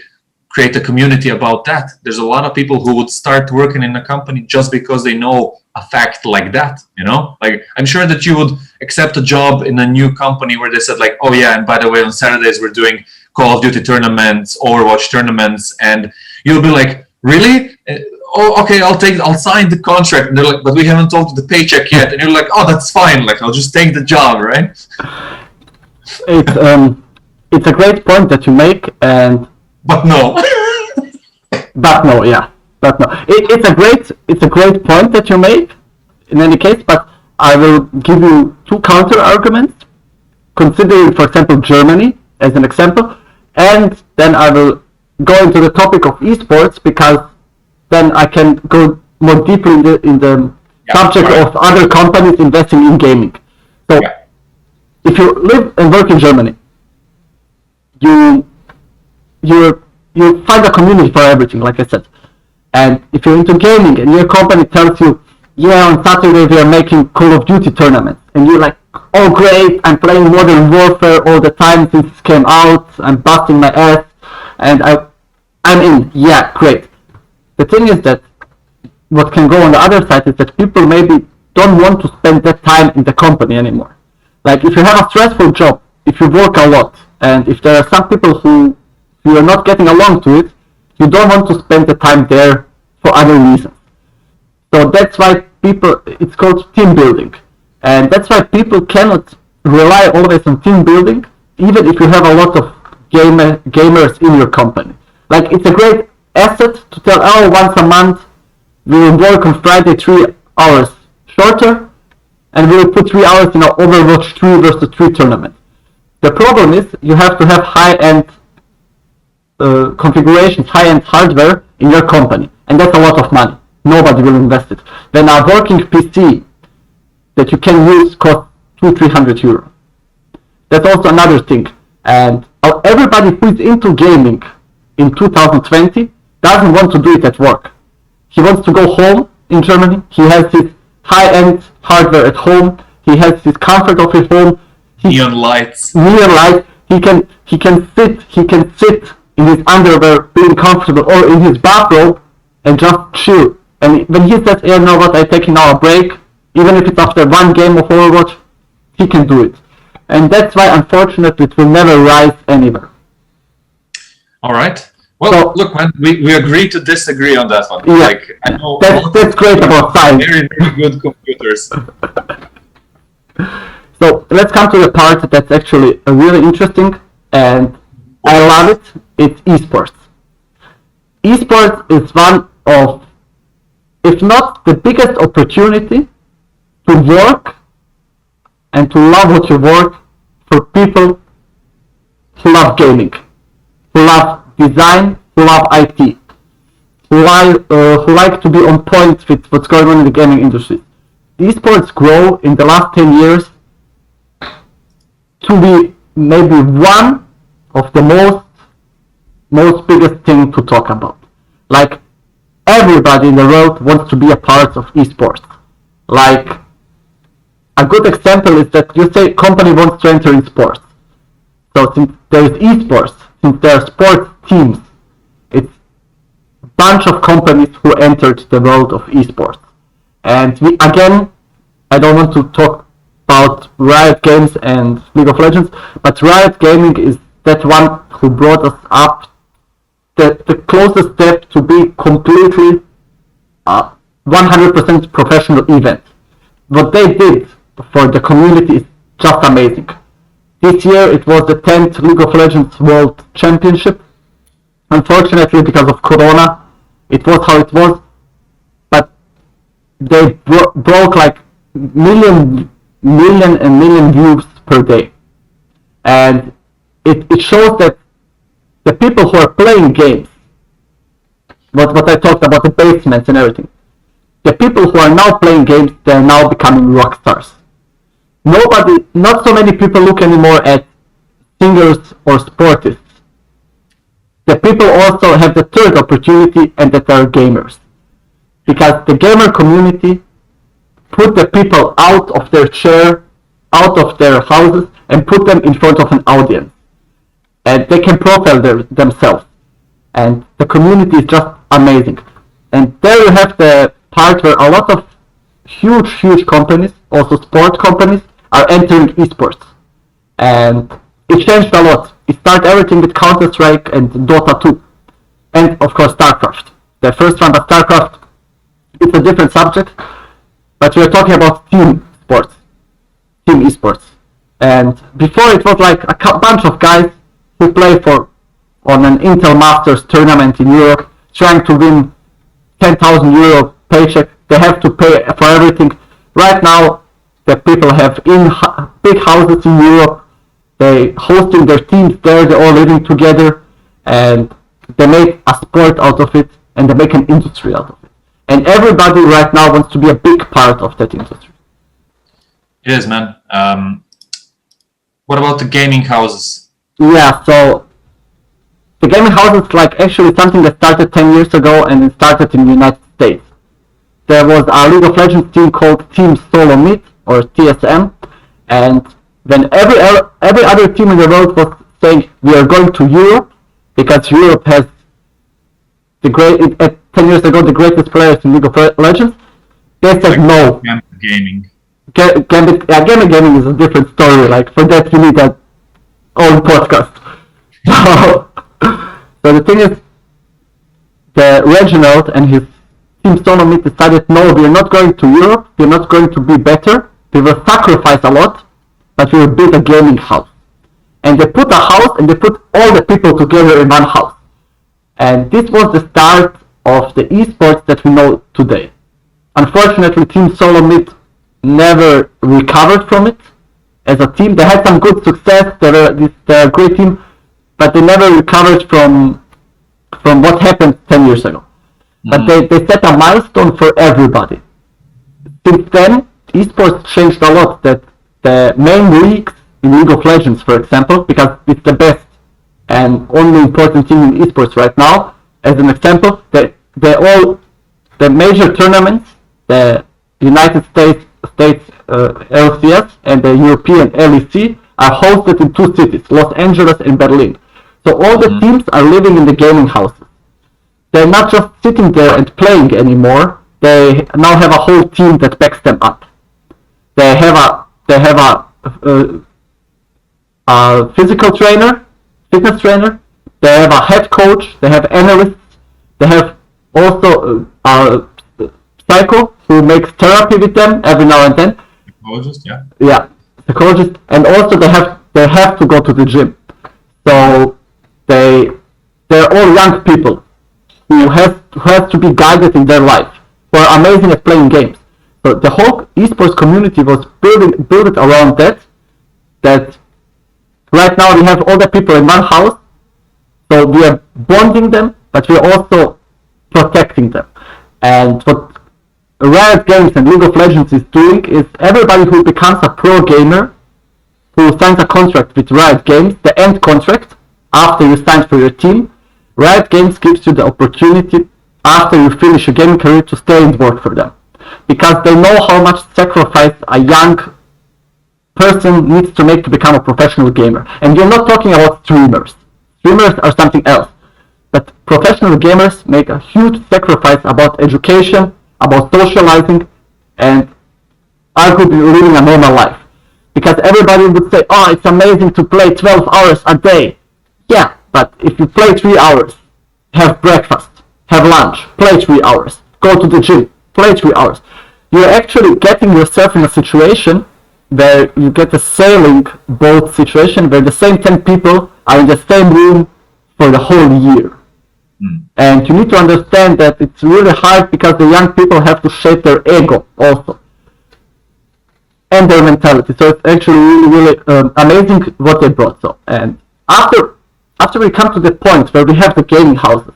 create a community about that. There's a lot of people who would start working in a company just because they know a fact like that, like I'm sure that you would accept a job in a new company where they said like, oh yeah, and by the way, on Saturdays we're doing Call of Duty tournaments, Overwatch tournaments, and you'll be like, really? Oh, okay, I'll sign the contract. And they're like, but we haven't told you the paycheck yet. And you're like, oh, that's fine, like I'll just take the job, right? It's a great point that you make, and but no. It's a great point that you make in any case, but I will give you two counter arguments, considering, for example, Germany as an example, and then I will go into the topic of esports, because then I can go more deeply in the subject of other companies investing in gaming. So, if you live and work in Germany, you find a community for everything, like I said. And if you're into gaming and your company tells you, yeah, on Saturday we are making Call of Duty tournaments, and you're like, oh great, I'm playing Modern Warfare all the time since it came out, I'm busting my ass, and I'm in, yeah, great. The thing is that what can go on the other side is that people maybe don't want to spend that time in the company anymore. Like if you have a stressful job, if you work a lot, and if there are some people who you are not getting along to it, you don't want to spend the time there for other reasons. So that's why it's called team building. And that's why people cannot rely always on team building, even if you have a lot of gamers in your company. Like it's a great asset to tell, oh, once a month we will work on Friday 3 hours shorter, and we will put 3 hours in our Overwatch 3 versus 3 tournament. The problem is you have to have high-end configurations, high-end hardware in your company, and that's a lot of money. Nobody will invest it. Then a working PC that you can use costs 200-300 euros. That's also another thing. And everybody who is into gaming in 2020 doesn't want to do it at work. He wants to go home in Germany. He has his high-end hardware at home. He has his comfort of his home. Neon lights. He can sit in his underwear, being comfortable, or in his bathrobe and just chill. And when he says, "You know what? I'm taking now a break," even if it's after one game of Overwatch, he can do it. And that's why, unfortunately, it will never rise anywhere. All right. Well, so, look, man, we agree to disagree on that one. Yeah, like, I know that's great about science. Very, very good computers. So let's come to the part that's actually really interesting, and I love it. It's esports. Esports is one of, if not the biggest opportunity to work and to love what you work for people who love gaming, who love design, who love IT, who like to be on point with what's going on in the gaming industry. Esports grow in the last 10 years to be maybe one of the most biggest thing to talk about. Like everybody in the world wants to be a part of esports. Like a good example is that you say company wants to enter in sports. So since there is esports, since there are sports teams, it's a bunch of companies who entered the world of esports. And again, I don't want to talk about Riot Games and League of Legends, but Riot Gaming is that one who brought us up the closest step to be completely 100% professional event. What they did for the community is just amazing. This year it was the 10th League of Legends World Championship. Unfortunately, because of Corona, it was how it was, but they broke like million views per day. And it shows that the people who are playing games what I talked about, the basements and everything. The people who are now playing games, they're now becoming rock stars. Not so many people look anymore at singers or sportists. The people also have the third opportunity, and that are gamers. Because the gamer community put the people out of their chair, out of their houses, and put them in front of an audience. And they can profile themselves. And the community is just amazing. And there you have the part where a lot of huge companies, also sport companies, are entering esports. And it changed a lot. It started everything with Counter-Strike and Dota 2. And of course StarCraft. The first one was StarCraft. It's a different subject. But we're talking about team sports. Team esports. And before it was like a bunch of guys who play on an Intel Masters tournament in Europe, trying to win 10,000 euro paycheck. They have to pay for everything. Right now, the people have big houses in Europe. They hosting their teams there. They're all living together, and they make a sport out of it, and they make an industry out of it. And everybody right now wants to be a big part of that industry. It is, man. What about the gaming houses? Yeah, so the gaming house is like actually something that started 10 years ago, and it started in the United States. There was a League of Legends team called Team Solo Meet, or TSM, and when every other team in the world was saying we are going to Europe because Europe has 10 years ago the greatest players in League of Legends, they said no. Gaming. Gaming is a different story. Like for that you need an own podcast. So the thing is, the Reginald and his Team Solo Meet decided, no, we're not going to Europe, we're not going to be better, we will sacrifice a lot, but we will build a gaming house. And they put a house and they put all the people together in one house. And this was the start of the esports that we know today. Unfortunately, Team Solo Meet never recovered from it as a team. They had some good success, they're a great team, but they never recovered from what happened 10 years ago. But they set a milestone for everybody. Since then, esports changed a lot. That the main leagues in League of Legends, for example, because it's the best and only important team in esports right now, as an example, the major tournaments, the United States LCS and the European LEC, are hosted in two cities, Los Angeles and Berlin. So all the teams are living in the gaming houses. They're not just sitting there and playing anymore. They now have a whole team that backs them up. They have a physical trainer, fitness trainer. They have a head coach. They have analysts. They have also a psycho who makes therapy with them every now and then. Psychologist, yeah. Yeah, psychologist, and also they have to go to the gym. So they're all young people who has to be guided in their life, who are amazing at playing games. So the whole esports community was built around that right now we have all the people in one house, so we are bonding them, but we are also protecting them. And what Riot Games and League of Legends is doing is everybody who becomes a pro gamer, who signs a contract with Riot Games, the end contract, after you sign for your team, Riot Games gives you the opportunity after you finish your gaming career to stay and work for them. Because they know how much sacrifice a young person needs to make to become a professional gamer. And you're not talking about streamers. Streamers are something else. But professional gamers make a huge sacrifice about education, about socializing, and arguably living a normal life. Because everybody would say, oh, it's amazing to play 12 hours a day. Yeah, but if you play 3 hours, have breakfast, have lunch, play 3 hours, go to the gym, play 3 hours, you're actually getting yourself in a situation where you get a sailing boat situation where the same 10 people are in the same room for the whole year. And you need to understand that it's really hard because the young people have to shape their ego also. And their mentality. So it's actually really amazing what they brought. So, and after we come to the point where we have the gaming houses,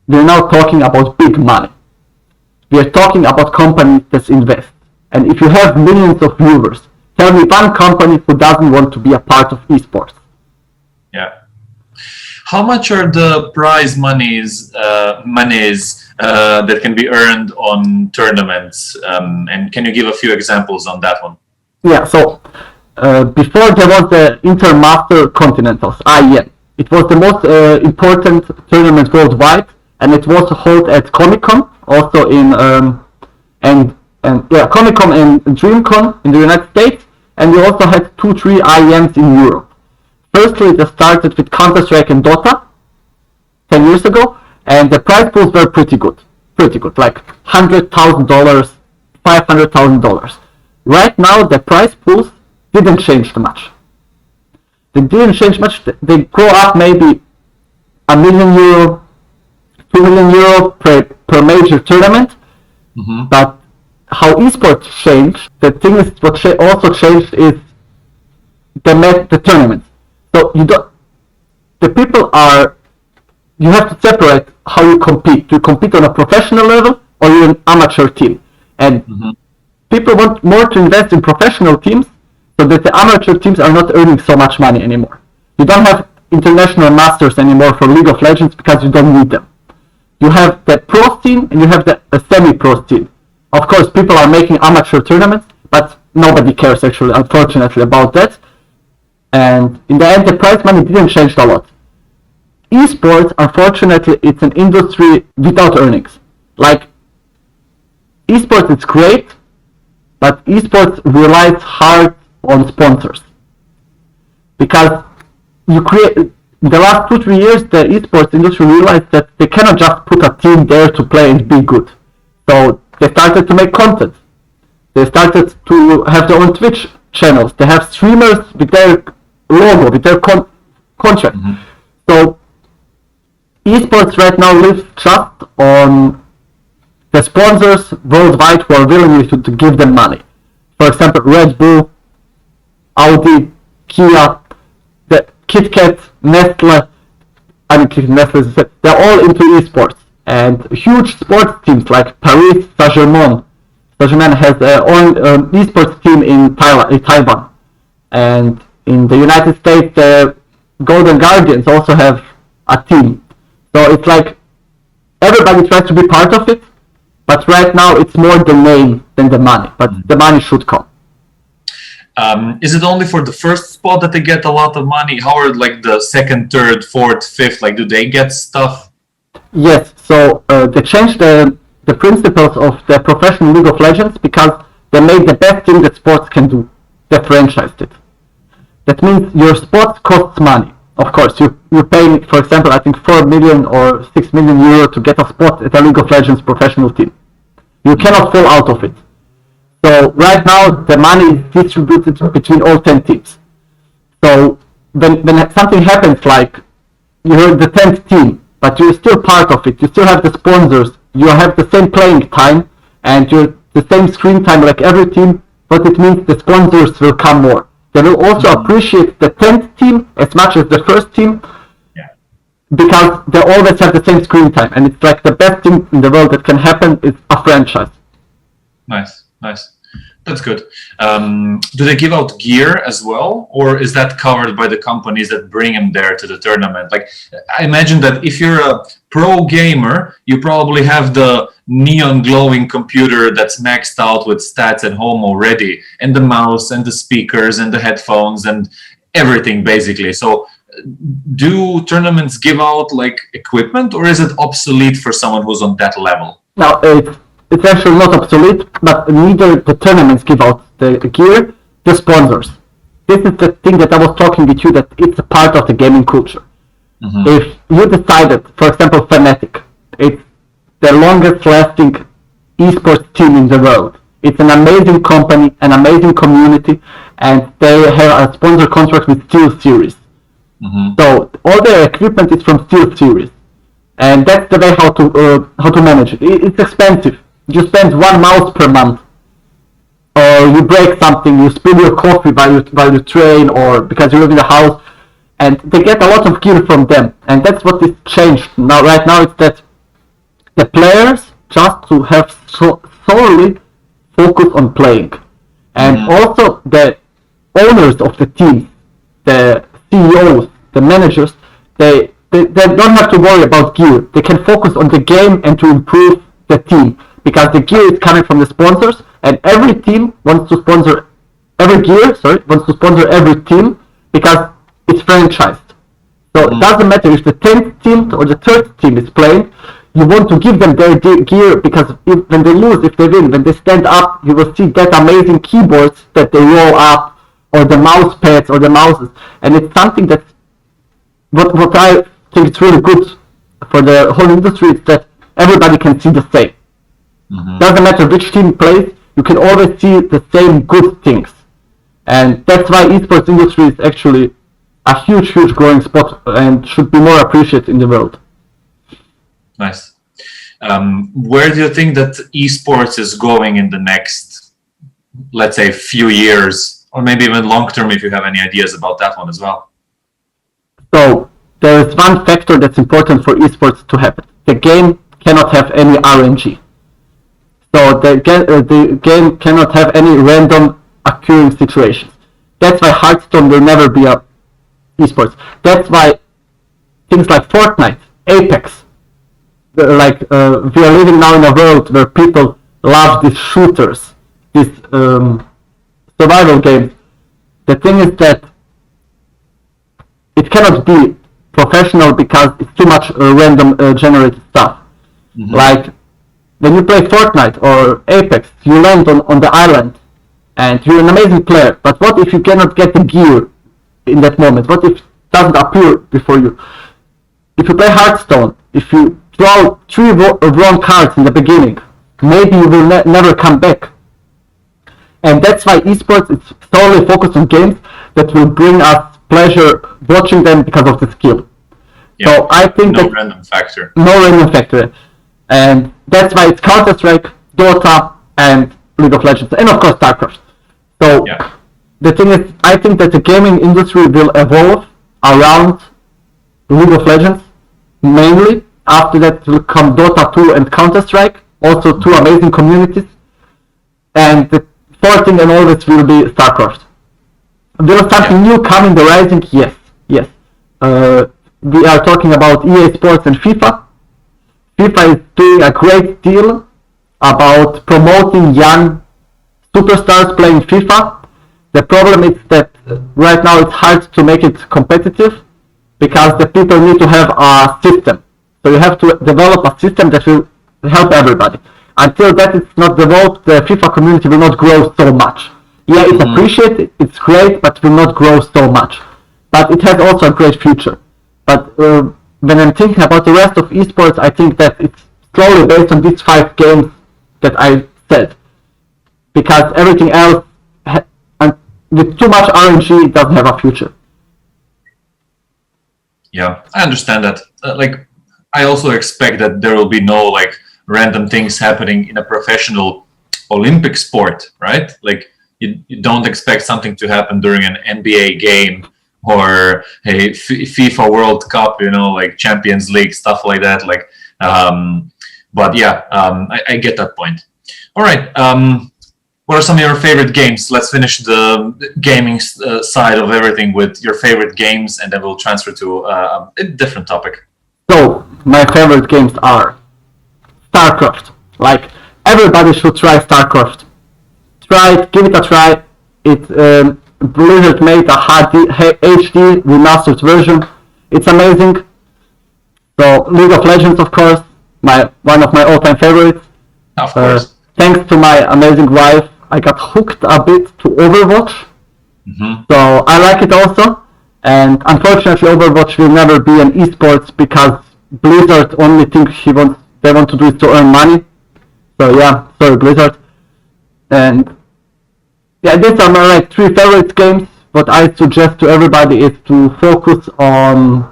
we're now talking about big money. We're talking about companies that invest. And if you have millions of viewers, tell me one company who doesn't want to be a part of esports. Yeah. How much are the prize monies that can be earned on tournaments? And can you give a few examples on that one? Yeah, so before there was the Intermaster Continentals, IEM. It was the most important tournament worldwide, and it was held at Comic-Con, also in Comic-Con and DreamCon in the United States, and we also had 2-3 IEMs in Europe. Firstly, they started with Counter-Strike and Dota 10 years ago, and the prize pools were pretty good, like $100,000, $500,000. Right now, the prize pools didn't change much. They didn't change much. They go up maybe €1 million, €2 million per major tournament. Mm-hmm. But how esports changed, the thing is what also changed is the tournaments. So you have to separate how you compete. Do you compete on a professional level or you're an amateur team? And people want more to invest in professional teams so that the amateur teams are not earning so much money anymore. You don't have international masters anymore for League of Legends because you don't need them. You have the pro scene and you have the semi-pro scene. Of course, people are making amateur tournaments, but nobody cares actually, unfortunately, about that. And in the end, the prize money didn't change a lot. Esports, unfortunately, it's an industry without earnings. Like, esports is great, but esports relies hard on sponsors. Because the last 2-3 years, the esports industry realized that they cannot just put a team there to play and be good. So they started to make content. They started to have their own Twitch channels. They have streamers with their logo, with their contract. Mm-hmm. So esports right now lives just on the sponsors worldwide who are willing to give them money. For example, Red Bull, Audi, Kia, the Kit Kat, Nestle, they're all into esports. And huge sports teams like Paris Saint-Germain has their own esports team in Taiwan. And in the United States, the Golden Guardians also have a team. So it's like everybody tries to be part of it, but right now it's more the name than the money. But the money should come. Is it only for the first spot that they get a lot of money? How are like the second, third, fourth, fifth? Like, do they get stuff? Yes. So they changed the principles of the professional League of Legends because they made the best thing that sports can do. They franchised it. That means your sport costs money. Of course, you pay, for example, I think 4 million or 6 million euro to get a spot at a League of Legends professional team. You cannot fall out of it. So right now the money is distributed between all 10 teams. So when something happens, like you're the 10th team, but you're still part of it, you still have the sponsors, you have the same playing time, and you're the same screen time like every team, but it means the sponsors will come more. They will also appreciate the 10th team as much as the first team, because they always have the same screen time, and it's like the best thing in the world that can happen is a franchise. Nice. That's good. Do they give out gear as well, or is that covered by the companies that bring them there to the tournament? Like, I imagine that if you're a pro gamer, you probably have the neon glowing computer that's maxed out with stats at home already, and the mouse and the speakers and the headphones and everything basically. So do tournaments give out like equipment, or is it obsolete for someone who's on that level? Now, it's actually not obsolete, but neither the tournaments give out the gear, the sponsors. This is the thing that I was talking with you, that it's a part of the gaming culture. Mm-hmm. If you decided, for example, Fnatic, it's the longest lasting esports team in the world. It's an amazing company, an amazing community, and they have a sponsor contract with SteelSeries. Mm-hmm. So all their equipment is from SteelSeries. And that's the way how to manage it. It's expensive. You spend 1 mouse per month, or you break something, you spill your coffee while you train, or because you live in the house, and they get a lot of gear from them. And that's what is changed now. Right now, it's that the players just to have solely focus on playing. And also the owners of the team, the CEOs, the managers, they don't have to worry about gear. They can focus on the game and to improve the team, because the gear is coming from the sponsors, and every team wants to sponsor every team because it's franchised. So it doesn't matter if the 10th team or the 3rd team is playing, you want to give them their gear, because when they lose, if they win, when they stand up, you will see that amazing keyboards that they roll up, or the mouse pads or the mouses. And it's something that what I think is really good for the whole industry is that everybody can see the same. Doesn't matter which team plays, you can always see the same good things. And that's why esports industry is actually a huge growing spot and should be more appreciated in the world. Nice. Where do you think that esports is going in the next, let's say, few years, or maybe even long term, if you have any ideas about that one as well? So there is one factor that's important for esports to happen. The game cannot have any RNG. So the game cannot have any random occurring situations. That's why Hearthstone will never be a esports. That's why things like Fortnite, Apex, we are living now in a world where people love these shooters, these survival games. The thing is that it cannot be professional because it's too much random generated stuff. Like when you play Fortnite or Apex, you land on the island and you're an amazing player, but what if you cannot get the gear in that moment? What if it doesn't appear before you? If you play Hearthstone, if you draw 3 wrong cards in the beginning, maybe you will never come back. And that's why esports is solely focused on games that will bring us pleasure watching them because of the skill. Yeah, so I think no random factor. No random factor. And that's why it's Counter-Strike, Dota, and League of Legends, and of course StarCraft. So the thing is, I think that the gaming industry will evolve around League of Legends, mainly. After that will come Dota 2 and Counter-Strike, also 2 amazing communities. And the fourth thing and always will be StarCraft. There is something new coming the rising, yes. We are talking about EA Sports and FIFA. FIFA is doing a great deal about promoting young superstars playing FIFA. The problem is that right now it's hard to make it competitive because the people need to have a system. So you have to develop a system that will help everybody. Until that is not developed, the FIFA community will not grow so much. Yeah, it's appreciated, it's great, but will not grow so much. But it has also a great future. But when I'm thinking about the rest of esports, I think that it's slowly based on these 5 games that I said. Because everything else, with too much RNG, it doesn't have a future. Yeah, I understand that. I also expect that there will be no random things happening in a professional Olympic sport, right? You don't expect something to happen during an NBA game or a FIFA World Cup, Champions League, stuff like that. But yeah, I get that point. All right. What are some of your favorite games? Let's finish the gaming side of everything with your favorite games, and then we'll transfer to a different topic. So, my favorite games are StarCraft. Everybody should try StarCraft. Try it, give it a try. Blizzard made a HD remastered version. It's amazing. So, League of Legends, of course, one of my all-time favorites. Of course. Thanks to my amazing wife, I got hooked a bit to Overwatch. So, I like it also. And unfortunately, Overwatch will never be an esports because Blizzard only thinks they want to do it to earn money. So yeah, sorry Blizzard. And yeah, these are my 3 favorite games. What I suggest to everybody is to focus on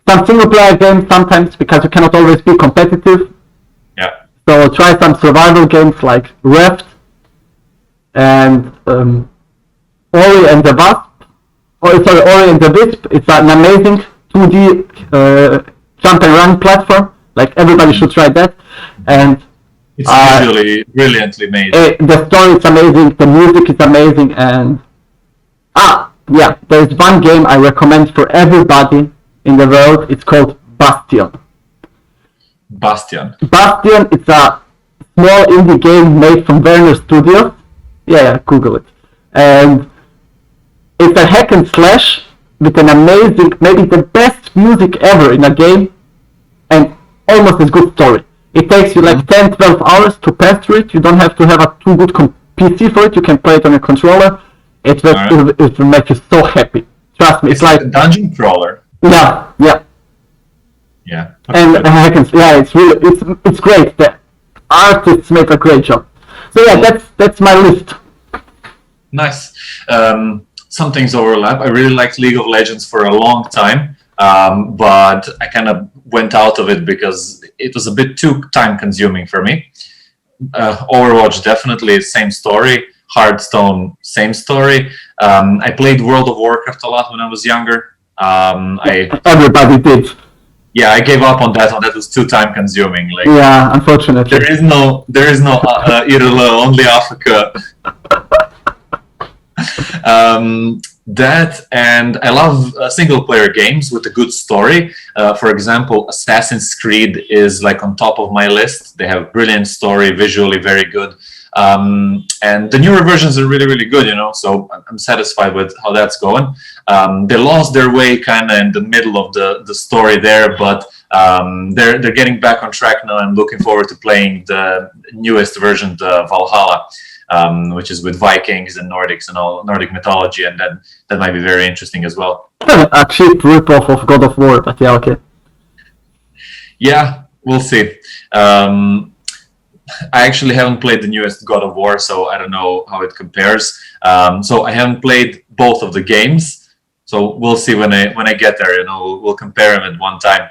some single player games sometimes because you cannot always be competitive. Yeah. So try some survival games like Raft and Ori and the Wisp. It's an amazing 2D jump and run platform. Like everybody should try that. And It's visually brilliantly made. the story is amazing, the music is amazing, and yeah, there's one game I recommend for everybody in the world. It's called Bastion. Bastion. Bastion, it's a small indie game made from Werner Studios. Yeah, Google it. And it's a hack and slash with an amazing, maybe the best music ever in a game, and almost as good story. It takes you like 10-12 hours to pass through it. You don't have to have a too good PC for it. You can play it on a controller. It will make you so happy. Trust me, it's like a dungeon crawler. Yeah. Yeah. And it's great. The artists make a great job. So yeah, that's my list. Nice. Some things overlap. I really liked League of Legends for a long time, but I kind of went out of it because it was a bit too time-consuming for me. Overwatch, definitely same story. Hearthstone, same story. I played World of Warcraft a lot when I was younger. Everybody did. Yeah, I gave up on that one. That was too time-consuming. Like, yeah, unfortunately. There is no Irla, only Africa. That, and I love single-player games with a good story. For example, Assassin's Creed is like on top of my list. They have brilliant story, visually very good. And the newer versions are really, really good, so I'm satisfied with how that's going. They lost their way kind of in the middle of the story there, but they're getting back on track now. I'm looking forward to playing the newest version, the Valhalla, which is with Vikings and Nordics and all Nordic mythology, and that might be very interesting as well. A cheap ripoff of God of War, but yeah, okay. Yeah, we'll see. I actually haven't played the newest God of War, so I don't know how it compares. So I haven't played both of the games, so we'll see when I get there. We'll compare them at one time.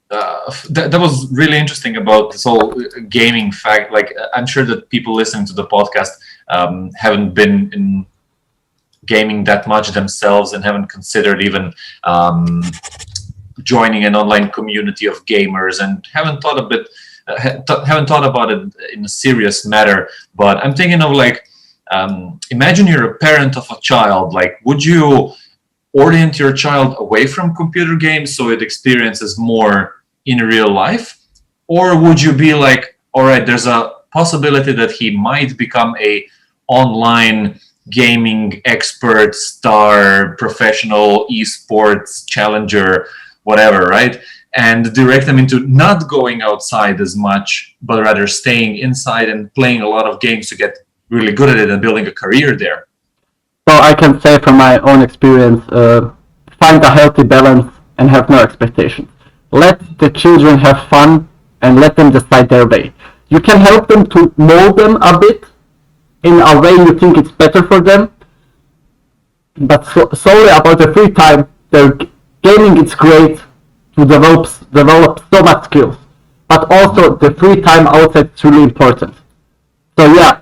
That was really interesting about this whole gaming fact. Like, I'm sure that people listening to the podcast haven't been in gaming that much themselves and haven't considered even joining an online community of gamers, and haven't thought about it in a serious matter. But I'm thinking of like, imagine you're a parent of a child. Like, would you orient your child away from computer games so it experiences more in real life, or would you be like, all right, there's a possibility that he might become a online gaming expert, star, professional, esports challenger, whatever, right? And direct them into not going outside as much, but rather staying inside and playing a lot of games to get really good at it and building a career there. So I can say from my own experience, find a healthy balance and have no expectations. Let the children have fun and let them decide their way. You can help them to mold them a bit in a way you think it's better for them, but solely about the free time, gaming is great to develop so much skills, but also the free time outside is really important. So yeah,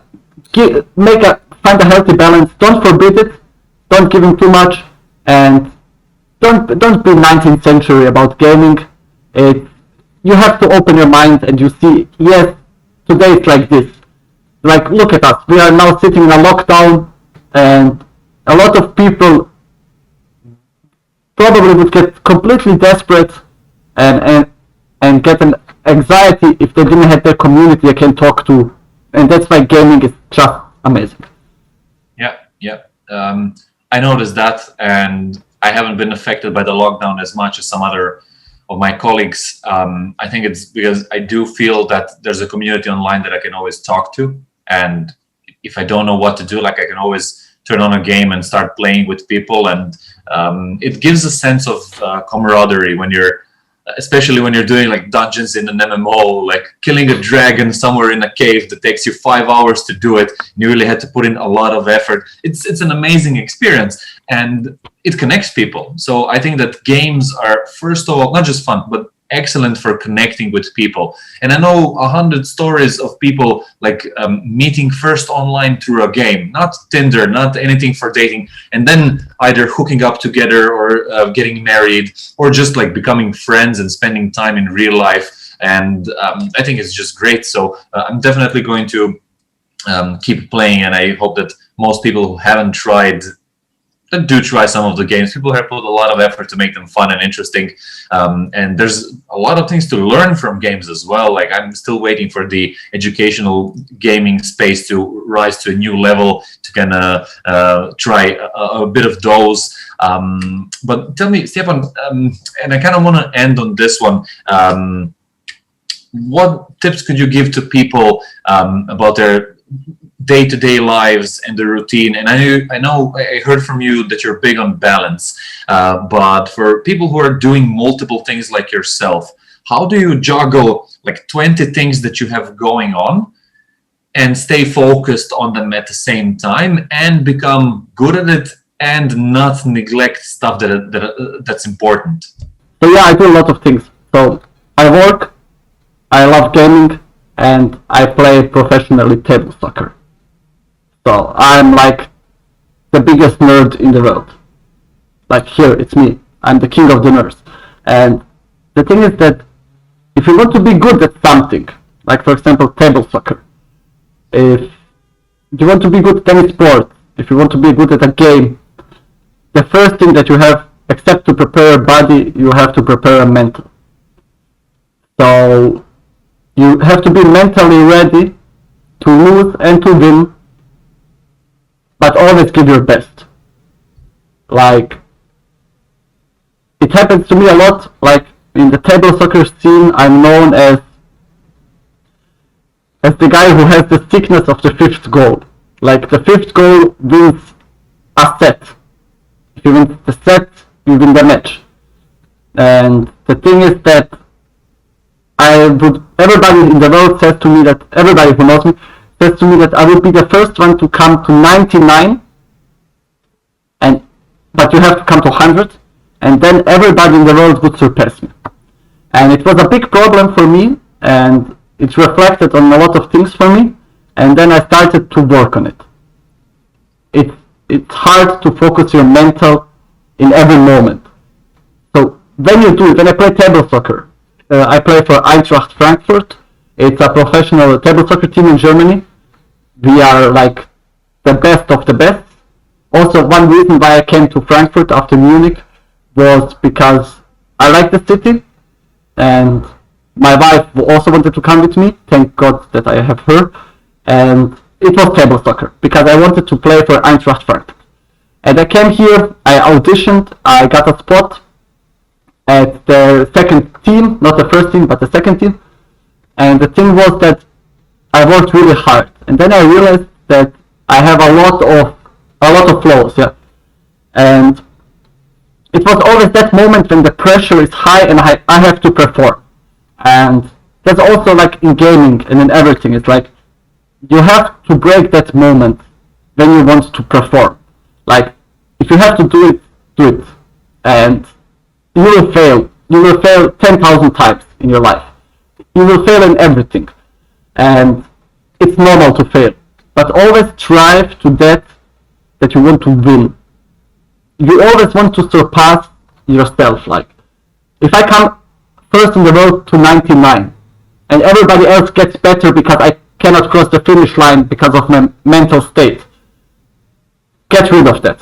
find a healthy balance. Don't forbid it. Don't give him too much, and don't be 19th century about gaming. You have to open your mind and you see, yes, today it's like this. Like, look at us. We are now sitting in a lockdown, and a lot of people probably would get completely desperate and get an anxiety if they didn't have their community they can talk to, and that's why gaming is just amazing. Yeah. I noticed that, and I haven't been affected by the lockdown as much as some other of my colleagues. I think it's because I do feel that there's a community online that I can always talk to, and if I don't know what to do, like, I can always turn on a game and start playing with people, and it gives a sense of camaraderie especially when you're doing like dungeons in an MMO, like killing a dragon somewhere in a cave that takes you 5 hours to do it. You really had to put in a lot of effort. It's an amazing experience, and it connects people. So I think that games are, first of all, not just fun, but excellent for connecting with people. And I know 100 stories of people like meeting first online through a game, not Tinder, not anything for dating, and then either hooking up together or getting married, or just like becoming friends and spending time in real life. And I think it's just great. So I'm definitely going to keep playing, and I hope that most people who haven't tried do try some of the games. People have put a lot of effort to make them fun and interesting, and there's a lot of things to learn from games as well. Like, I'm still waiting for the educational gaming space to rise to a new level to kind of try a bit of those. But tell me, Stjepan, and I kind of want to end on this one. What tips could you give to people about their day-to-day lives and the routine? And I heard from you that you're big on balance, but for people who are doing multiple things like yourself, how do you juggle like 20 things that you have going on and stay focused on them at the same time and become good at it and not neglect stuff that's important? So yeah, I do a lot of things. So I work, I love gaming, and I play professionally table soccer. So I'm like the biggest nerd in the world. Like, here, it's me. I'm the king of the nerds. And the thing is that if you want to be good at something, like for example table soccer, if you want to be good at any sport, if you want to be good at a game, the first thing that you have, except to prepare a body, you have to prepare a mental. So you have to be mentally ready to lose and to win, but always give your best. Like, it happens to me a lot. Like, in the table soccer scene, I'm known as the guy who has the sickness of the fifth goal. Like, the fifth goal wins a set. If you win the set, you win the match. And the thing is that everybody in the world says to me that, everybody who knows me says to me that I would be the first one to come to 99, but you have to come to 100, and then everybody in the world would surpass me. And it was a big problem for me, and it reflected on a lot of things for me, and then I started to work on it. It's hard to focus your mental in every moment. So when you do it, when I play table soccer, I play for Eintracht Frankfurt. It's a professional table soccer team in Germany. We are like the best of the best. Also, one reason why I came to Frankfurt after Munich was because I like the city, and my wife also wanted to come with me. Thank God that I have her. And it was table soccer because I wanted to play for Eintracht Frankfurt. And I came here, I auditioned, I got a spot at the second team, not the first team, but the second team. And the thing was that I worked really hard. And then I realized that I have a lot of flaws, yeah. And it was always that moment when the pressure is high and I have to perform. And that's also like in gaming and in everything. It's like you have to break that moment when you want to perform. Like, if you have to do it, do it. And you will fail. You will fail 10,000 times in your life. You will fail in everything. And it's normal to fail. But always strive to that you want to win. You always want to surpass yourself. Like, if I come first in the world to 99, and everybody else gets better because I cannot cross the finish line because of my mental state, get rid of that.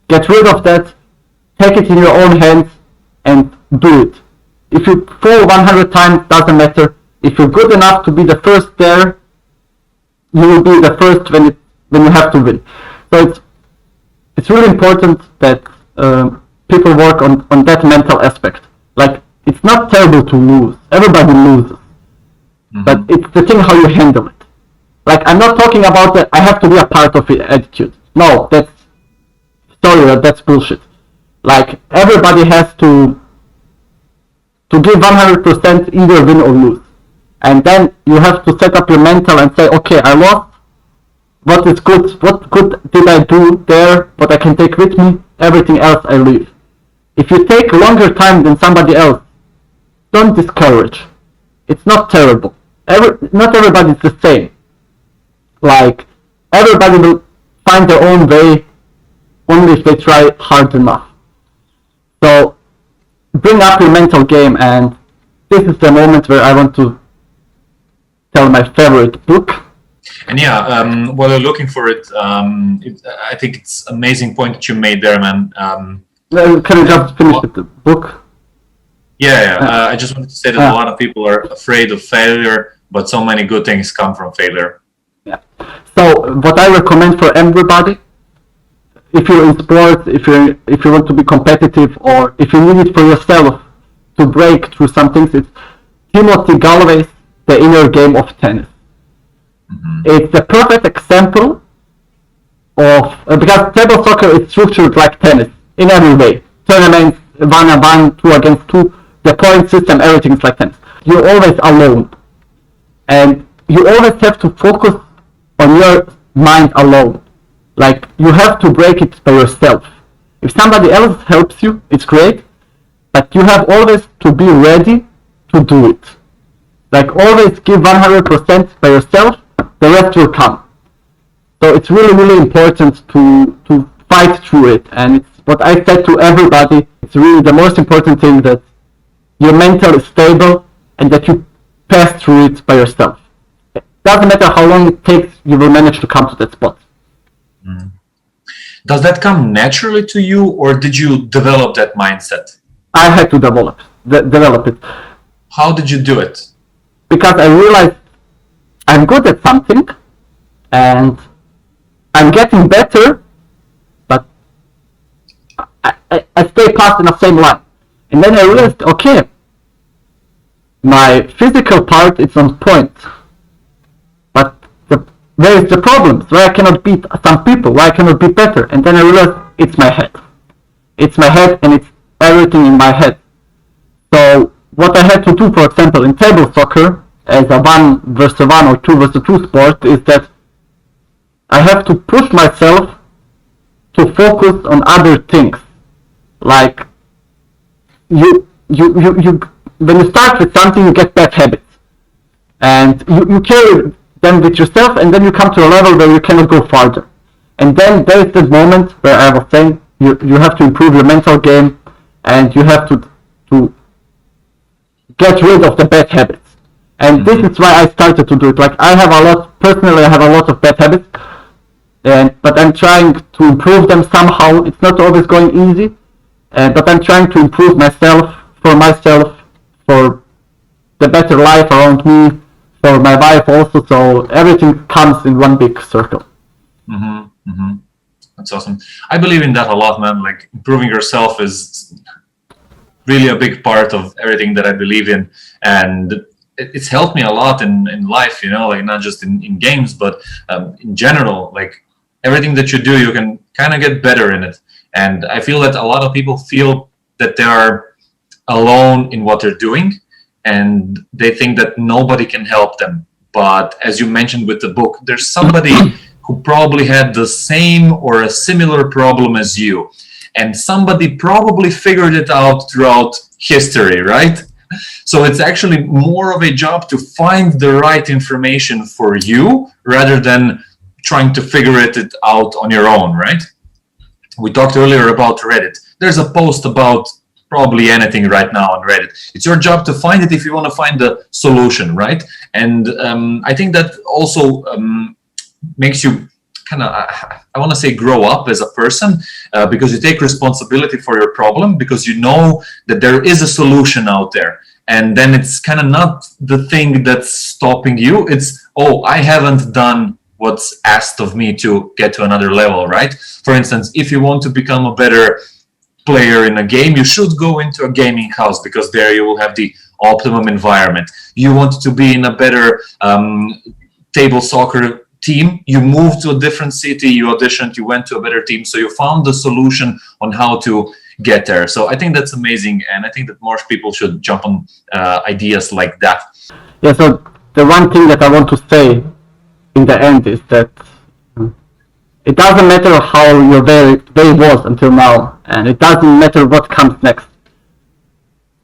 Get rid of that. Take it in your own hands and do it. If you fall 100 times, doesn't matter. If you're good enough to be the first there, you will be the first when you have to win. So it's really important that people work on that mental aspect. Like, it's not terrible to lose. Everybody loses. Mm-hmm. But it's the thing how you handle it. Like, I'm not talking about the I have to be a part of it attitude. No, that's bullshit. Like, everybody has to give 100% either win or lose. And then you have to set up your mental and say, okay, I lost. What is good? What good did I do there? What I can take with me? Everything else I leave. If you take longer time than somebody else don't discourage. It's not terrible. Not everybody is the same. Like, everybody will find their own way only if they try hard enough. So, bring up your mental game, and this is the moment where I want to tell my favorite book. And yeah, while you're looking for it, I think it's an amazing point that you made there, man. Can you just finish with the book? Yeah. I just wanted to say that a lot of people are afraid of failure, but so many good things come from failure. Yeah. So what I recommend for everybody, if you're in sports, if you want to be competitive, or if you need it for yourself to break through some things, it's Timothy Galloway's The Inner Game of Tennis. Mm-hmm. It's the perfect example of because table soccer is structured like tennis in every way. Tournaments, 1-on-1, 2 against 2, the point system, everything is like tennis. You're always alone, and you always have to focus on your mind alone. Like, you have to break it by yourself. If somebody else helps you, it's great, but you have always to be ready to do it. Like, always give 100% by yourself, the rest will come. So it's really, really important to fight through it, and it's what I said to everybody, it's really the most important thing, that your mental is stable and that you pass through it by yourself. It doesn't matter how long it takes, you will manage to come to that spot. Mm. Does that come naturally to you, or did you develop that mindset? I had to develop it. How did you do it? Because I realized I'm good at something and I'm getting better, but I stay past in the same line. And then I realized, okay, my physical part is on point, but where is the problems? Why I cannot beat some people? Why I cannot be better? And then I realized it's my head. It's my head, and it's everything in my head. So what I had to do, for example, in table soccer, as a 1-versus-1 or 2-versus-2 sport, is that I have to push myself to focus on other things. Like, you when you start with something, you get bad habits, and you carry them with yourself, and then you come to a level where you cannot go farther. And then there is this moment where I was saying you have to improve your mental game, and you have to get rid of the bad habits. And this is why I started to do it. Like, I have a lot of bad habits, but I'm trying to improve them somehow. It's not always going easy, but I'm trying to improve myself, for the better life around me, for my wife also, so everything comes in one big circle. Mm-hmm. Mm-hmm. That's awesome. I believe in that a lot, man. Like, improving yourself is really a big part of everything that I believe in, and it's helped me a lot in life, you know, like not just in games, but in general. Like, everything that you do, you can kind of get better in it. And I feel that a lot of people feel that they are alone in what they're doing, and they think that nobody can help them. But as you mentioned with the book, there's somebody who probably had the same or a similar problem as you, and somebody probably figured it out throughout history, right? So it's actually more of a job to find the right information for you rather than trying to figure it out on your own, right? We talked earlier about Reddit. There's a post about probably anything right now on Reddit. It's your job to find it if you want to find the solution, right? And I think that also makes you kind of, I want to say, grow up as a person, because you take responsibility for your problem, because you know that there is a solution out there. And then it's kind of not the thing that's stopping you. It's, oh, I haven't done what's asked of me to get to another level, right? For instance, if you want to become a better player in a game, you should go into a gaming house, because there you will have the optimum environment. You want to be in a better table soccer team, you moved to a different city, you auditioned, you went to a better team, so you found the solution on how to get there. So I think that's amazing, and I think that more people should jump on ideas like that. Yeah, so the one thing that I want to say in the end is that it doesn't matter how your day was until now, and it doesn't matter what comes next.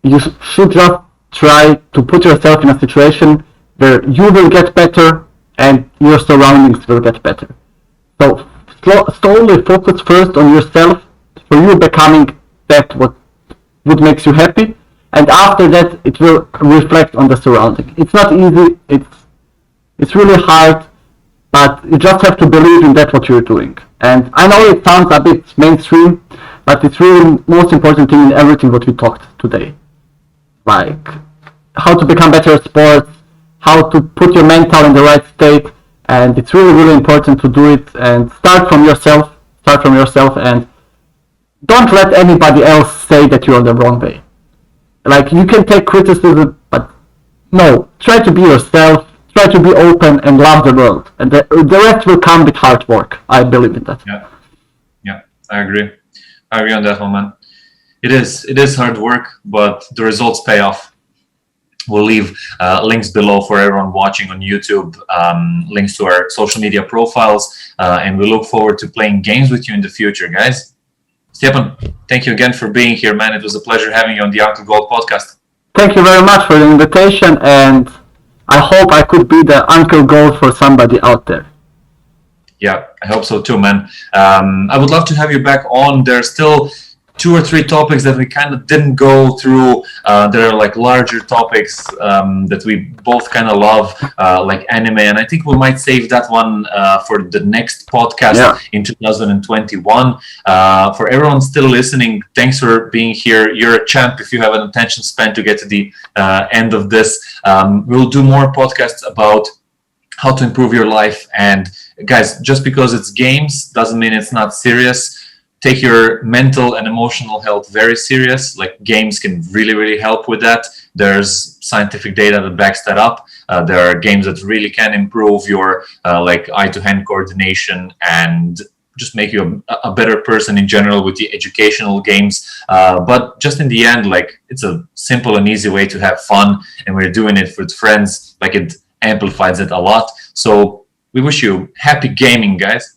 You should just try to put yourself in a situation where you will get better and your surroundings will get better. So slowly focus first on yourself, for you becoming that what would makes you happy, and after that it will reflect on the surrounding. It's not easy, it's really hard, but you just have to believe in that what you're doing. And I know it sounds a bit mainstream, but it's really most important thing in everything what we talked today. Like how to become better at sports, how to put your mental in the right state, and it's really, really important to do it and start from yourself, and don't let anybody else say that you're on the wrong way. Like, you can take criticism, but no, try to be yourself, try to be open and love the world, and the rest will come with hard work. I believe in that. Yeah, I agree on that one, man. It is hard work, but the results pay off. We'll leave links below for everyone watching on YouTube, links to our social media profiles, and we look forward to playing games with you in the future, guys. Stjepan, thank you again for being here, man. It was a pleasure having you on the Uncle Gold podcast. Thank you very much for the invitation, and I hope I could be the Uncle Gold for somebody out there. Yeah, I hope so too, man. I would love to have you back on. There's still 2 or 3 topics that we kind of didn't go through. There are like larger topics that we both kind of love, like anime, and I think we might save that one for the next podcast in 2021. For everyone still listening, thanks for being here. You're a champ if you have an attention span to get to the end of this. We'll do more podcasts about how to improve your life. And guys, just because it's games doesn't mean it's not serious. Take your mental and emotional health very serious. Like, games can really, really help with that. There's scientific data that backs that up. There are games that really can improve your like eye-to-hand coordination and just make you a better person in general with the educational games. But just in the end, like, it's a simple and easy way to have fun, and we're doing it with friends. Like, it amplifies it a lot. So we wish you happy gaming, guys.